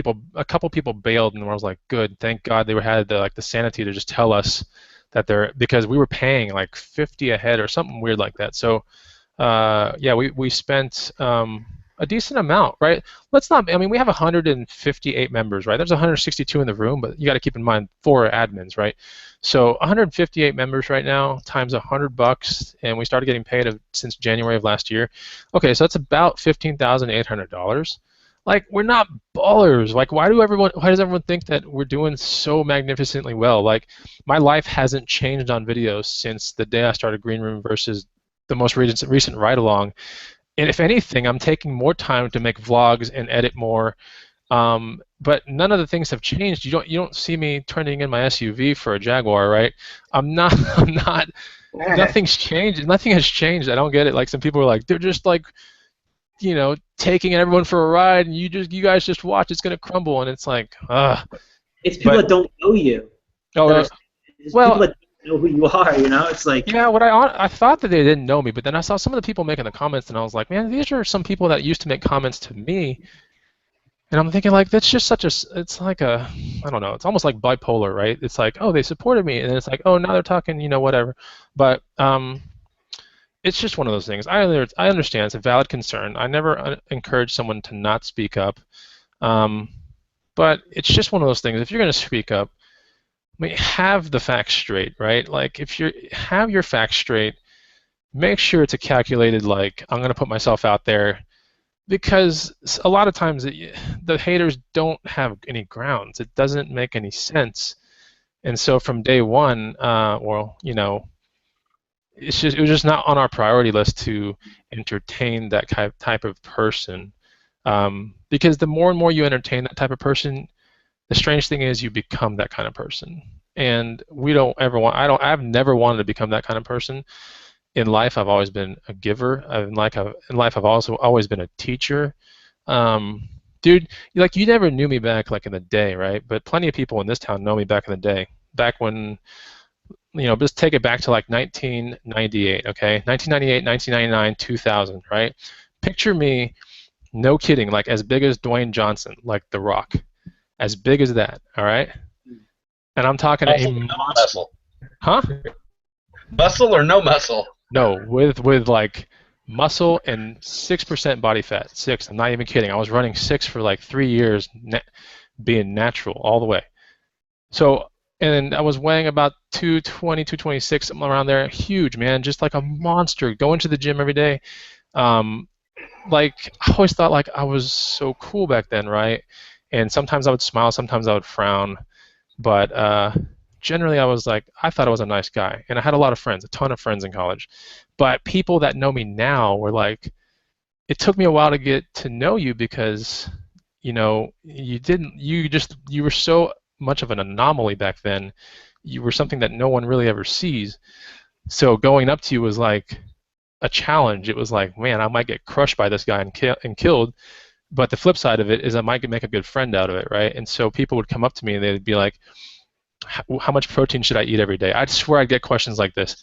people bailed, and I was like, good, thank God they had the sanity to just tell us that because we were paying like $50 a head or something weird like that. So yeah, we spent a decent amount, right? I mean, we have 158 members, right? There's 162 in the room, but you got to keep in mind 4 admins, right? So 158 members right now times $100, and we started getting paid since January of last year. Okay, so that's about $15,800. Like, we're not ballers. Like, why does everyone think that we're doing so magnificently well? Like, my life hasn't changed on videos since the day I started Green Room versus the most recent ride-along. And if anything, I'm taking more time to make vlogs and edit more. But none of the things have changed. You don't see me turning in my SUV for a Jaguar, right? I'm not nothing's changed. Nothing has changed. I don't get it. Like some people are like, they're just like, taking everyone for a ride, and you guys just watch. It's gonna crumble, and it's like, It's people But that don't know you. oh, That are, it's well, people that don't know who you are. It's like yeah. I thought that they didn't know me, but then I saw some of the people making the comments, and I was like, man, these are some people that used to make comments to me, and I'm thinking like that's just it's like I don't know. It's almost like bipolar, right? It's like, oh, they supported me, and then it's like, oh, now they're talking, whatever. But it's just one of those things. I understand it's a valid concern. I never encourage someone to not speak up. But it's just one of those things. If you're going to speak up, have the facts straight, right? Like if you have your facts straight, make sure it's a calculated, like, I'm going to put myself out there, because a lot of times the haters don't have any grounds. It doesn't make any sense. And so from day one, it was just not on our priority list to entertain that type of person. Because the more and more you entertain that type of person, the strange thing is you become that kind of person. And I've never wanted to become that kind of person. In life, I've always been a giver. In life, I've also always been a teacher. Dude, you never knew me back like in the day, right? But plenty of people in this town know me back in the day. Back when, just take it back to like 1998, okay? 1998, 1999, 2000, right? Picture me, no kidding, like as big as Dwayne Johnson, like The Rock. As big as that, all right? And I'm talking Muscle or no muscle? Huh? Muscle or no muscle? No, with like muscle and 6% body fat. 6. I'm not even kidding. I was running 6 for like 3 years, being natural all the way. So, and I was weighing about 220, 226, something around there. Huge, man, just like a monster. Going to the gym every day. Like I always thought like I was so cool back then, right? And sometimes I would smile, sometimes I would frown, but generally I thought I was a nice guy, and I had a lot of friends, a ton of friends in college. But people that know me now were like, it took me a while to get to know you because, you were so much of an anomaly back then. You were something that no one really ever sees. So going up to you was like a challenge. It was like, man, I might get crushed by this guy and killed. But the flip side of it is I might make a good friend out of it, right? And so people would come up to me and they'd be like, how much protein should I eat every day? I'd swear I'd get questions like this.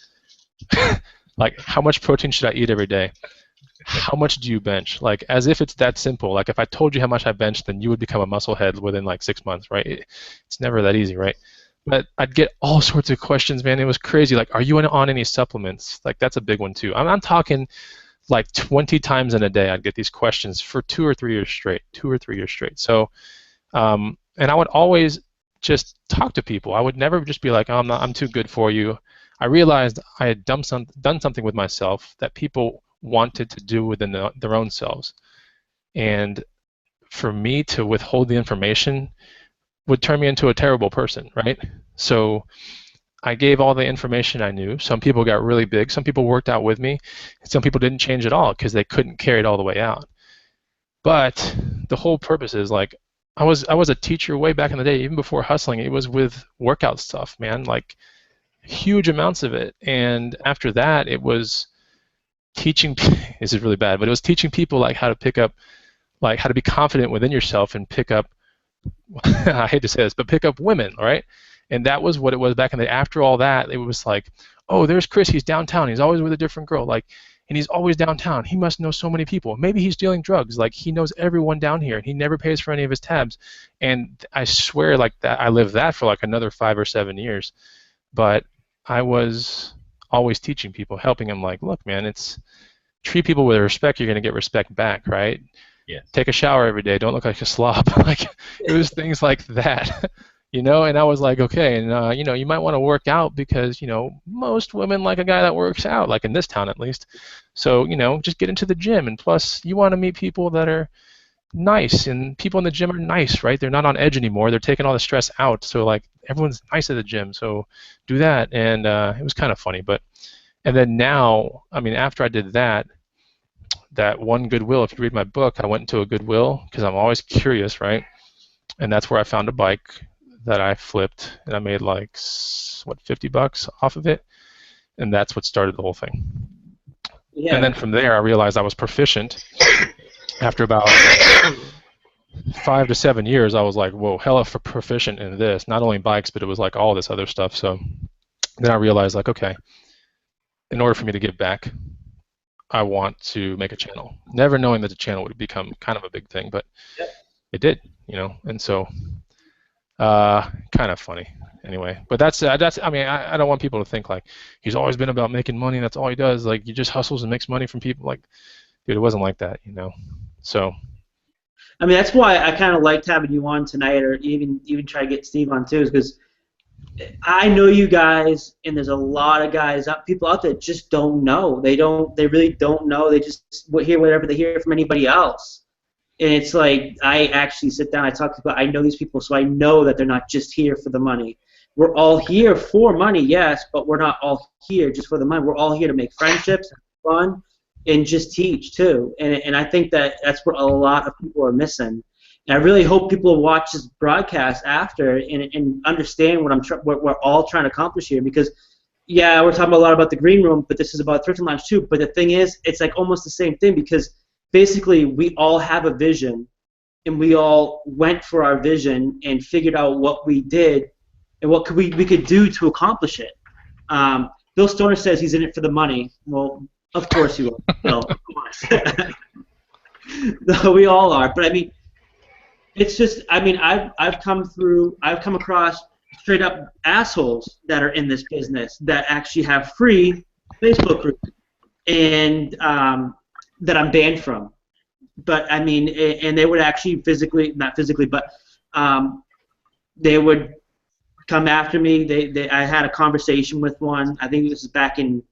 Like, how much protein should I eat every day? How much do you bench? Like, as if it's that simple. Like, if I told you how much I bench, then you would become a musclehead within like 6 months, right? It's never that easy, right? But I'd get all sorts of questions, man. It was crazy. Like, are you on any supplements? Like, that's a big one, too. I'm talking like 20 times in a day I'd get these questions for 2 or 3 years straight. So, and I would always just talk to people. I would never just be like, oh, I'm too good for you. I realized I had done something with myself that people wanted to do within their own selves. And for me to withhold the information would turn me into a terrible person, right? So I gave all the information I knew. Some people got really big. Some people worked out with me. And some people didn't change at all because they couldn't carry it all the way out. But the whole purpose is like, I was a teacher way back in the day, even before hustling. It was with workout stuff, man, like huge amounts of it. And after that, it was teaching. This is really bad, but it was teaching people like how to pick up, like how to be confident within yourself and pick up. I hate to say this, but pick up women, all right? And that was what it was back in the day. After all that, it was like, oh, there's Chris. He's downtown. He's always with a different girl. Like, and he's always downtown. He must know so many people. Maybe he's dealing drugs. Like, he knows everyone down here, and he never pays for any of his tabs. And I swear, like that, I lived that for like another 5 or 7 years. But I was always teaching people, helping them. Like, look, man, it's treat people with respect. You're gonna get respect back, right? Yes. Take a shower every day. Don't look like a slob. Like, it was things like that. And I was like, okay, and you might want to work out because most women like a guy that works out, like in this town at least. So just get into the gym, and plus you want to meet people that are nice, and people in the gym are nice, right? They're not on edge anymore. They're taking all the stress out. So like everyone's nice at the gym. So do that, and it was kind of funny, and then now, I mean, after I did that one Goodwill, if you read my book, I went into a Goodwill because I'm always curious, right? And that's where I found a bike that I flipped, and I made like $50 off of it. and that's what started the whole thing. Yeah. And then from there, I realized I was proficient. After about 5 to 7 years, I was like, whoa, hella proficient in this. Not only bikes, but it was like all this other stuff. So then I realized, like, okay, in order for me to give back, I want to make a channel. Never knowing that the channel would become kind of a big thing, but it did, you know. And so, kind of funny. Anyway, but that's I mean, I don't want people to think like he's always been about making money. That's all he does. Like, he just hustles and makes money from people. Like, dude, it wasn't like that, you know. So. I mean, that's why I kind of liked having you on tonight, or even try to get Steve on too, is because I know you guys, and there's a lot of people out there just don't know. They really don't know. They just hear whatever they hear from anybody else. And it's like, I actually sit down, I talk to people, I know these people, so I know that they're not just here for the money. We're all here for money, yes, but we're not all here just for the money. We're all here to make friendships, have fun, and just teach too. And I think that's what a lot of people are missing. And I really hope people watch this broadcast after and understand what we're all trying to accomplish here. Because, yeah, we're talking a lot about the green room, but this is about Thrifting Lounge too. But the thing is, it's like almost the same thing, because basically we all have a vision, and we all went for our vision and figured out what we did and what we could do to accomplish it. Bill Stoner says he's in it for the money. Well, of course you will, Bill. Of course. No, we all are. But I mean, it's just, I mean, I've come across straight up assholes that are in this business that actually have free Facebook groups and that I'm banned from. But I mean, and they would actually not physically, but they would come after me. I had a conversation with one. I think this is back in,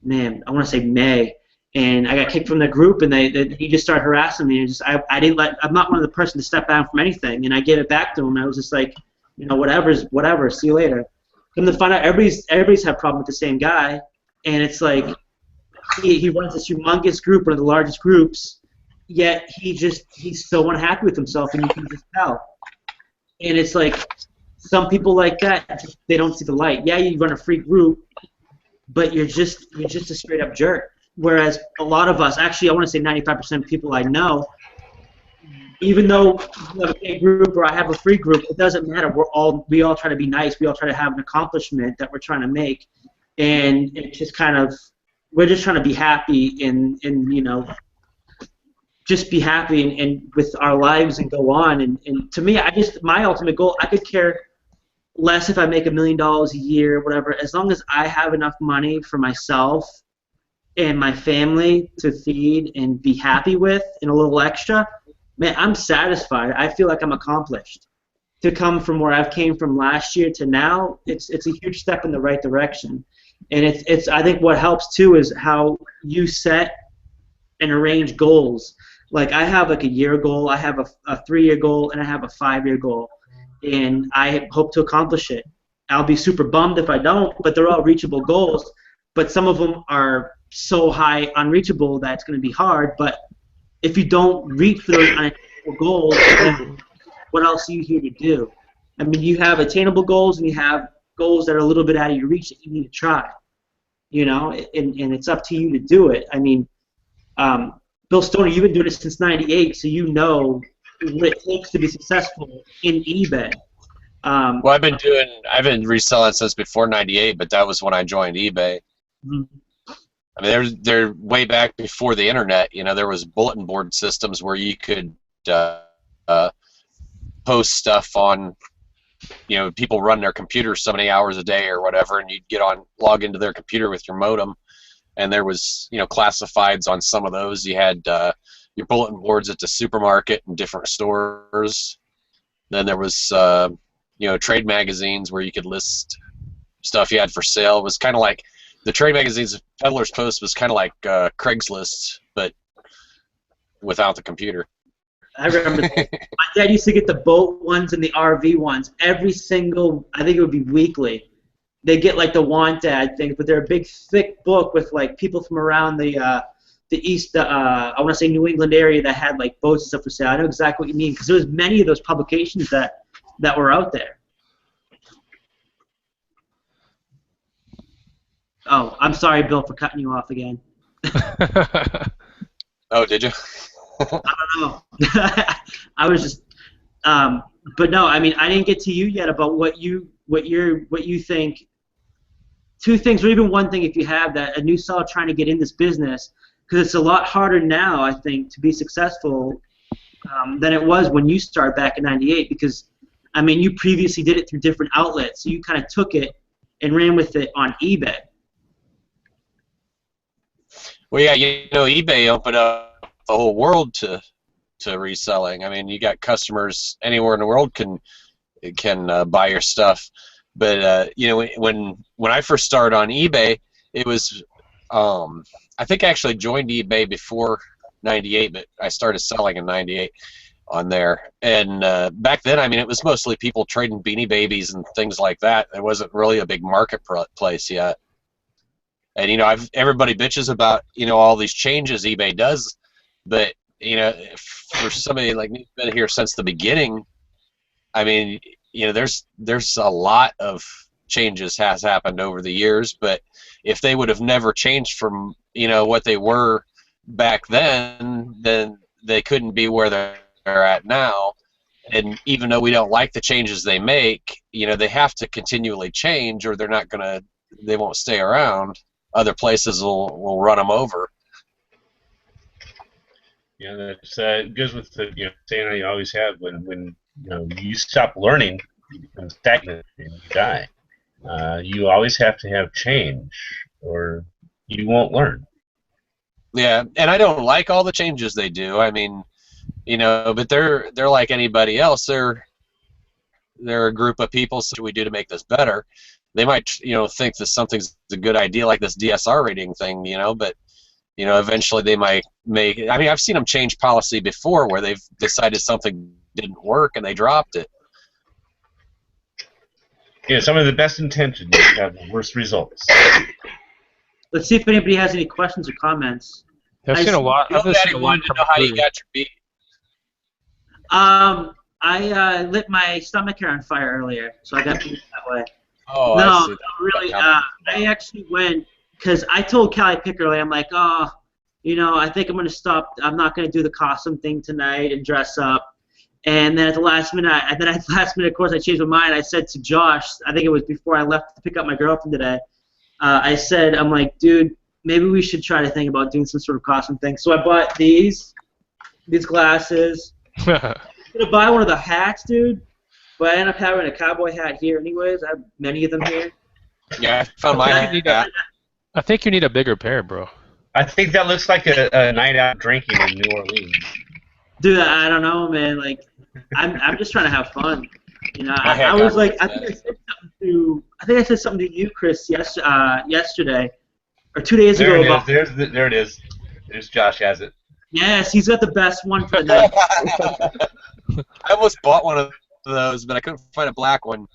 man, I want to say May. And I got kicked from the group, and he just started harassing me. And I'm not one of the person to step down from anything. And I gave it back to him. I was just like, you know, whatever. See you later. Come to find out, everybody's had a problem with the same guy, and it's like he runs this humongous group, one of the largest groups. Yet he's so unhappy with himself, and you can just tell. And it's like some people like that, they don't see the light. Yeah, you run a free group, but you're just a straight up jerk. Whereas a lot of us, actually, I want to say 95% of people I know, even though you have a big group or I have a free group, it doesn't matter. We all try to be nice. We all try to have an accomplishment that we're trying to make, and it's just kind of, we're just trying to be happy and you know, just be happy and with our lives and go on. And to me, my ultimate goal, I could care less if I make $1 million a year, whatever, as long as I have enough money for myself and my family to feed and be happy with, and a little extra, man, I'm satisfied. I feel like I'm accomplished. To come from where I've came from last year to now, it's a huge step in the right direction. And it's I think what helps too is how you set and arrange goals. Like, I have like a year goal, I have a 3-year goal, and I have a 5-year goal. And I hope to accomplish it. I'll be super bummed if I don't, but they're all reachable goals. But some of them are so high unreachable that it's going to be hard. But if you don't reach those unattainable goals, then what else are you here to do? I mean, you have attainable goals and you have goals that are a little bit out of your reach that you need to try. You know, and it's up to you to do it. I mean, Bill Stoner, you've been doing it since '98, so you know what it takes to be successful in eBay. Well, I've been reselling since before '98, but that was when I joined eBay. Mm-hmm. I mean, they're way back before the internet. You know, there was bulletin board systems where you could post stuff on. You know, people run their computer so many hours a day or whatever, and you'd log into their computer with your modem, and there was, you know, classifieds on some of those. You had your bulletin boards at the supermarket and different stores. Then there was, you know, trade magazines where you could list stuff you had for sale. It was kind of like the trade magazines, Peddler's Post was kind of like Craigslist, but without the computer. I remember my dad used to get the boat ones and the RV ones every single, I think it would be weekly. They get like the want ad things, but they're a big thick book with like people from around the east, I want to say New England area that had like boats and stuff for sale. I know exactly what you mean because there was many of those publications that were out there. Oh, I'm sorry, Bill, for cutting you off again. Oh, did you? I don't know. I was just, but no, I mean, I didn't get to you yet about what you think. Two things, or even one thing, if you have that, a new seller trying to get in this business, because it's a lot harder now, I think, to be successful than it was when you started back in '98. Because, I mean, you previously did it through different outlets, so you kind of took it and ran with it on eBay. Well, yeah, eBay opened up the whole world to reselling. I mean, you got customers anywhere in the world can buy your stuff. But when I first started on eBay, it was I think I actually joined eBay before '98, but I started selling in '98 on there. And back then, I mean, it was mostly people trading Beanie Babies and things like that. It wasn't really a big marketplace yet. And everybody bitches about all these changes eBay does, but for somebody like me who's been here since the beginning, I mean, there's a lot of changes has happened over the years. But if they would have never changed from what they were back then they couldn't be where they're at now. And even though we don't like the changes they make, they have to continually change, or they won't stay around. Other places will run them over. Yeah, that's goes with the saying you always have when you stop learning, you become stagnant and you die. You always have to have change, or you won't learn. Yeah, and I don't like all the changes they do. I mean, but they're like anybody else. They're a group of people. So what do we do to make this better? They might think that something's a good idea, like this DSR rating thing, but eventually they might make. I mean, I've seen them change policy before where they've decided something didn't work and they dropped it. Yeah, some of the best intentions have the worst results. Let's see if anybody has any questions or comments. I've seen a lot. I've Daddy seen a lot wanted to from know how you recruiters. got your beat. I lit my stomach hair on fire earlier, so I got beat that way. Oh, No, I see. really. I actually went because I told Callie Pick earlier. I'm like, I think I'm gonna stop. I'm not gonna do the costume thing tonight and dress up. And then at the last minute, of course, I changed my mind. I said to Josh, I think it was before I left to pick up my girlfriend today. I said, I'm like, dude, maybe we should try to think about doing some sort of costume thing. So I bought these glasses. I was gonna buy one of the hats, dude, but I ended up having a cowboy hat here anyways. I have many of them here. Yeah, I found my hat. I think you need a bigger pair, bro. I think that looks like a night out drinking in New Orleans. Dude, I don't know, man. Like, I'm just trying to have fun. I was like, I think I said something to you, Chris, yesterday or 2 days ago about. There it is. There's Josh has it. Yes, he's got the best one for the night. I almost bought one of those, but I couldn't find a black one.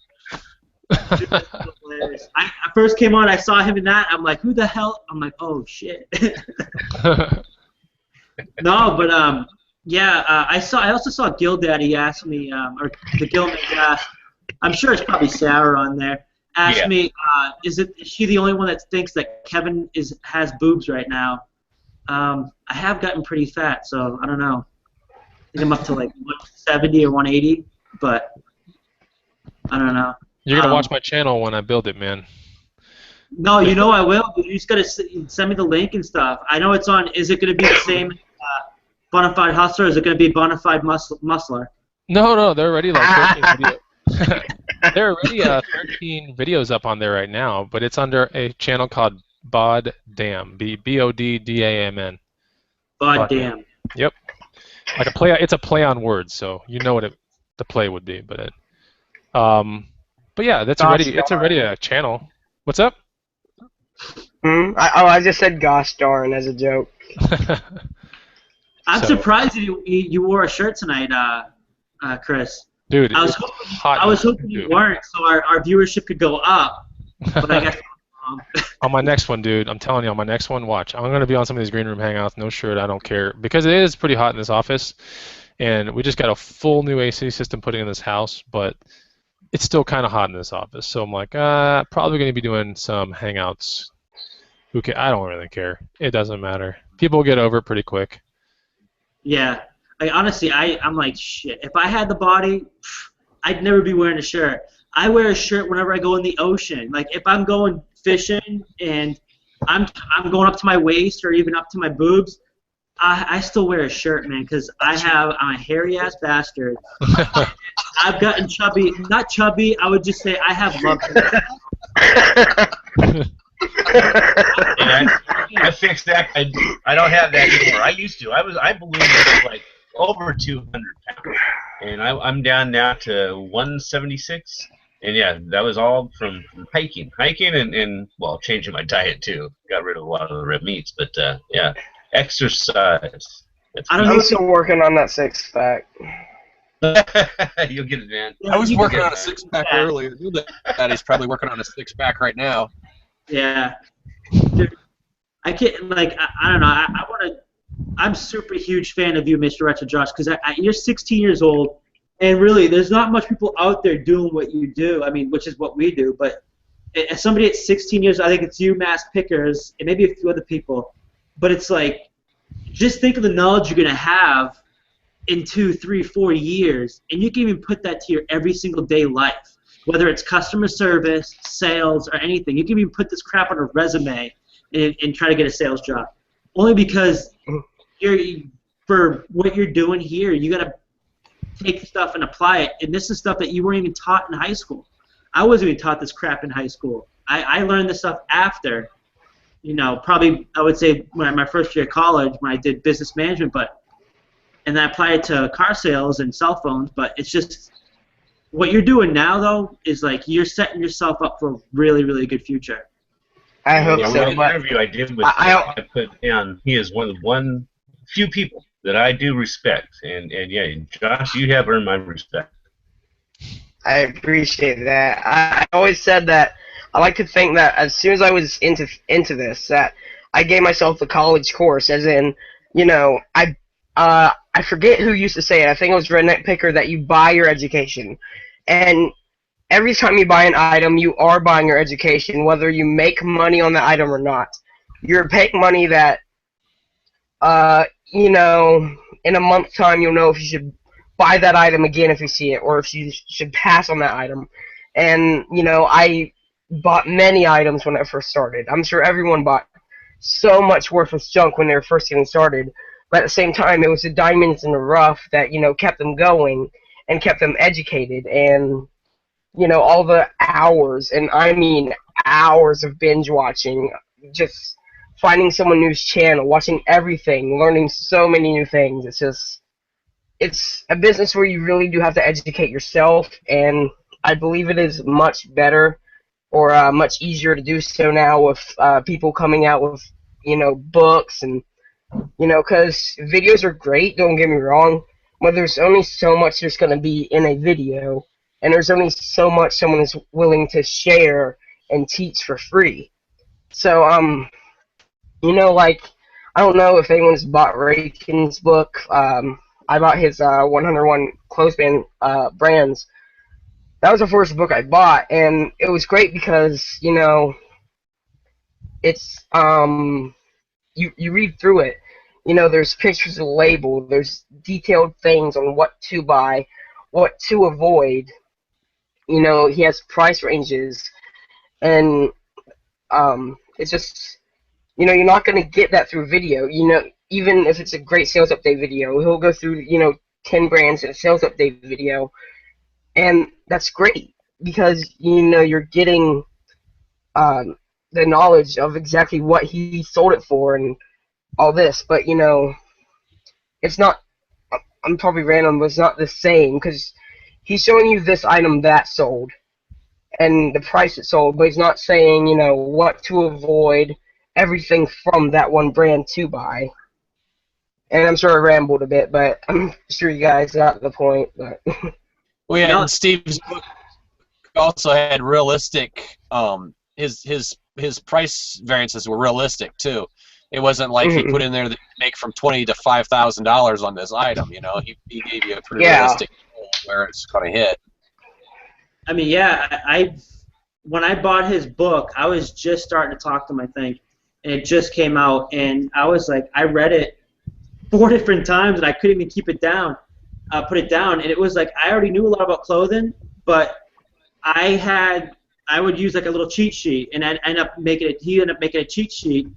I first came on, I saw him in that. I'm like, who the hell? I'm like, oh shit. No, but yeah, I also saw GilDaddy ask me, or the Gilman asked. I'm sure it's probably Sarah on there. Asked me, is she the only one that thinks that Kevin has boobs right now? I have gotten pretty fat, so I don't know. I think I'm up to like 170 or 180, but I don't know. You're gonna watch my channel when I build it, man. No, I will. You just gotta send me the link and stuff. I know it's on. Is it gonna be the same Bonafide Hustler? Or is it gonna be Bonafide Muscler? No, they're already like 13 videos. There are already 13 videos up on there right now, but it's under a channel called Boddam, Boddamn. Boddam. Yep. Like it's a play on words, so you know what the play would be, but yeah, it's already a channel. What's up? I just said gosh darn as a joke. I'm surprised you wore a shirt tonight, Chris. Dude, I was hoping you weren't, so our viewership could go up. But I guess on my next one, dude, I'm telling you, on my next one, watch. I'm gonna be on some of these green room hangouts, no shirt, I don't care, because it is pretty hot in this office, and we just got a full new AC system putting in this house, but it's still kind of hot in this office. So I'm like, probably gonna be doing some hangouts I don't really care. It doesn't matter. People get over it pretty quick. Yeah. Honestly, I'm like, shit. If I had the body, I'd never be wearing a shirt. I wear a shirt whenever I go in the ocean. Like if I'm going fishing and I'm going up to my waist or even up to my boobs, I still wear a shirt, man, because I'm a hairy ass bastard. I've gotten chubby, not chubby. I would just say I have lumps. I fixed that. I don't have that anymore. I used to. I believe it was like over 200 pounds, and I'm down now to 176. And yeah, that was all from hiking and well, changing my diet too. Got rid of a lot of the red meats, but yeah, exercise. I'm still working on that 6-pack. You'll get it, man. I was working on a 6-pack earlier. Daddy's probably working on a 6-pack right now. Yeah. Dude, I can't, like, I don't know. I want to. I'm super huge fan of you, Mr. Retro Josh, because you're 16 years old, and really, there's not much people out there doing what you do. I mean, which is what we do. But as somebody at 16 years, I think it's you, Mass Pickers, and maybe a few other people. But it's like, just think of the knowledge you're gonna have in 2, 3, 4 years, and you can even put that to your every single day life, whether it's customer service, sales, or anything. You can even put this crap on a resume and try to get a sales job. Only because for what you're doing here, you got to take stuff and apply it, and this is stuff that you weren't even taught in high school. I wasn't even taught this crap in high school. I learned this stuff after, probably I would say my first year of college when I did business management, and I applied it to car sales and cell phones, but it's just what you're doing now, though, is like you're setting yourself up for a really, really good future. I hope so. The interview I did with him, I put down, he is one few people that I do respect, and yeah, Josh, you have earned my respect. I appreciate that. I always said that I like to think that as soon as I was into this, that I gave myself the college course, as in, I forget who used to say it. I think it was Redneck Picker, that you buy your education. And every time you buy an item, you are buying your education, whether you make money on the item or not. You're paying money that, in a month's time, you'll know if you should buy that item again if you see it, or if you should pass on that item. And, I bought many items when I first started. I'm sure everyone bought so much worthless junk when they were first getting started. But at the same time, it was the diamonds in the rough that, kept them going and kept them educated. And, all the hours, and I mean hours of binge watching, just finding someone new's channel, watching everything, learning so many new things. It's a business where you really do have to educate yourself, and I believe it is much better or much easier to do so now with people coming out with, books and, because videos are great, don't get me wrong, but there's only so much there's going to be in a video, and there's only so much someone is willing to share and teach for free. So, I don't know if anyone's bought Rakin's book. I bought his 101 clothesband brands. That was the first book I bought, and it was great because, it's, you read through it. There's pictures of the label, there's detailed things on what to buy, what to avoid. He has price ranges, and it's just, you're not going to get that through video. Even if it's a great sales update video, he'll go through, 10 brands in a sales update video, and that's great because, you're getting the knowledge of exactly what he sold it for and all this, but, it's not, I'm probably random, but it's not the same, because he's showing you this item that sold, and the price it sold, but he's not saying, what to avoid, everything from that one brand to buy. And I'm sure I rambled a bit, but I'm sure you guys got the point. But well, yeah, and Steve's book also had realistic. His price variances were realistic too. It wasn't like he put in there that you make from $20,000 to $5,000 on this item. He gave you a pretty realistic goal where it's going to hit. I mean, yeah, when I bought his book, I was just starting to talk to him, I think, and it just came out, and I was like, I read it 4 different times, and I couldn't even keep it down, put it down, and it was like I already knew a lot about clothing, but I would use like a little cheat sheet, and I'd end up making it. He ended up making a cheat sheet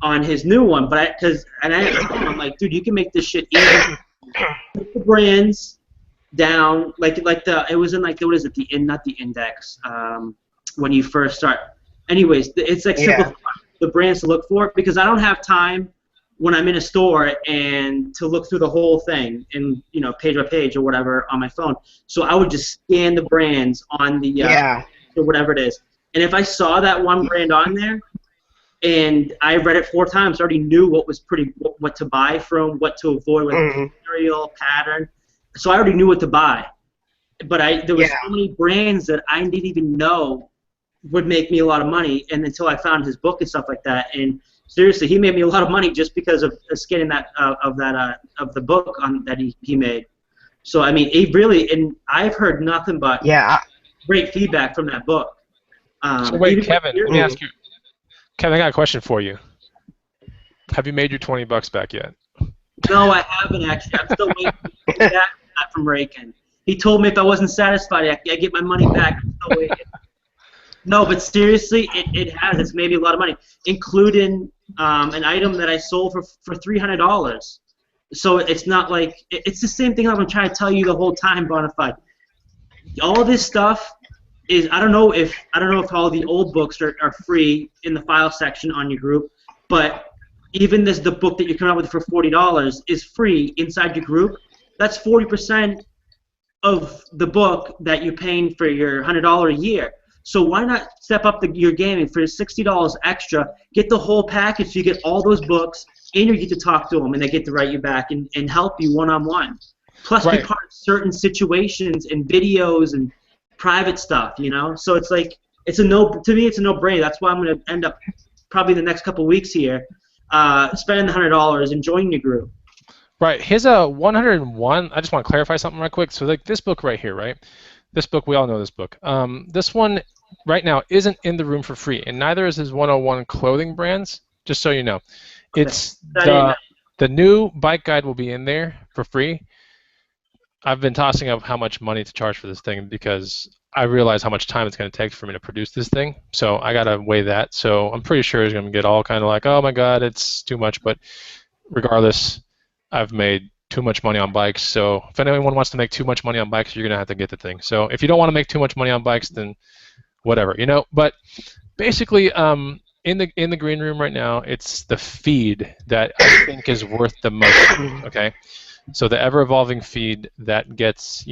on his new one, but I ended up telling him, I'm like, dude, you can make this shit easy. Put the brands down, it was in like what is it, not the index, when you first start. Anyways, it's like simple the brands to look for, because I don't have time when I'm in a store and to look through the whole thing and page by page or whatever on my phone. So I would just scan the brands on the or whatever it is, and if I saw that one brand on there and I read it 4 times, I already knew what to buy from, what to avoid with material, pattern. So I already knew what to buy. But there was so many brands that I didn't even know would make me a lot of money, and until I found his book and stuff like that. And seriously, he made me a lot of money just because of scanning that of the book that he made. So I mean, it really, and I've heard nothing but great feedback from that book. So wait, Kevin, let me ask you. Kevin, I got a question for you. Have you made your $20 back yet? No, I haven't actually. I'm still waiting to get that from Rakin. He told me if I wasn't satisfied, I get my money back. I'm still waiting. No, but seriously, it has. It's made me a lot of money, including an item that I sold for $300. So it's not like it's the same thing I've been trying to tell you the whole time, Bonafide. All this stuff is I don't know if all the old books are free in the file section on your group, but even the book that you're coming out with for $40 is free inside your group. That's 40% of the book that you're paying for your $100 a year. So why not step up your game and for $60 extra, get the whole package so you get all those books and you get to talk to them and they get to write you back and help you one-on-one. Plus be part of certain situations and videos and private stuff, So it's like to me it's a no-brainer. That's why I'm going to end up probably the next couple weeks here spending the $100 and joining the group. Right. His 101. I just want to clarify something right quick. So like this book right here, right? This book, we all know this book. This one right now isn't in the room for free, and neither is his 101 clothing brands. Just so you know, it's the new bike guide will be in there for free. I've been tossing up how much money to charge for this thing because I realize how much time it's going to take for me to produce this thing. So I got to weigh that. So I'm pretty sure it's going to get all kind of like, oh my God, it's too much. But regardless, I've made too much money on bikes. So if anyone wants to make too much money on bikes, you're going to have to get the thing. So if you don't want to make too much money on bikes, then whatever, But basically, in the green room right now, it's the feed that I think is worth the most. Okay. So the ever-evolving feed that gets,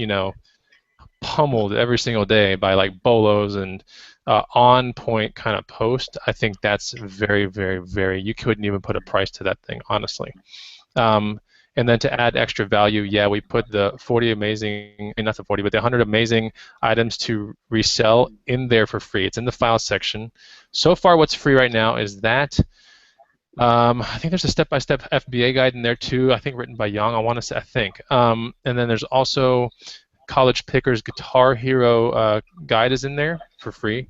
pummeled every single day by like bolos and on-point kind of post, I think that's very, very, very, you couldn't even put a price to that thing, honestly. And then to add extra value, we put the 40 amazing, not the 40, but the 100 amazing items to resell in there for free. It's in the file section. So far, what's free right now is that. I think there's a step-by-step FBA guide in there too. I think written by Young. I think. And then there's also College Pickers Guitar Hero guide is in there for free.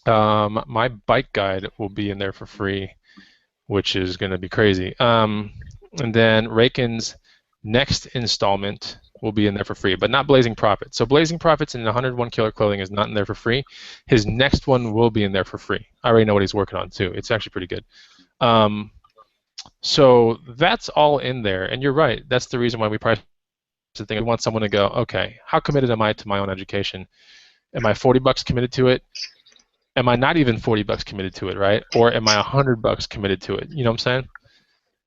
My bike guide will be in there for free, which is going to be crazy. And then Rakin's next installment will be in there for free, but not Blazing Profit. So Blazing Profits in 101 Killer Clothing is not in there for free. His next one will be in there for free. I already know what he's working on too. It's actually pretty good. So that's all in there, and you're right. That's the reason why we price the thing. We want someone to go, okay, how committed am I to my own education? Am I $40 committed to it? Am I not even $40 committed to it, right? Or am I $100 committed to it? You know what I'm saying?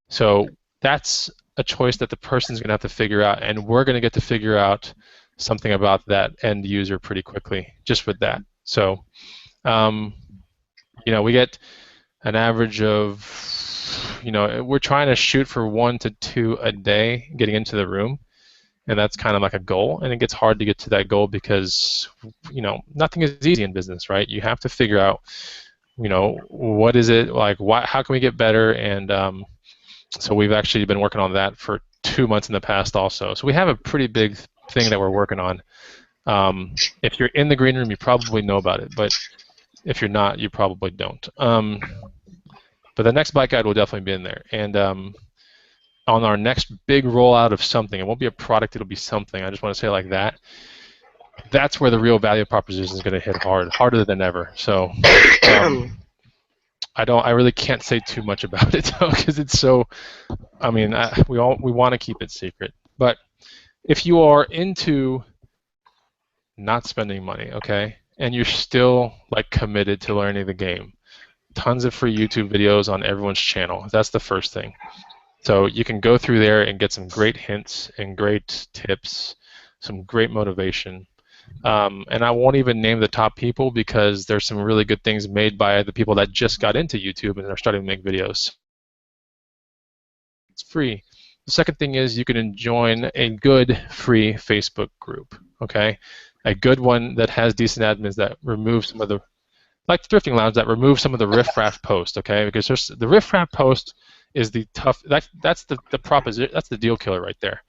So that's a choice that the person's going to have to figure out, and we're going to get to figure out something about that end user pretty quickly just with that. So, we get an average of, we're trying to shoot for 1 to 2 a day getting into the room, and that's kind of like a goal, and it gets hard to get to that goal because, nothing is easy in business, right? You have to figure out, what is it, like, how can we get better, and so we've actually been working on that for 2 months in the past also. So we have a pretty big thing that we're working on. If you're in the green room, you probably know about it, but if you're not, you probably don't. But the next bike guide will definitely be in there. And on our next big rollout of something, it won't be a product, it'll be something. I just want to say it like that. That's where the real value proposition is going to hit hard, harder than ever. So I really can't say too much about it though, because it's so. I mean, we want to keep it secret. But if you are into not spending money, okay, and you're still like committed to learning the game, tons of free YouTube videos on everyone's channel. That's the first thing. So you can go through there and get some great hints and great tips, some great motivation. And I won't even name the top people because there's some really good things made by the people that just got into YouTube and are starting to make videos. It's free. The second thing is you can join a good free Facebook group, okay? A good one that has decent admins that remove some of the, like the Thrifting Lounge, that remove some of the riffraff post, okay? Because there's, the riffraff post is the tough, that's the proposition, that's the deal killer right there,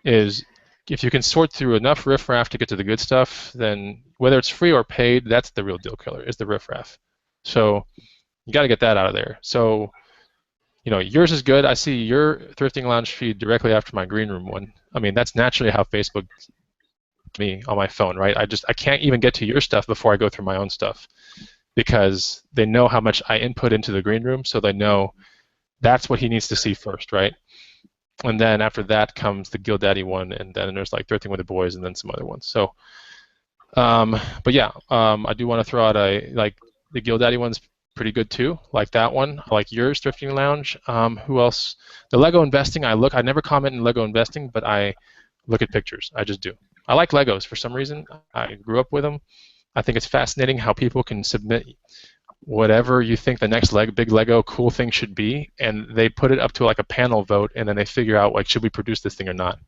is if you can sort through enough riffraff to get to the good stuff, then whether it's free or paid, that's the real deal killer, is the riffraff. So you got to get that out of there. So, you know, yours is good. I see your Thrifting Lounge feed directly after my Green Room one. I mean, that's naturally how Facebook me on my phone, right? I can't even get to your stuff before I go through my own stuff because they know how much I input into the Green Room, so they know that's what he needs to see first, right? And then after that comes the GillDaddy one, and then there's like Thrifting with the Boys, and then some other ones. So, but yeah, I do want to throw out like the GillDaddy one's pretty good too. Like that one, I like yours, Thrifting Lounge. Who else? The Lego investing. I never comment in Lego investing, but I look at pictures. I just do. I like Legos for some reason. I grew up with them. I think it's fascinating how people can submit whatever you think the next big Lego cool thing should be, and they put it up to like a panel vote, and then they figure out like should we produce this thing or not.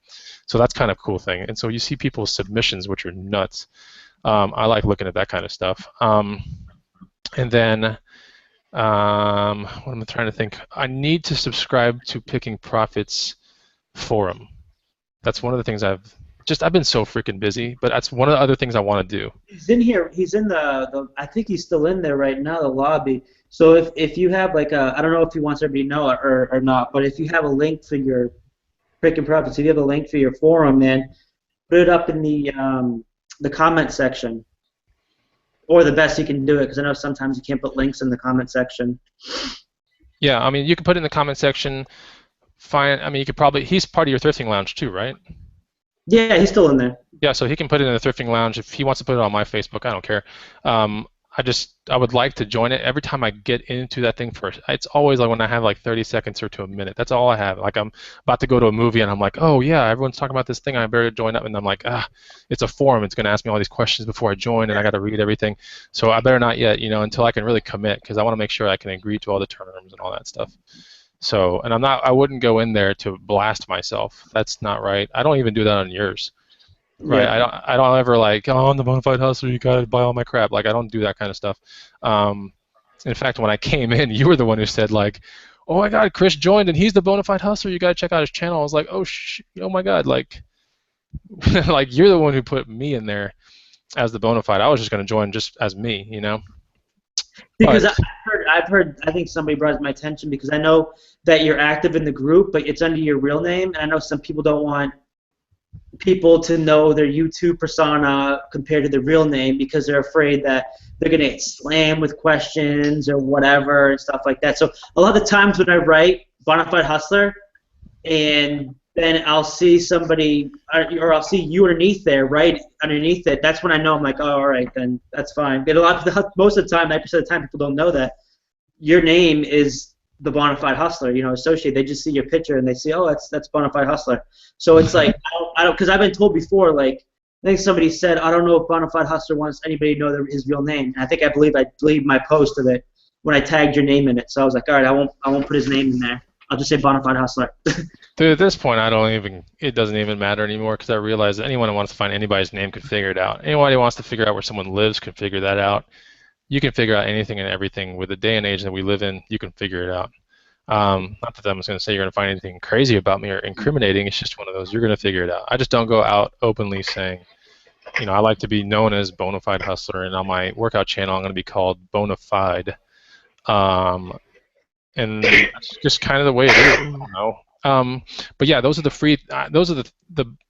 So that's kind of a cool thing. And so you see people's submissions, which are nuts. I like looking at that kind of stuff. And then what am I trying to think? I need to subscribe to Picking Profits forum. That's one of the things I've been so freaking busy, but that's one of the other things I want to do. He's in here. He's in the I think he's still in there right now, the lobby. So if you have like I don't know if he wants everybody to know or not, but if you have a link for your Picking Profits, if you have a link for your forum, man, put it up in the comment section. Or the best you can do it, because I know sometimes you can't put links in the comment section. Yeah, I mean, you can put it in the comment section. Fine. I mean, you could probably. He's part of your Thrifting Lounge too, right? Yeah, he's still in there. Yeah, so he can put it in the Thrifting Lounge. If he wants to put it on my Facebook, I don't care. I would like to join it. Every time I get into that thing first, it's always like when I have like 30 seconds or to a minute. That's all I have. Like I'm about to go to a movie and I'm like, oh yeah, everyone's talking about this thing. I better join up. And I'm like, it's a forum. It's going to ask me all these questions before I join, and I got to read everything. So I better not yet, until I can really commit, because I want to make sure I can agree to all the terms and all that stuff. So, and I wouldn't go in there to blast myself. That's not right. I don't even do that on yours. Right, yeah. I don't ever like, oh, I'm the Bonafide Hustler, you gotta buy all my crap. Like, I don't do that kind of stuff. In fact, when I came in, you were the one who said like, oh my God, Chris joined and he's the Bonafide Hustler. You gotta check out his channel. I was like, oh my God, like, like you're the one who put me in there as the Bonafide. I was just gonna join just as me, Because I've heard. I think somebody brought it to my attention because I know that you're active in the group, but it's under your real name, and I know some people don't want people to know their YouTube persona compared to their real name because they're afraid that they're going to get slammed with questions or whatever and stuff like that. So a lot of the times when I write Bonafide Hustler and then I'll see somebody or I'll see you underneath there, right underneath it, that's when I know I'm like, oh, all right, then that's fine. But most of the time, 90% of the time, people don't know that your name is the Bonafide Hustler, associated. They just see your picture and they see, oh, that's Bonafide Hustler. So it's like, I don't, because I've been told before, like, I think somebody said, I don't know if Bonafide Hustler wants anybody to know his real name. And I believe I deleted my post of it when I tagged your name in it. So I was like, all right, I won't put his name in there. I'll just say Bonafide Hustler. Dude, at this point, it doesn't even matter anymore because I realize that anyone who wants to find anybody's name can figure it out. Anyone who wants to figure out where someone lives can figure that out. You can figure out anything and everything. With the day and age that we live in, you can figure it out. Not that I'm going to say you're going to find anything crazy about me or incriminating. It's just one of those. You're going to figure it out. I just don't go out openly saying, I like to be known as Bonafide Hustler, and on my workout channel, I'm going to be called Bonafide. and that's just kind of the way it is, you know. But yeah, those are the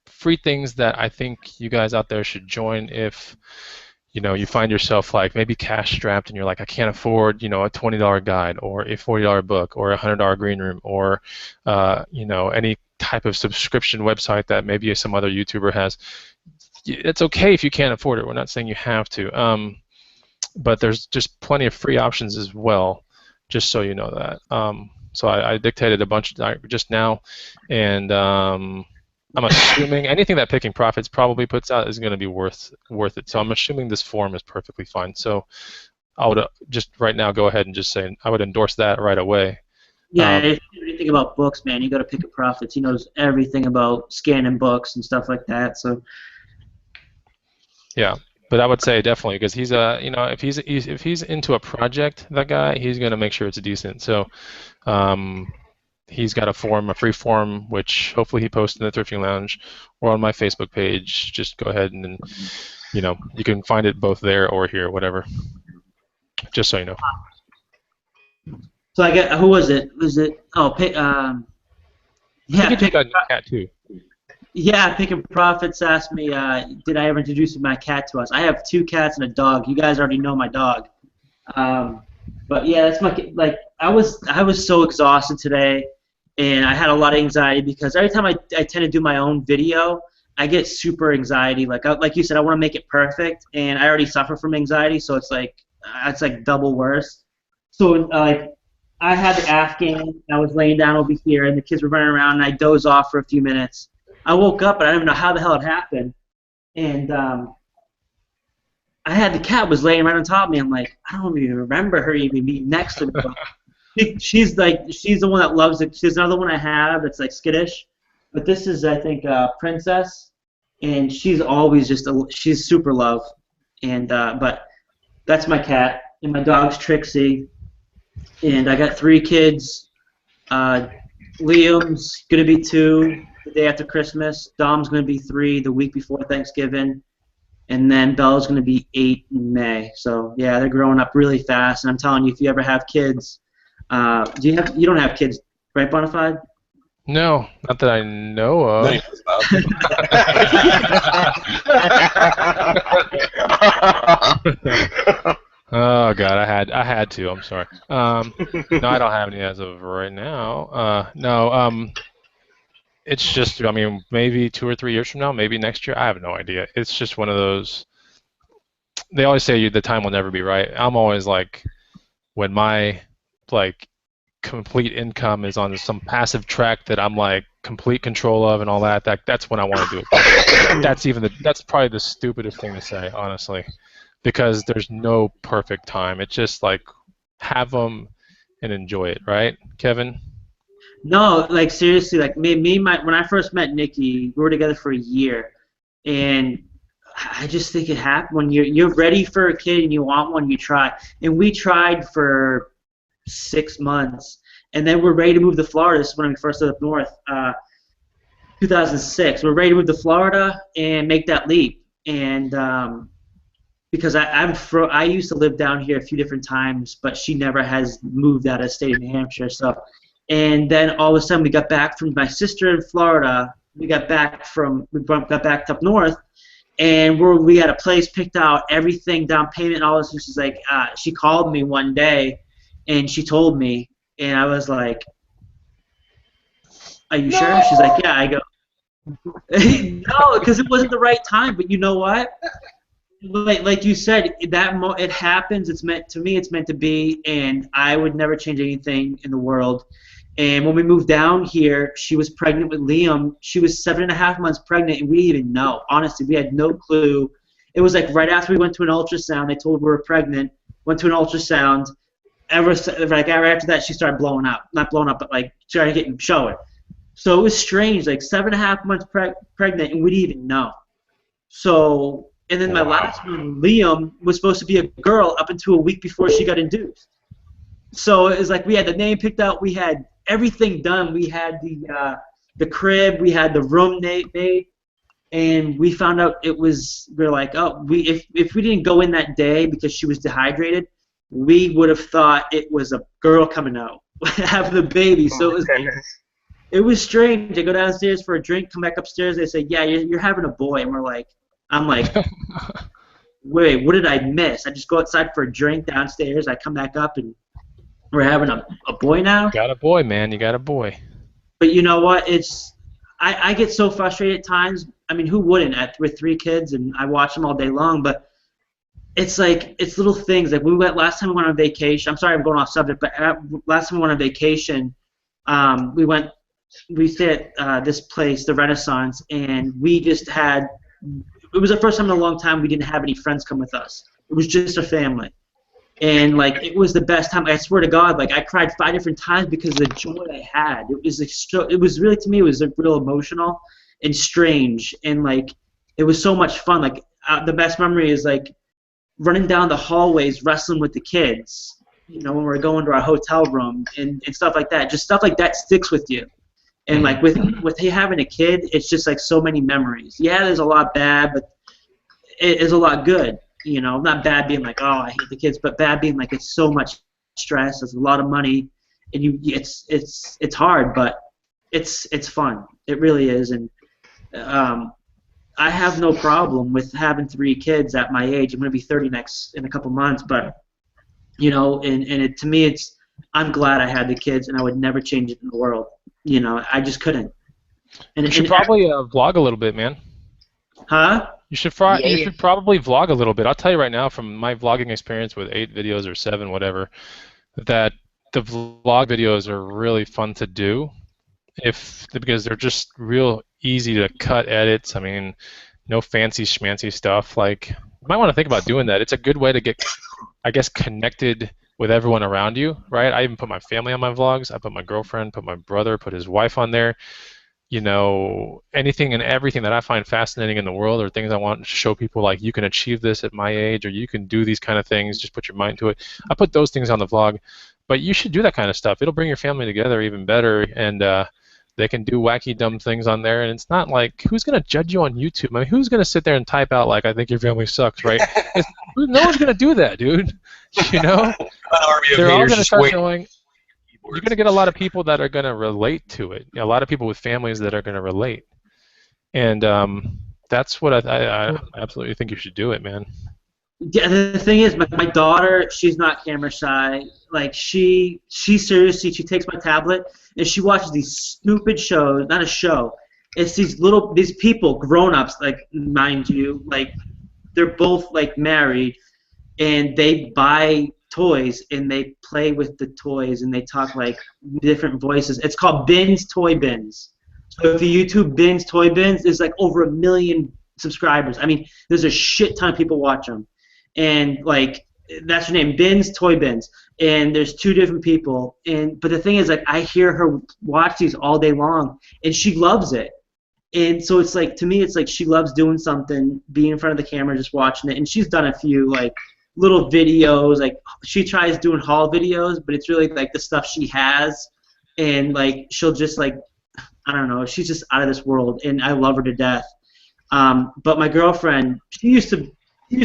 free things that I think you guys out there should join if you find yourself like maybe cash strapped and you're like, I can't afford a $20 guide or a $40 book or a $100 green room or any type of subscription website that maybe some other YouTuber has. It's okay if you can't afford it. We're not saying you have to. But there's just plenty of free options as well, just so you know that. So I dictated a bunch just now, and I'm assuming anything that Picking Profits probably puts out is going to be worth it. So I'm assuming this form is perfectly fine. So I would just right now go ahead and just say I would endorse that right away. Yeah, if you know anything about books, man, you go to Picking Profits. He knows everything about scanning books and stuff like that. So. Yeah. But I would say definitely because he's if he's into a project, that guy, he's gonna make sure it's decent. So he's got a free form, which hopefully he posts in the Thrifting Lounge or on my Facebook page. Just go ahead and you can find it both there or here, whatever. Just so you know. So I get who was it? Was it yeah? You can take out your cat too. Yeah, Picking Profits asked me, did I ever introduce my cat to us? I have 2 cats and a dog. You guys already know my dog. But yeah, that's I was so exhausted today, and I had a lot of anxiety because every time I tend to do my own video, I get super anxiety. Like you said, I want to make it perfect, and I already suffer from anxiety, so it's like double worse. So I had the Afghan, I was laying down over here, and the kids were running around, and I dozed off for a few minutes. I woke up, and I don't even know how the hell it happened. And I had the cat was laying right on top of me. I'm like, I don't even remember her even being next to me. She's the one that loves it. She's another one I have that's like skittish. But this is, I think, Princess. And she's always she's super love. And but that's my cat. And my dog's Trixie. And I got 3 kids. Liam's going to be 2. The day after Christmas. Dom's going to be 3 the week before Thanksgiving, and then Bella's going to be 8 in May. So yeah, they're growing up really fast. And I'm telling you, if you ever have kids, you don't have kids, right, Bonafide? No, not that I know of. No, he does not. Oh God, I had to. I'm sorry. No, I don't have any as of right now. No. It's just, I mean, maybe 2 or 3 years from now, maybe next year. I have no idea. It's just one of those. They always say the time will never be right. I'm always like, when my complete income is on some passive track that I'm like complete control of and all that. That's when I want to do it. That's probably the stupidest thing to say, honestly, because there's no perfect time. It's just like have them and enjoy it, right, Kevin? No, like seriously, like when I first met Nikki, we were together for a year, and I just think it happened when you're ready for a kid and you want one, you try. And we tried for 6 months, and then we're ready to move to Florida. This is when we first lived up north, 2006. We're ready to move to Florida and make that leap. And because I used to live down here a few different times, but she never has moved out of the state of New Hampshire, so. And then all of a sudden we got back from my sister in Florida. We got back up north, and we had a place picked out, everything, down payment, and all this. And she's like, she called me one day, and she told me, and I was like, "Are you sure?" She's like, "Yeah." I go, "No," because it wasn't the right time. But you know what? Like you said, it happens. It's meant to me. It's meant to be, and I would never change anything in the world. And when we moved down here, she was pregnant with Liam. She was 7.5 months pregnant, and we didn't even know. Honestly, we had no clue. It was like right after we went to an ultrasound, they told we were pregnant. Went to an ultrasound. Right after that, she started blowing up. Not blowing up, but like started showing. So it was strange. Like 7.5 months pregnant, and we didn't even know. So, and then my last one, Liam, was supposed to be a girl up until a week before she got induced. So it was like we had the name picked out, we had everything done. We had the crib, we had the room made, and we found out we're like, oh, if we didn't go in that day because she was dehydrated, we would have thought it was a girl coming out having the baby. So it was strange. They go downstairs for a drink, come back upstairs. They say, "Yeah, you're having a boy," and I'm like, "Wait, what did I miss?" I just go outside for a drink downstairs. I come back up and we're having a boy now. Got a boy, man. You got a boy. But you know what? I get so frustrated at times. I mean, who wouldn't with 3 kids, and I watch them all day long. But it's like it's little things. Like last time we went on vacation. I'm sorry, I'm going off subject, but last time we went on vacation, we stayed at this place, the Renaissance, and we just had. It was the first time in a long time we didn't have any friends come with us. It was just a family. And like it was the best time. I swear to God, like I cried 5 different times because of the joy I had. It was really, to me, it was real emotional and strange, and like it was so much fun. Like the best memory is like running down the hallways wrestling with the kids. You know, when we're going to our hotel room and stuff like that. Just stuff like that sticks with you. And like with having a kid, it's just like so many memories. Yeah, there's a lot bad, but it is a lot good. You know, not bad being like, oh, I hate the kids, but bad being like it's so much stress, it's a lot of money, and it's hard, but it's fun. It really is, and I have no problem with having 3 kids at my age. I'm going to be 30 in a couple months, but you know, and to me, I'm glad I had the kids, and I would never change it in the world. You know, I just couldn't. And you should probably vlog a little bit, man. Huh? You should probably vlog a little bit. I'll tell you right now, from my vlogging experience with 8 videos or 7, whatever, that the vlog videos are really fun to do, because they're just real easy to cut edits. I mean, no fancy schmancy stuff. Like, you might want to think about doing that. It's a good way to get, I guess, connected with everyone around you, right? I even put my family on my vlogs. I put my girlfriend, put my brother, put his wife on there. You know, anything and everything that I find fascinating in the world, or things I want to show people, like you can achieve this at my age, or you can do these kind of things, just put your mind to it. I put those things on the vlog, but you should do that kind of stuff. It'll bring your family together even better, and they can do wacky, dumb things on there, and it's not like, who's going to judge you on YouTube? I mean, who's going to sit there and type out, like, I think your family sucks, right? No one's going to do that, dude. You know? They're all going to start going... You're going to get a lot of people that are going to relate to it. A lot of people with families that are going to relate. And that's what I absolutely think you should do it, man. Yeah, the thing is, my daughter, she's not camera shy. Like, she seriously, she takes my tablet and she watches these stupid shows. Not a show. It's these people, grown-ups, like, mind you, like, they're both, like, married, and they buy toys and they play with the toys and they talk like different voices. It's called Bins Toy Bins. So if you YouTube Bins Toy Bins, there's like over 1 million subscribers. I mean, there's a shit ton of people watch them, and like that's her name, Bins Toy Bins. And there's 2 different people. But the thing is, like, I hear her watch these all day long, and she loves it. And so it's like, to me, it's like she loves doing something, being in front of the camera, just watching it. And she's done a few like little videos, like she tries doing haul videos, but it's really like the stuff she has, and like she'll just like, I don't know, she's just out of this world, and I love her to death. But my girlfriend, she used to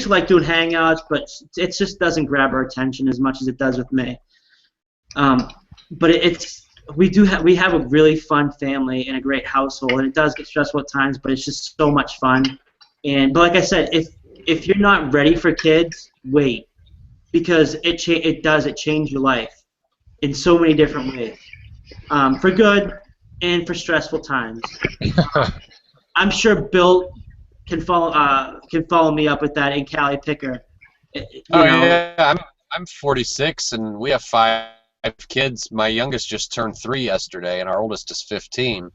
like doing Hangouts, but it just doesn't grab her attention as much as it does with me. But we have a really fun family and a great household, and it does get stressful at times, but it's just so much fun. But like I said, if you're not ready for kids, wait, because it changes your life in so many different ways, for good and for stressful times. I'm sure Bill can follow me up with that, and Callie Picker. Yeah, I'm 46 and we have 5 kids. My youngest just turned 3 yesterday, and our oldest is 15.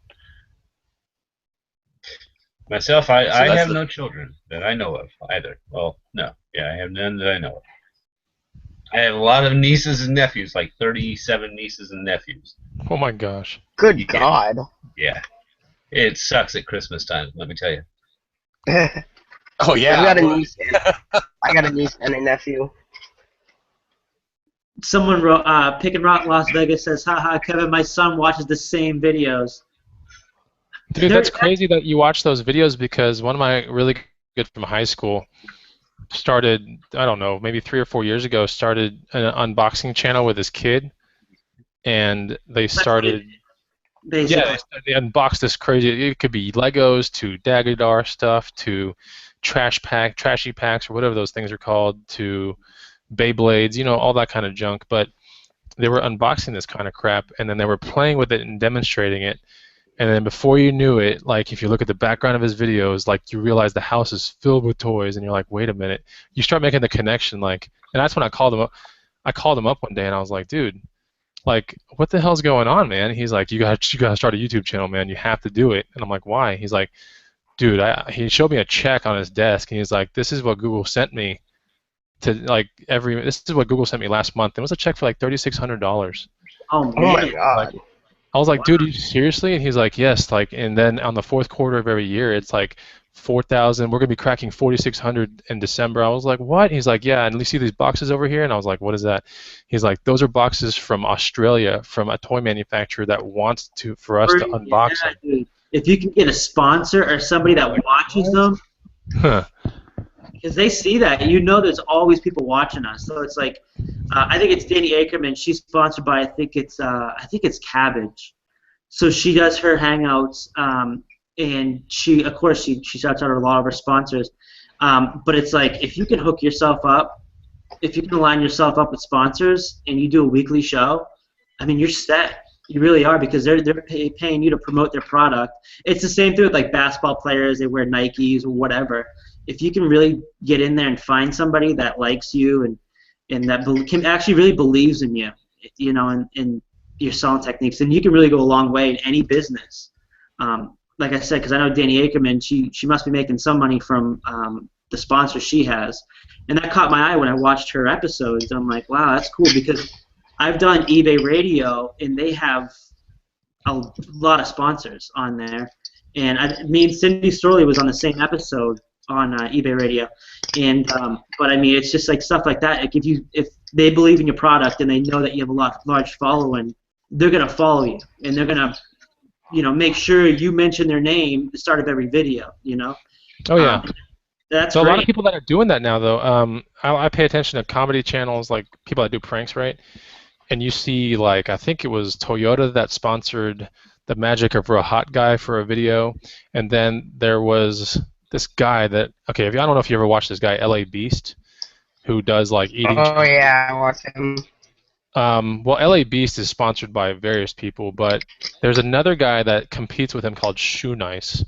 Myself, I have no children that I know of either. Well, no. Yeah, I have none that I know of. I have a lot of nieces and nephews, like 37 nieces and nephews. Oh my gosh. Good God. Yeah. It sucks at Christmas time, let me tell you. Oh, yeah. I got a niece and a nephew. Someone wrote, Pick and Rock Las Vegas says, haha, Kevin, my son watches the same videos. Dude, that's crazy that you watch those videos, because one of my really good from high school, started, I don't know, maybe 3 or 4 years ago, started an unboxing channel with his kid, and they started. Yeah, Basically. they unboxed this crazy. It could be Legos to Dagodar stuff to trashy packs or whatever those things are called to Beyblades, all that kind of junk. But they were unboxing this kind of crap, and then they were playing with it and demonstrating it. And then before you knew it, like if you look at the background of his videos, like you realize the house is filled with toys, and you're like, wait a minute. You start making the connection, like, and that's when I called him up. I called him up one day, and I was like, dude, like, what the hell's going on, man? He's like, you gotta start a YouTube channel, man. You have to do it. And I'm like, why? He's like, dude, he showed me a check on his desk, and he's like, this is what Google sent me this is what Google sent me last month. It was a check for like $3,600. Oh Oh my man. god. I was like, dude, are you seriously? And he's like, yes. Like, and then on the fourth quarter of every year, it's like 4,000. We're gonna be cracking 4,600 in December. I was like, what? He's like, yeah. And you see these boxes over here? And I was like, what is that? He's like, those are boxes from Australia, from a toy manufacturer that wants for us to unbox them. Dude. If you can get a sponsor or somebody that watches them, Huh. because they see that, there's always people watching us. So it's like, I think it's Danny Ackerman. She's sponsored by I think it's Cabbage. So she does her hangouts, and she shouts out a lot of her sponsors. But it's like if you can hook yourself up, if you can align yourself up with sponsors, and you do a weekly show, I mean you're set. You really are, because they're paying you to promote their product. It's the same thing with like basketball players. They wear Nikes or whatever. If you can really get in there and find somebody that likes you and that can actually really believes in you, and your selling techniques, then you can really go a long way in any business. Like I said, because I know Danny Ackerman, she must be making some money from the sponsor she has, and that caught my eye when I watched her episodes. I'm like, wow, that's cool, because I've done eBay Radio, and they have a lot of sponsors on there, and me and Cindy Storley was on the same episode on eBay Radio, and but I mean, it's just like stuff like that. Like if they believe in your product and they know that you have a large following, they're gonna follow you, and they're gonna, make sure you mention their name at the start of every video. Oh yeah. That's So great. a lot of people that are doing that now, though, I pay attention to comedy channels, like people that do pranks, right? And you see, like, I think it was Toyota that sponsored the magic of a hot guy for a video, and then there was this guy that, okay, I don't know if you ever watched this guy, LA Beast, who does like eating. Oh yeah, I watch him. Well, LA Beast is sponsored by various people, but there's another guy that competes with him called Shoe Nice,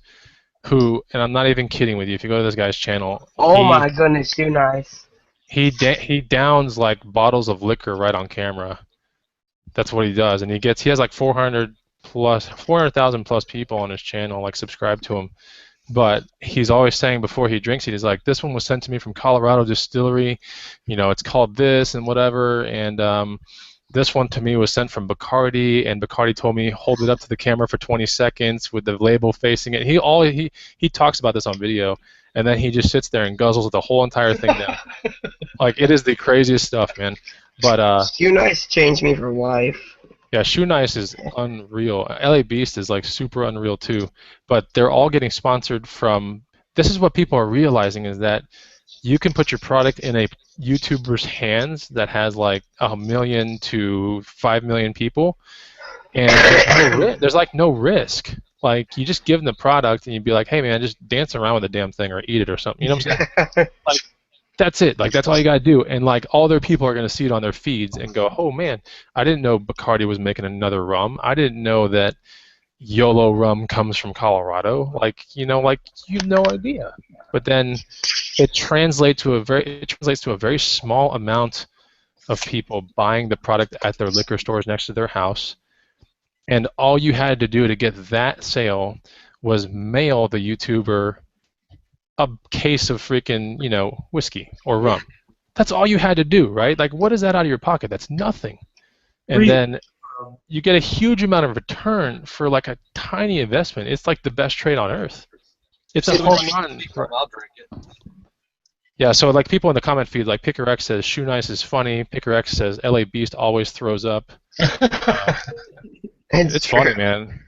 who, and I'm not even kidding with you, if you go to this guy's channel, Oh my goodness, too nice. he downs like bottles of liquor right on camera. That's what he does, and he has like 400,000 plus people on his channel, like subscribe to him. But he's always saying before he drinks it, he's like, this one was sent to me from Colorado Distillery, it's called this and whatever, and this one to me was sent from Bacardi, and Bacardi told me hold it up to the camera for 20 seconds with the label facing it. He talks about this on video, and then he just sits there and guzzles the whole entire thing down. Like, it is the craziest stuff, man. But Too nice changed me for life. yeah, Shoe Nice is unreal. LA Beast is like super unreal too. But they're all getting sponsored from. This is what people are realizing, is that you can put your product in a YouTuber's hands that has like 1 million to 5 million people, and there's like no risk. Like, you just give them the product and you'd be like, hey man, just dance around with the damn thing or eat it or something. You know what I'm saying? Like, that's it. Like, that's all you gotta do. And like, all their people are gonna see it on their feeds and go, oh man, I didn't know Bacardi was making another rum. I didn't know that YOLO rum comes from Colorado. Like, you have no idea. But then it translates to a very small amount of people buying the product at their liquor stores next to their house. And all you had to do to get that sale was mail the YouTuber a case of freaking, whiskey or rum. That's all you had to do, right? Like, what is that out of your pocket? That's nothing. And then you get a huge amount of return for like a tiny investment. It's like the best trade on earth. It's a home run. I'll drink it. Yeah, so like people in the comment feed, like Picker X says Shoe Nice is funny. Picker X says LA Beast always throws up. It's funny, man.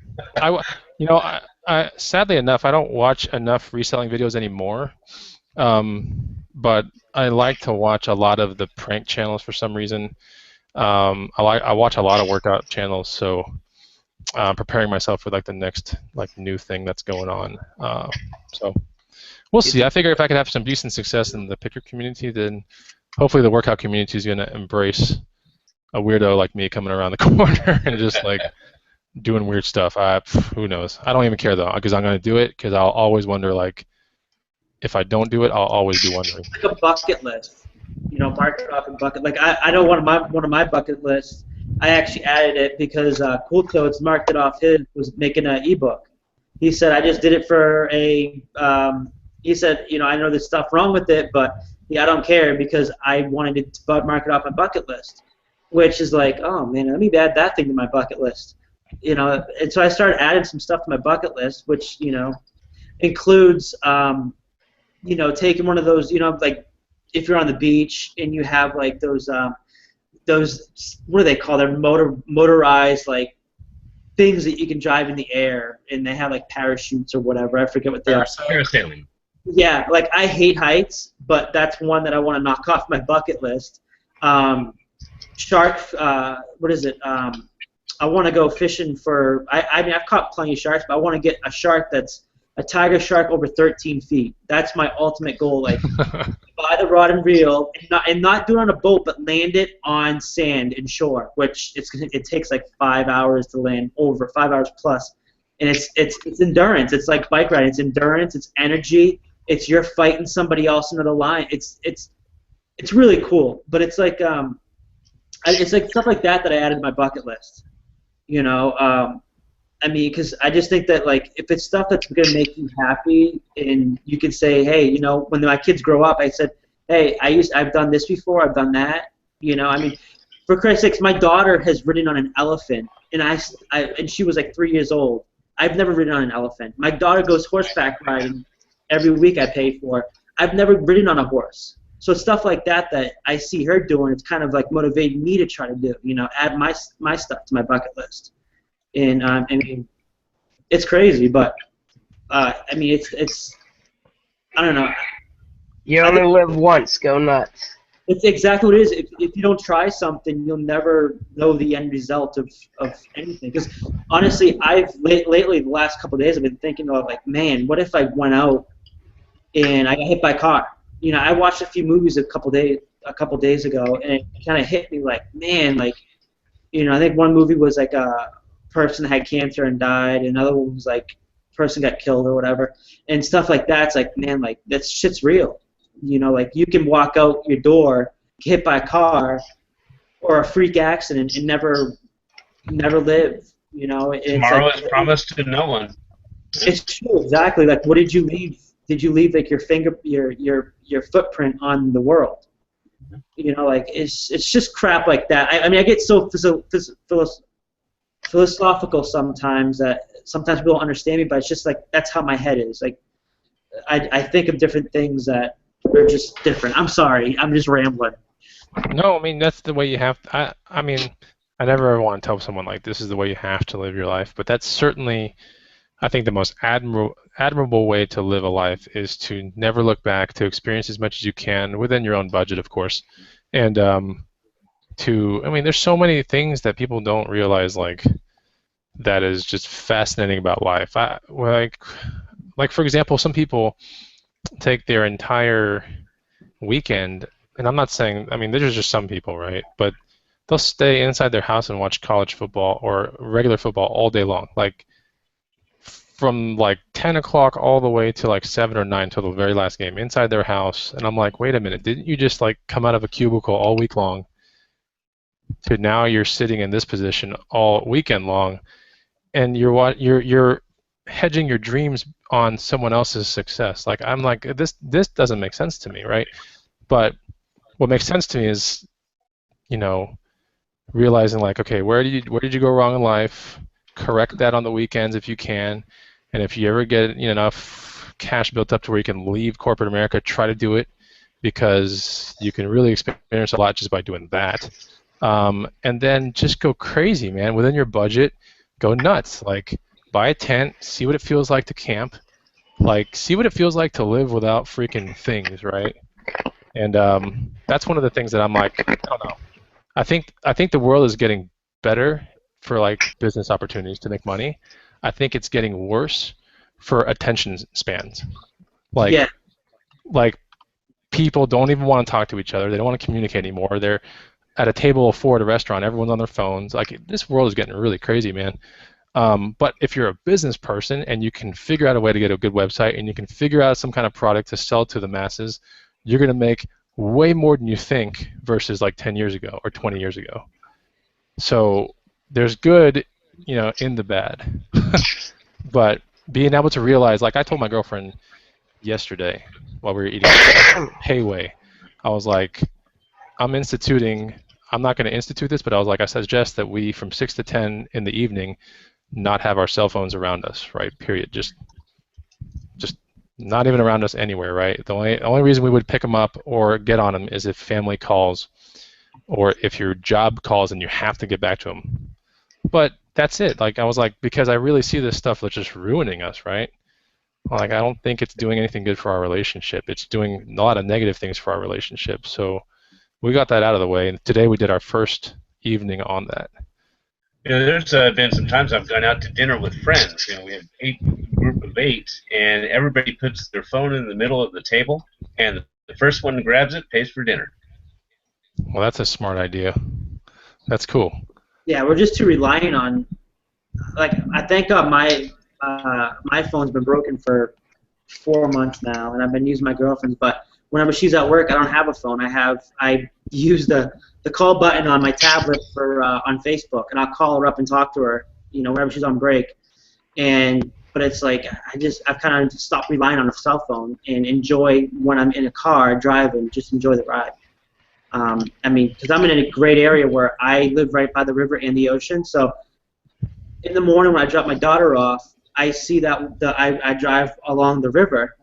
I sadly enough, I don't watch enough reselling videos anymore. but I like to watch a lot of the prank channels for some reason. I watch a lot of workout channels, so preparing myself for like the next like new thing that's going on. So we'll see. I figure if I could have some decent success in the picker community, then hopefully the workout community is going to embrace a weirdo like me coming around the corner and just like doing weird stuff. Who knows? I don't even care though, because I'm going to do it because I'll always wonder like if I don't do it, I'll always be wondering. Like a bucket list, mark it off a bucket. Like I know one of my bucket lists. I actually added it because Cool Codes marked it off. His was making an ebook. He said I just did it for a. He said I know there's stuff wrong with it, but I don't care because I wanted to mark it off my bucket list, which is like, oh man, let me add that thing to my bucket list. And so I started adding some stuff to my bucket list, which includes taking one of those, like if you're on the beach and you have like those what do they call them, motorized like things that you can drive in the air, and they have like parachutes or whatever. I forget what they are. Parasailing. Yeah, like I hate heights, but that's one that I want to knock off my bucket list. Shark, what is it? I want to go fishing for. I mean, I've caught plenty of sharks, but I want to get a shark that's a tiger shark over 13 feet. That's my ultimate goal. Like, buy the rod and reel, and not do it on a boat, but land it on sand and shore, which it takes like 5 hours to land, over 5 hours plus. And it's endurance. It's like bike riding. It's endurance. It's energy. It's you're fighting somebody else into the line. It's really cool. But it's like it's like stuff like that I added to my bucket list. I mean, because I just think that, like, if it's stuff that's going to make you happy, and you can say, hey, when my kids grow up, I said, hey, I've done this before, I've done that. I mean, for Christ's sakes, my daughter has ridden on an elephant, and and she was like 3 years old. I've never ridden on an elephant. My daughter goes horseback riding every week. I pay for. I've never ridden on a horse. So stuff like that I see her doing, it's kind of like motivating me to try to do. Add my stuff to my bucket list. And I mean, it's crazy, but I mean, it's I don't know. You only live once. Go nuts. It's exactly what it is. If you don't try something, you'll never know the end result of anything. Because honestly, lately the last couple of days I've been thinking of like, man, what if I went out and I got hit by a car? I watched a few movies a couple days ago, and it kind of hit me like, man, like, I think one movie was like a person had cancer and died, and another one was like person got killed or whatever, and stuff like that. It's like, man, like that shit's real. Like you can walk out your door, get hit by a car, or a freak accident, and never live. Tomorrow is promised to no one. It's true, exactly. Like, what did you leave? Did you leave like your footprint on the world? Like it's just crap like that. I mean, I get so philosophical sometimes that sometimes people don't understand me, but it's just like that's how my head is. Like I think of different things that are just different. I'm sorry, I'm just rambling. No, I mean that's the way you have to, I mean, I never ever want to tell someone like this is the way you have to live your life, but that's certainly, I think, the most admirable way to live a life is to never look back, to experience as much as you can within your own budget, of course, and I mean, there's so many things that people don't realize, like, that is just fascinating about life. Like for example, some people take their entire weekend, and I'm not saying, I mean, there's just some people, right? But they'll stay inside their house and watch college football or regular football all day long, like from like 10 o'clock all the way to like 7 or 9 till the very last game inside their house. And I'm like, wait a minute, didn't you just like come out of a cubicle all week long to now you're sitting in this position all weekend long, and you're hedging your dreams on someone else's success? Like, I'm like, this doesn't make sense to me, right? But what makes sense to me is, realizing like, okay, where did you go wrong in life? Correct that on the weekends if you can, and if you ever get enough cash built up to where you can leave corporate America, try to do it, because you can really experience a lot just by doing that. And then just go crazy, man. Within your budget, go nuts. Like, buy a tent, see what it feels like to camp, like see what it feels like to live without freaking things, right? And that's one of the things that I'm like, I don't know. I think the world is getting better for like business opportunities to make money. I think it's getting worse for attention spans. Yeah. Like people don't even want to talk to each other. They don't want to communicate anymore. They're at a table of four at a restaurant. Everyone's on their phones. Like this world is getting really crazy, man. But if you're a business person and you can figure out a way to get a good website and you can figure out some kind of product to sell to the masses, you're going to make way more than you think versus like 10 years ago or 20 years ago. So there's good, in the bad. But being able to realize, like I told my girlfriend yesterday while we were eating Payway, I was like, I'm not going to institute this, but I was like, I suggest that we from 6 to 10 in the evening not have our cell phones around us, right? Period. Just not even around us anywhere, right? The only reason we would pick them up or get on them is if family calls or if your job calls and you have to get back to them. But that's it. Like I was like, because I really see this stuff that's just ruining us, right? Like I don't think it's doing anything good for our relationship. It's doing a lot of negative things for our relationship. So we got that out of the way, and today we did our first evening on that. There's been some times I've gone out to dinner with friends. We have group of 8, and everybody puts their phone in the middle of the table, and the first one grabs it pays for dinner. Well, that's a smart idea. That's cool. Yeah, we're just too reliant on. Like, I thank God my phone's been broken for 4 months now, and I've been using my girlfriend's. But whenever she's at work, I don't have a phone. I use the call button on my tablet for on Facebook, and I'll call her up and talk to her, whenever she's on break. But it's like I've kind of stopped relying on a cell phone and enjoy when I'm in a car driving, just enjoy the ride. Because I'm in a great area where I live right by the river and the ocean, so in the morning when I drop my daughter off, I see that I drive along the river,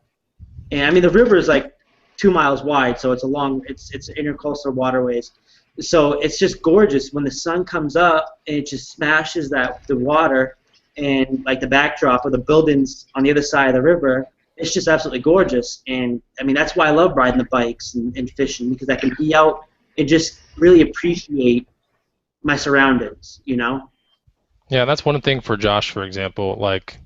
and the river is like 2 miles wide, so it's intercoastal waterways. So it's just gorgeous when the sun comes up and it just smashes the water and like the backdrop of the buildings on the other side of the river. It's just absolutely gorgeous, and that's why I love riding the bikes and fishing, because I can be out and just really appreciate my surroundings, Yeah, that's one thing for Josh, for example. Like,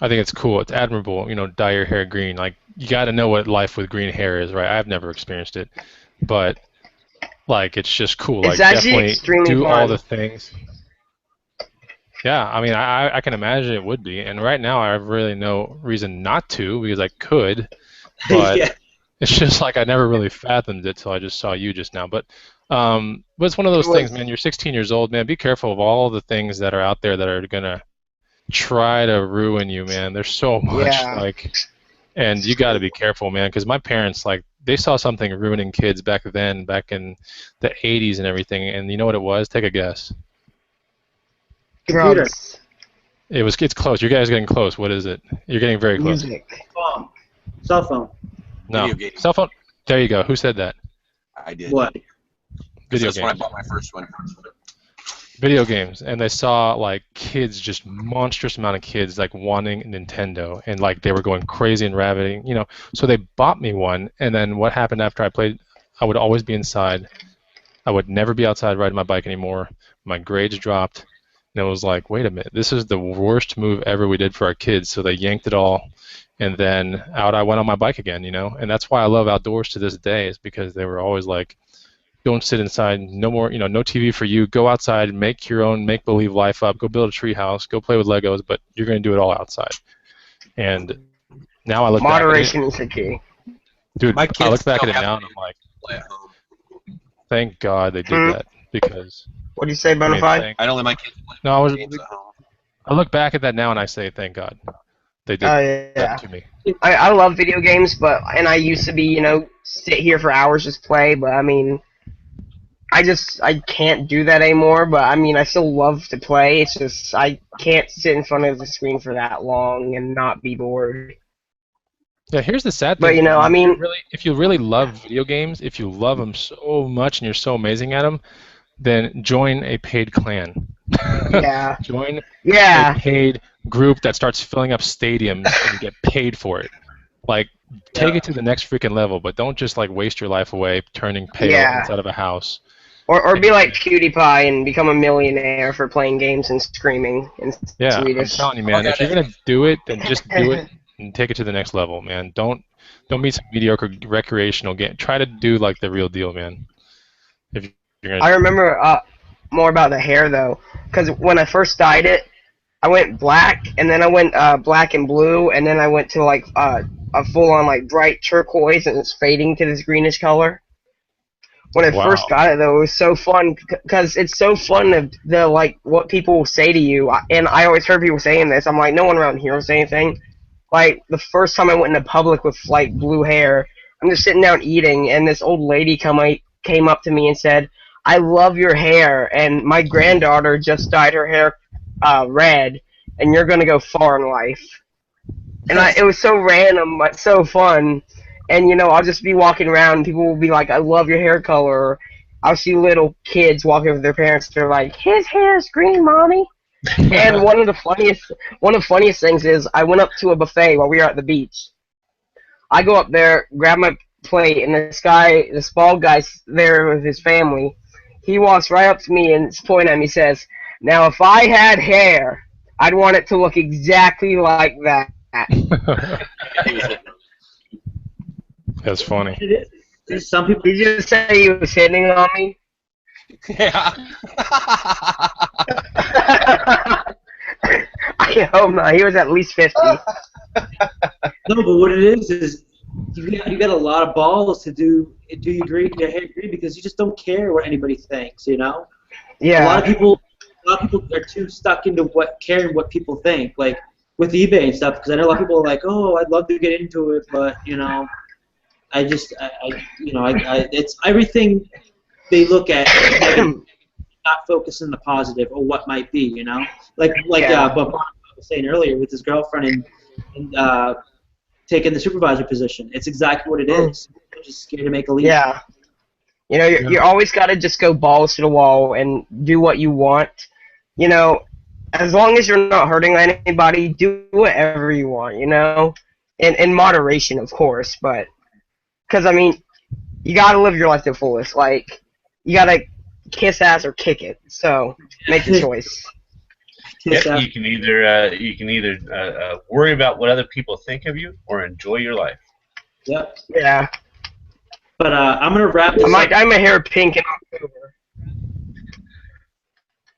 I think it's cool. It's admirable, dye your hair green. Like, you got to know what life with green hair is, right? I've never experienced it, but like, it's just cool. It's like, actually definitely extremely do fun. all the things. Yeah, I can imagine it would be. And right now, I have really no reason not to, because I could, but Yeah. it's just like I never really fathomed it till I just saw you just now. But it's one of those things, man. You're 16 years old, man. Be careful of all the things that are out there that are gonna try to ruin you, man. There's so much, and you got to be careful, man. Because my parents, like, they saw something ruining kids back in the 80s and everything. And you know what it was? Take a guess. Computer. Drugs. It's close. You guys are getting close. What is it? You're getting very close. Music. Phone. Cell phone. No. Video games. Cell phone. There you go. Who said that? I did. What? Video That's when I games. bought my first one. Video games, and they saw like kids, just monstrous amount of kids like wanting Nintendo, and like they were going crazy and ravaging, So they bought me one, and then what happened after I played? I would always be inside. I would never be outside riding my bike anymore. My grades dropped, and it was like, wait a minute, this is the worst move ever we did for our kids. So they yanked it all, and then out I went on my bike again, And that's why I love outdoors to this day, is because they were always like, don't sit inside, no more, no TV for you. Go outside, make your own make-believe life up. Go build a tree house. Go play with Legos, but you're going to do it all outside. And now I look Moderation back is the key. dude, My I kids look back at still it have now and I'm like, Play at home. thank God they did that, because What do you say, Bonafide? I don't let my kids play no, games at home. I look back at that now and I say, thank God they did Yeah. that to me. I love video games, and I used to be, sit here for hours just play, but I can't do that anymore, but I still love to play. It's just I can't sit in front of the screen for that long and not be bored. Yeah, here's the sad But, thing. if if you really love video games, if you love them so much and you're so amazing at them, then join a paid clan. Yeah. Join Yeah. a paid group that starts filling up stadiums and you get paid for it. Like, take it to the next freaking level, but don't just like waste your life away turning pale Yeah. inside of a house. Or be like PewDiePie and become a millionaire for playing games and screaming in Yeah, I'm Swedish. telling you, man. If you're gonna do it, then just do it and take it to the next level, man. Don't be some mediocre recreational game. Try to do like the real deal, man. If you're I gonna, remember more about the hair though, because when I first dyed it, I went black, and then I went black and blue, and then I went to like a full-on like bright turquoise, and it's fading to this greenish color. When I first wow. got it though, it was so fun because it's so fun the like what people will say to you, and I always heard people saying this. I'm like, no one around here will say anything. Like the first time I went into public with like blue hair, I'm just sitting down eating, and this old lady came up to me and said, "I love your hair, and my granddaughter just dyed her hair red, and you're gonna go far in life." And it was so random, but so fun. And I'll just be walking around, and people will be like, "I love your hair color." I'll see little kids walking with their parents. They're like, "His hair is green, mommy." And one of the funniest things is I went up to a buffet while we were at the beach. I go up there, grab my plate, and this bald guy's there with his family. He walks right up to me and pointing at me, says, "Now if I had hair, I'd want it to look exactly like that." That's funny. Some people. Did you just say he was hitting on me? Yeah. I hope not. He was at least 50. No, but what it is you got a lot of balls to do you agree your hair green because you just don't care what anybody thinks, Yeah. A lot of people are too stuck into caring what people think, like with eBay and stuff. Because I know a lot of people are like, "Oh, I'd love to get into it, but it's everything they look at, not focus on the positive or what might be, like Yeah. Bob was saying earlier with his girlfriend and taking the supervisor position. It's exactly what it is. You're just scared to make a leap. Yeah. You always got to just go balls to the wall and do what you want. As long as you're not hurting anybody, do whatever you want, in moderation, of course, but because, you got to live your life to the fullest. Like, you got to kiss ass or kick it, so make the choice. Yep, you can either worry about what other people think of you or enjoy your life. Yep. Yeah. But I'm gonna wrap this up. I'm a hair pink in October.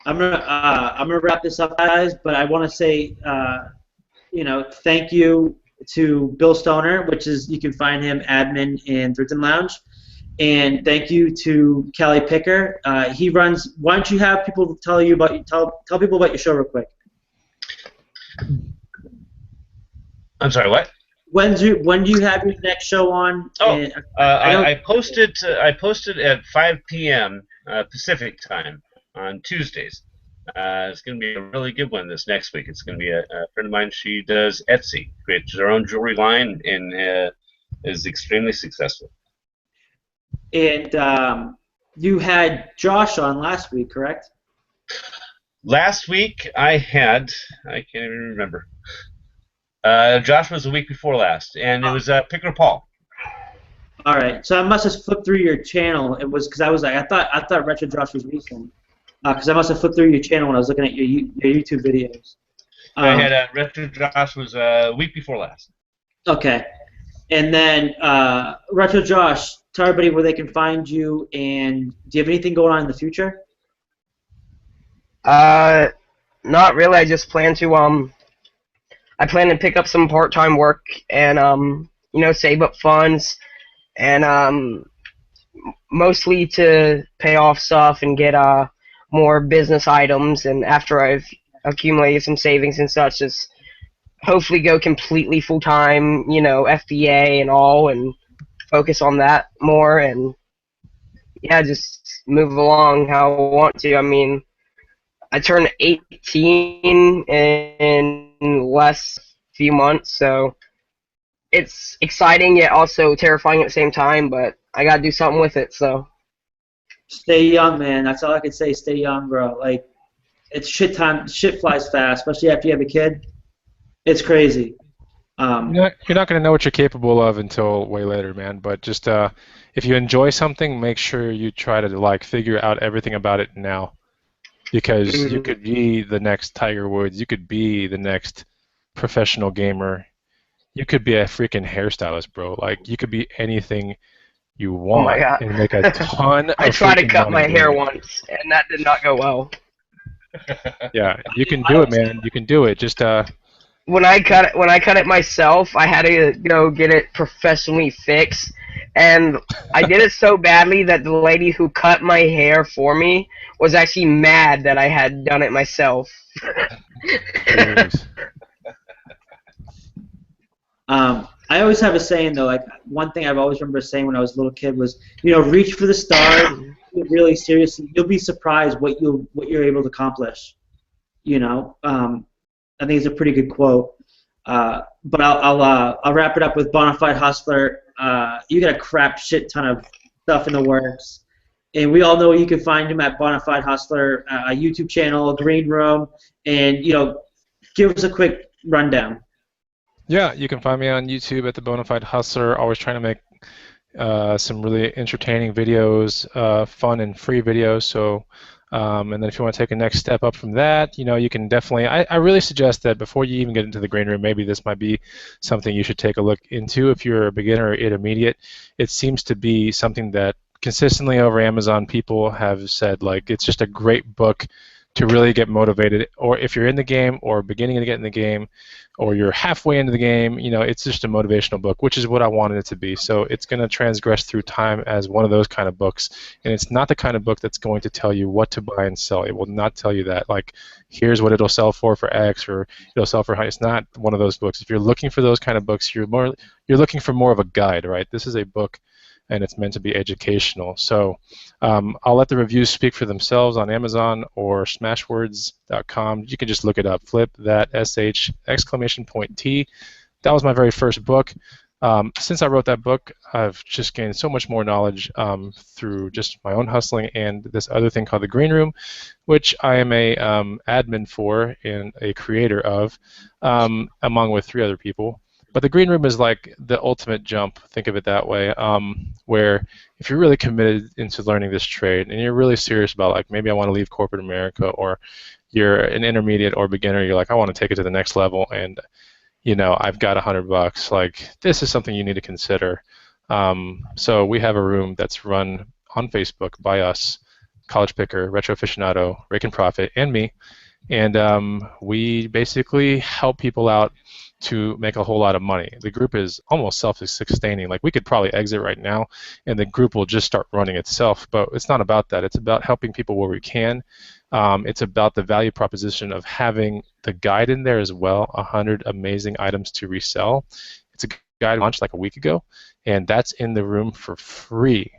I'm gonna wrap this up, guys. But I want to say, thank you to Bill Stoner, which is you can find him admin in Thrifting Lounge, and thank you to Kelly Picker. He runs. Why don't you have people tell people about your show real quick? I'm sorry, what? When do you have your next show on? Oh, I posted at 5 p.m. Pacific time on Tuesdays. It's going to be a really good one this next week. It's going to be a friend of mine. She does Etsy, creates her own jewelry line, and is extremely successful. And you had Josh on last week, correct? Last week I can't even remember. Josh was the week before last, and it was Picker Paul. All right, so I must have flipped through your channel. It was because I was like, I thought Retro Josh was recent. Because I must have flipped through your channel when I was looking at your YouTube videos. I had Retro Josh was week before last. Okay, and then Retro Josh, tell everybody where they can find you, and do you have anything going on in the future? Not really. I just plan to I plan to pick up some part-time work and save up funds and mostly to pay off stuff and get more business items, and after I've accumulated some savings and such, just hopefully go completely full-time, FBA and all, and focus on that more, and yeah, just move along how I want to. I turned 18 in less few months, so it's exciting yet also terrifying at the same time, but I gotta do something with it, so. Stay young, man. That's all I can say. Stay young, bro. Like, it's shit time. Shit flies fast, especially after you have a kid. It's crazy. You're not going to know what you're capable of until way later, man. But just if you enjoy something, make sure you try to like figure out everything about it now, because you Mhm. could be the next Tiger Woods, you could be the next professional gamer, you could be a freaking hairstylist, bro. Like you could be anything you Oh my want god. and make a ton I of tried to freaking cut money my doing hair it. once, and that did not go well. Yeah, you can I do it, always man. You can do it. Just When I cut it myself, I had to go get it professionally fixed, and I did it so badly that the lady who cut my hair for me was actually mad that I had done it myself. jeez. I always have a saying though, like one thing I've always remember saying when I was a little kid was, reach for the stars, take it really seriously. You'll be surprised what you're able to accomplish. I think it's a pretty good quote. But I'll wrap it up with Bonafide Hustler. You got a crap shit ton of stuff in the works, and we all know you can find him at Bonafide Hustler, a YouTube channel, a green room, and give us a quick rundown. Yeah, you can find me on YouTube at the Bonafide Hustler. Always trying to make some really entertaining videos, fun and free videos. So, and then if you want to take a next step up from that, you can definitely. I really suggest that before you even get into the green room, maybe this might be something you should take a look into if you're a beginner or intermediate. It seems to be something that consistently over Amazon people have said like it's just a great book to really get motivated, or if you're in the game or beginning to get in the game or you're halfway into the game, it's just a motivational book, which is what I wanted it to be. So it's going to transgress through time as one of those kind of books, and it's not the kind of book that's going to tell you what to buy and sell. It will not tell you that, like, here's what it'll sell for X, or it'll sell for how. It's not one of those books. If you're looking for those kind of books, you're looking for more of a guide, right? This is a book, and it's meant to be educational. So I'll let the reviews speak for themselves on Amazon or Smashwords.com. You can just look it up. Flip that SH exclamation point T. That was my very first book. Since I wrote that book, I've just gained so much more knowledge through just my own hustling and this other thing called the Green Room, which I am a admin for and a creator of, among with 3 other people. But the green room is like the ultimate jump, think of it that way, where if you're really committed into learning this trade and you're really serious about like maybe I want to leave corporate America, or you're an intermediate or beginner, you're like I want to take it to the next level, and I've got $100, like this is something you need to consider. So we have a room that's run on Facebook by us, College Picker, Retro Aficionado, Rake and Profit, and me, and we basically help people out to make a whole lot of money. The group is almost self-sustaining. Like we could probably exit right now and the group will just start running itself, but it's not about that. It's about helping people where we can. It's about the value proposition of having the guide in there as well, 100 amazing items to resell. It's a guide launched like a week ago, and that's in the room for free.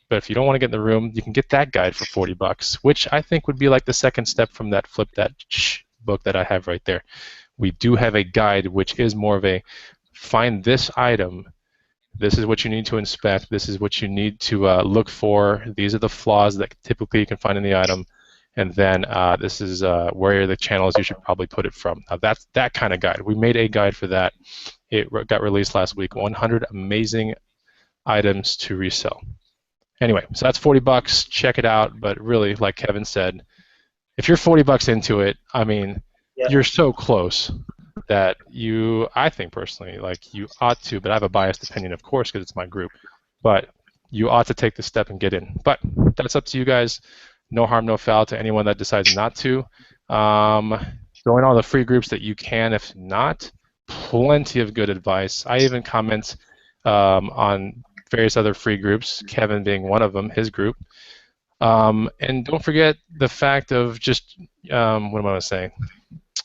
But if you don't want to get in the room, you can get that guide for $40, which I think would be like the second step from that Flip That book that I have right there. We do have a guide which is more of a find this item, this is what you need to inspect, this is what you need to look for, these are the flaws that typically you can find in the item, and then this is where are the channels you should probably put it from. Now that's that kind of guide. We made a guide for that. It got released last week, 100 amazing items to resell. Anyway, so that's $40. Check it out. But really, like Kevin said, if you're $40 into it, I mean, Yeah. you're so close that I think personally, like you ought to, but I have a biased opinion, of course, because it's my group, but you ought to take the step and get in. But that's up to you guys. No harm, no foul to anyone that decides not to. Join all the free groups that you can. If not, plenty of good advice. I even comment on various other free groups, Kevin being one of them, his group. And don't forget the fact of just, what am I saying?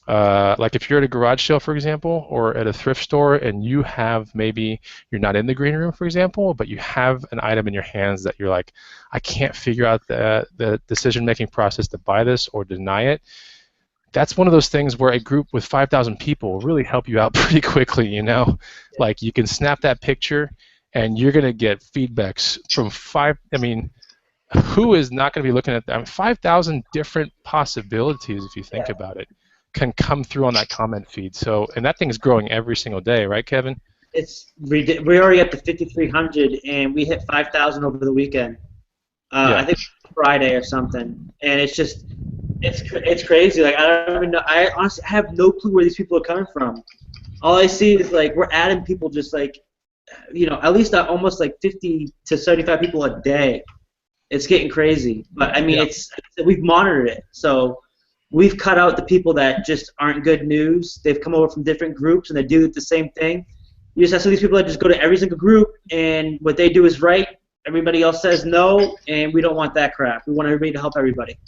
Like if you're at a garage sale, for example, or at a thrift store, and you have maybe you're not in the green room, for example, but you have an item in your hands that you're like, I can't figure out the decision-making process to buy this or deny it. That's one of those things where a group with 5,000 people will really help you out pretty quickly, Like you can snap that picture and you're going to get feedbacks from who is not going to be looking at that? 5,000 different possibilities if you think about it. can come through on that comment feed. So, and that thing's growing every single day, right, Kevin? We're already up to 5,300, and we hit 5,000 over the weekend. Yeah. I think Friday or something, and it's crazy. Like, I don't even know. I honestly have no clue where these people are coming from. All I see is like we're adding people just like, at least almost like 50 to 75 people a day. It's getting crazy. But I mean, we've monitored it. So we've cut out the people that just aren't good news. They've come over from different groups and they do the same thing. You just have some of these people that just go to every single group and what they do is right. Everybody else says no, and we don't want that crap. We want everybody to help everybody.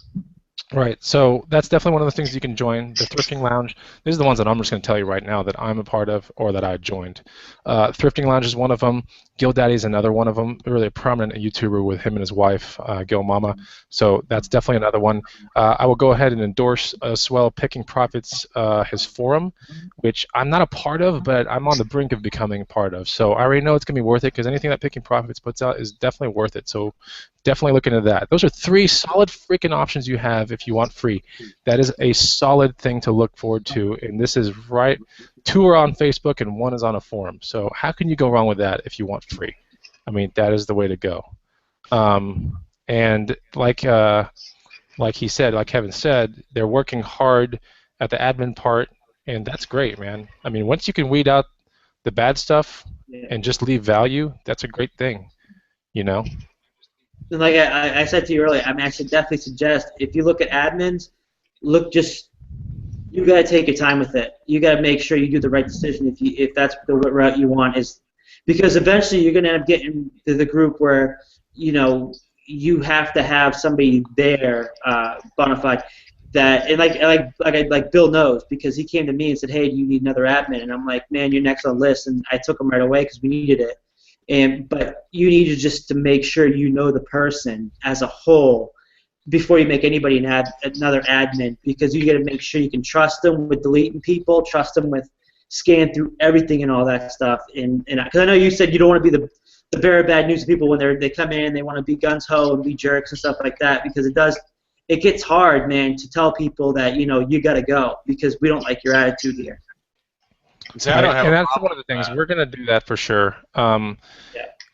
Right. So that's definitely one of the things you can join. The Thrifting Lounge. These are the ones that I'm just going to tell you right now that I'm a part of or that I joined. Thrifting Lounge is one of them. GilDaddy is another one of them. Really a prominent YouTuber with him and his wife, Gil Mama. So that's definitely another one. I will go ahead and endorse as well Picking Profits, his forum, which I'm not a part of, but I'm on the brink of becoming part of. So I already know it's going to be worth it because anything that Picking Profits puts out is definitely worth it. So definitely look into that. Those are 3 solid freaking options you have if you want free. That is a solid thing to look forward to, and this is right. 2 are on Facebook and 1 is on a forum. So how can you go wrong with that if you want free? I mean, that is the way to go. And like he said, like Kevin said, they're working hard at the admin part, and that's great, man. I mean, once you can weed out the bad stuff and just leave value, that's a great thing, And like I said to you earlier, I mean, I should definitely suggest if you look at admins, you gotta take your time with it. You gotta make sure you do the right decision if that's the route you want because eventually you're gonna end up getting to the group where you have to have somebody there bona fide that and like Bill knows because he came to me and said, hey, do you need another admin? And I'm like, man, you're next on the list, and I took him right away because we needed it. But you need to make sure you know the person as a whole before you make anybody another admin because you got to make sure you can trust them with deleting people, trust them with scanning through everything and all that stuff. And because I know you said you don't want to be the bearer of bad news to people when they come in and they want to be guns ho and be jerks and stuff like that because it gets hard, man, to tell people that you got to go because we don't like your attitude here. See, I don't have and that's one of the things. We're going to do that for sure.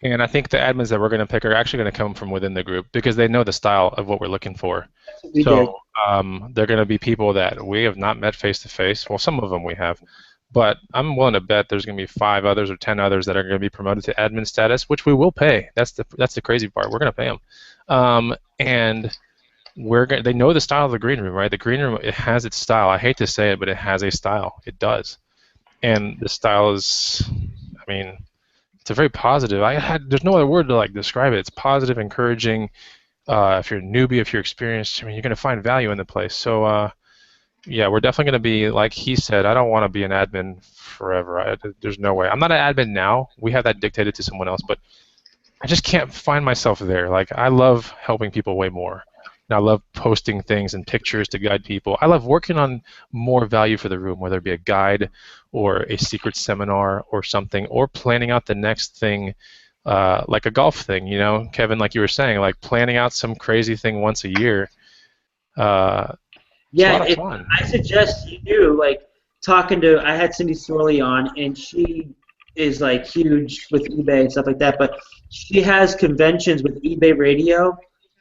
And I think the admins that we're going to pick are actually going to come from within the group because they know the style of what we're looking for. So they're going to be people that we have not met face-to-face. Well, some of them we have. But I'm willing to bet there's going to be 5 others or 10 others that are going to be promoted to admin status, which we will pay. That's the crazy part. We're going to pay them. And they know the style of the green room, right? The green room, it has its style. I hate to say it, but it has a style. It does. And the style is, I mean, it's a very positive. There's no other word to describe it. It's positive, encouraging. If you're a newbie, if you're experienced, I mean, you're going to find value in the place. So, yeah, we're definitely going to be, like he said, I don't want to be an admin forever. There's no way. I'm not an admin now. We have that dictated to someone else, but I just can't find myself there. Like, I love helping people way more. And I love posting things and pictures to guide people. I love working on more value for the room, whether it be a guide or a secret seminar or something, or planning out the next thing, like a golf thing, Kevin, like you were saying, like planning out some crazy thing once a year. It's a lot of fun. I suggest you, I had Cindy Sorley on, and she is, huge with eBay and stuff like that, but she has conventions with eBay Radio,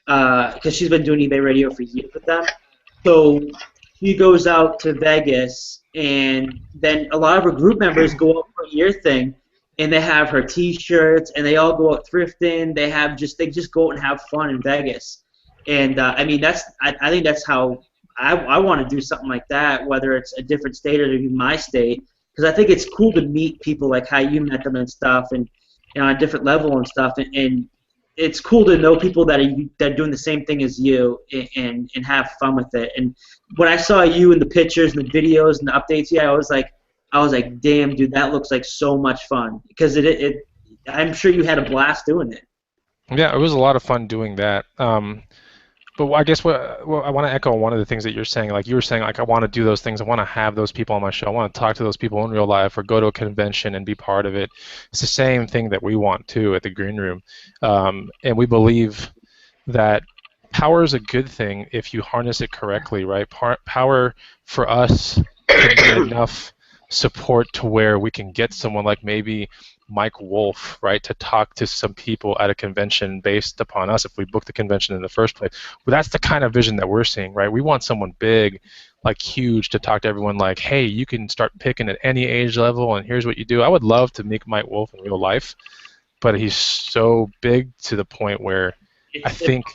because she's been doing eBay Radio for years with them. So she goes out to Vegas, and then a lot of her group members go out for a year thing, and they have her T-shirts, and they all go out thrifting. They just go out and have fun in Vegas, and I mean I think that's how I want to do something like that, whether it's a different state or even my state, because I think it's cool to meet people like how you met them and stuff, and on a different level and stuff, and it's cool to know people that are doing the same thing as you and have fun with it. And when I saw you in the pictures and the videos and the updates, I was like, damn, dude, that looks like so much fun because I'm sure you had a blast doing it. Yeah, it was a lot of fun doing that. But I guess I want to echo one of the things that you're saying. Like you were saying, I want to do those things. I want to have those people on my show. I want to talk to those people in real life or go to a convention and be part of it. It's the same thing that we want too at the Green Room. And we believe that power is a good thing if you harness it correctly, right? Power for us can be enough support to where we can get someone like maybe Mike Wolf, right, to talk to some people at a convention based upon us if we book the convention in the first place. Well, that's the kind of vision that we're seeing, right? We want someone big, like huge, to talk to everyone like, hey, you can start picking at any age level, and here's what you do. I would love to meet Mike Wolf in real life, but he's so big to the point where I think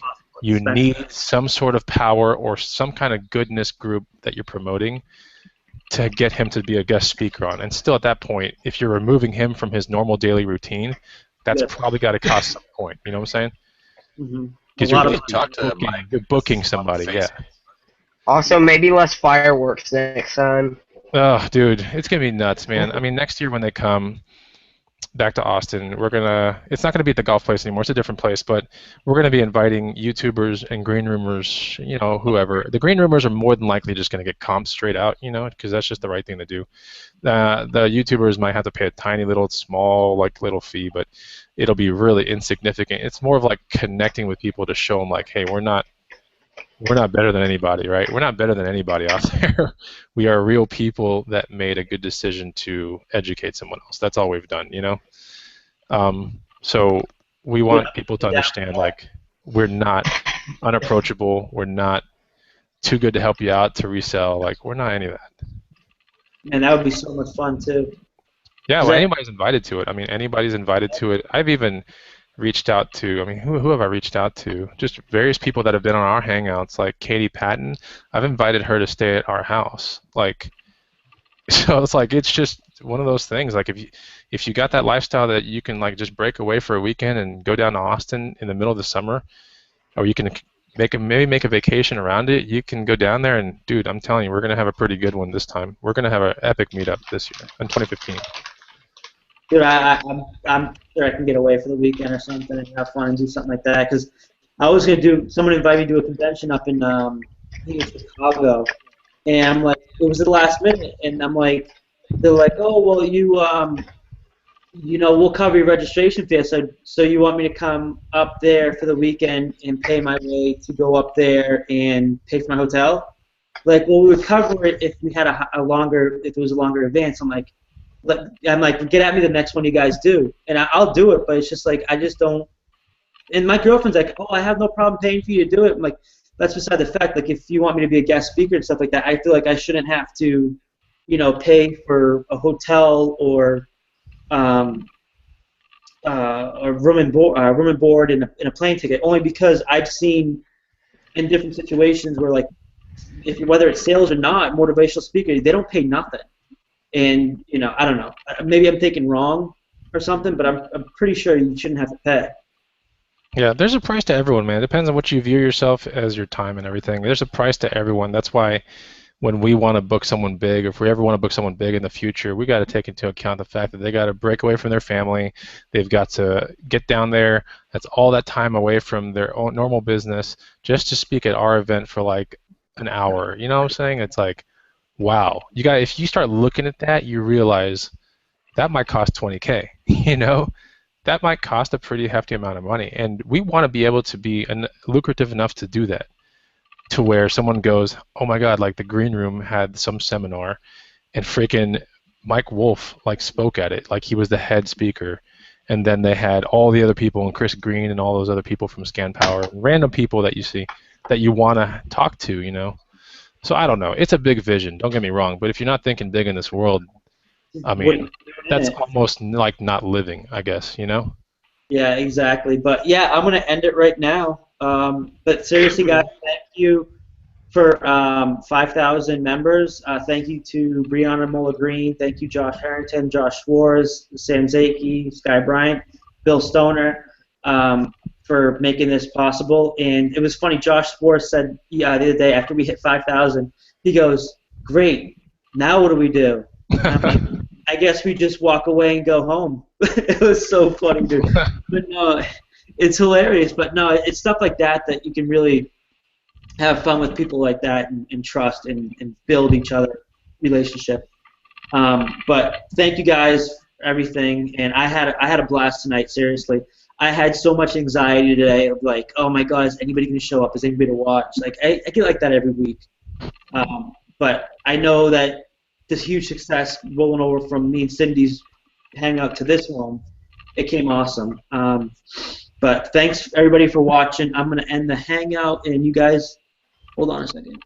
you need some sort of power or some kind of goodness group that you're promoting to get him to be a guest speaker on. And still at that point, if you're removing him from his normal daily routine, that's probably got to cost some point. You know what I'm saying? Mm-hmm. Because you're booking somebody, yeah. Also, maybe less fireworks next time. Oh, dude, it's going to be nuts, man. I mean, next year when they come back to Austin, it's not going to be at the golf place anymore. It's a different place, but we're going to be inviting YouTubers and green roomers, whoever. The green roomers are more than likely just going to get comped straight out, because that's just the right thing to do. The YouTubers might have to pay a tiny little, small, little fee, but it'll be really insignificant. It's more of like connecting with people to show them, like, hey, we're not better than anybody, right? We're not better than anybody out there. We are real people that made a good decision to educate someone else. That's all we've done, So we want people to understand, like, we're not unapproachable. We're not too good to help you out to resell. Like, we're not any of that. And that would be so much fun, too. Yeah, well, anybody's invited to it. I mean, anybody's invited to it. I've even reached out to, who have I reached out to? Just various people that have been on our Hangouts, like Katie Patton. I've invited her to stay at our house. So it's just one of those things. Like, if you got that lifestyle that you can, just break away for a weekend and go down to Austin in the middle of the summer, or you can maybe make a vacation around it, you can go down there and, dude, I'm telling you, we're going to have a pretty good one this time. We're going to have an epic meetup this year in 2015. Dude, I'm sure I can get away for the weekend or something and have fun and do something like that. Because I was gonna someone invited me to a convention up in I think it's Chicago, and I'm like, it was at the last minute, and I'm like, they're like, oh well, we'll cover your registration fee. So you want me to come up there for the weekend and pay my way to go up there and pay for my hotel? Like, well, we would cover it if we had if it was a longer advance. I'm like, get at me the next one you guys do, and I'll do it. But it's just like I just don't. And my girlfriend's like, oh, I have no problem paying for you to do it. I'm like, that's beside the fact. Like, if you want me to be a guest speaker and stuff like that, I feel like I shouldn't have to, pay for a hotel or room and board and a plane ticket. Only because I've seen in different situations where, like, whether it's sales or not, motivational speakers, they don't pay nothing. And, I don't know. Maybe I'm thinking wrong or something, but I'm pretty sure you shouldn't have to pay. Yeah, there's a price to everyone, man. It depends on what you view yourself as your time and everything. There's a price to everyone. That's why when we want to book someone big, if we ever want to book someone big in the future, we got to take into account the fact that they got to break away from their family. They've got to get down there. That's all that time away from their own normal business just to speak at our event for like an hour. You know what I'm saying? It's like, wow. If you start looking at that, you realize that might cost $20K, That might cost a pretty hefty amount of money, and we want to be able to be lucrative enough to do that, to where someone goes, oh my God, like the green room had some seminar, and freaking Mike Wolf spoke at it, like he was the head speaker, and then they had all the other people and Chris Green and all those other people from Scan Power, and random people that you see that you want to talk to, So I don't know. It's a big vision. Don't get me wrong, but if you're not thinking big in this world, I mean, that's almost like not living, I guess, Yeah, exactly. But yeah, I'm going to end it right now. But seriously, guys, thank you for 5,000 members. Thank you to Brianna Mola Green. Thank you, Josh Harrington, Josh Schwartz, Sam Zaki, Sky Bryant, Bill Stoner, for making this possible. And it was funny, Josh Schwartz said the other day after we hit 5,000, he goes, great, now what do we do? I'm like, I guess we just walk away and go home. It was so funny, dude. But no, it's hilarious. But no, it's stuff like that that you can really have fun with people like that and trust and build each other relationship. But thank you guys for everything, and I had a blast tonight. Seriously, I had so much anxiety today of like, oh my God, is anybody going to show up? Is anybody to watch? Like I get like that every week. But I know that this huge success rolling over from me and Cindy's hangout to this one, it came awesome. But thanks everybody for watching. I'm going to end the hangout, and you guys, hold on a second.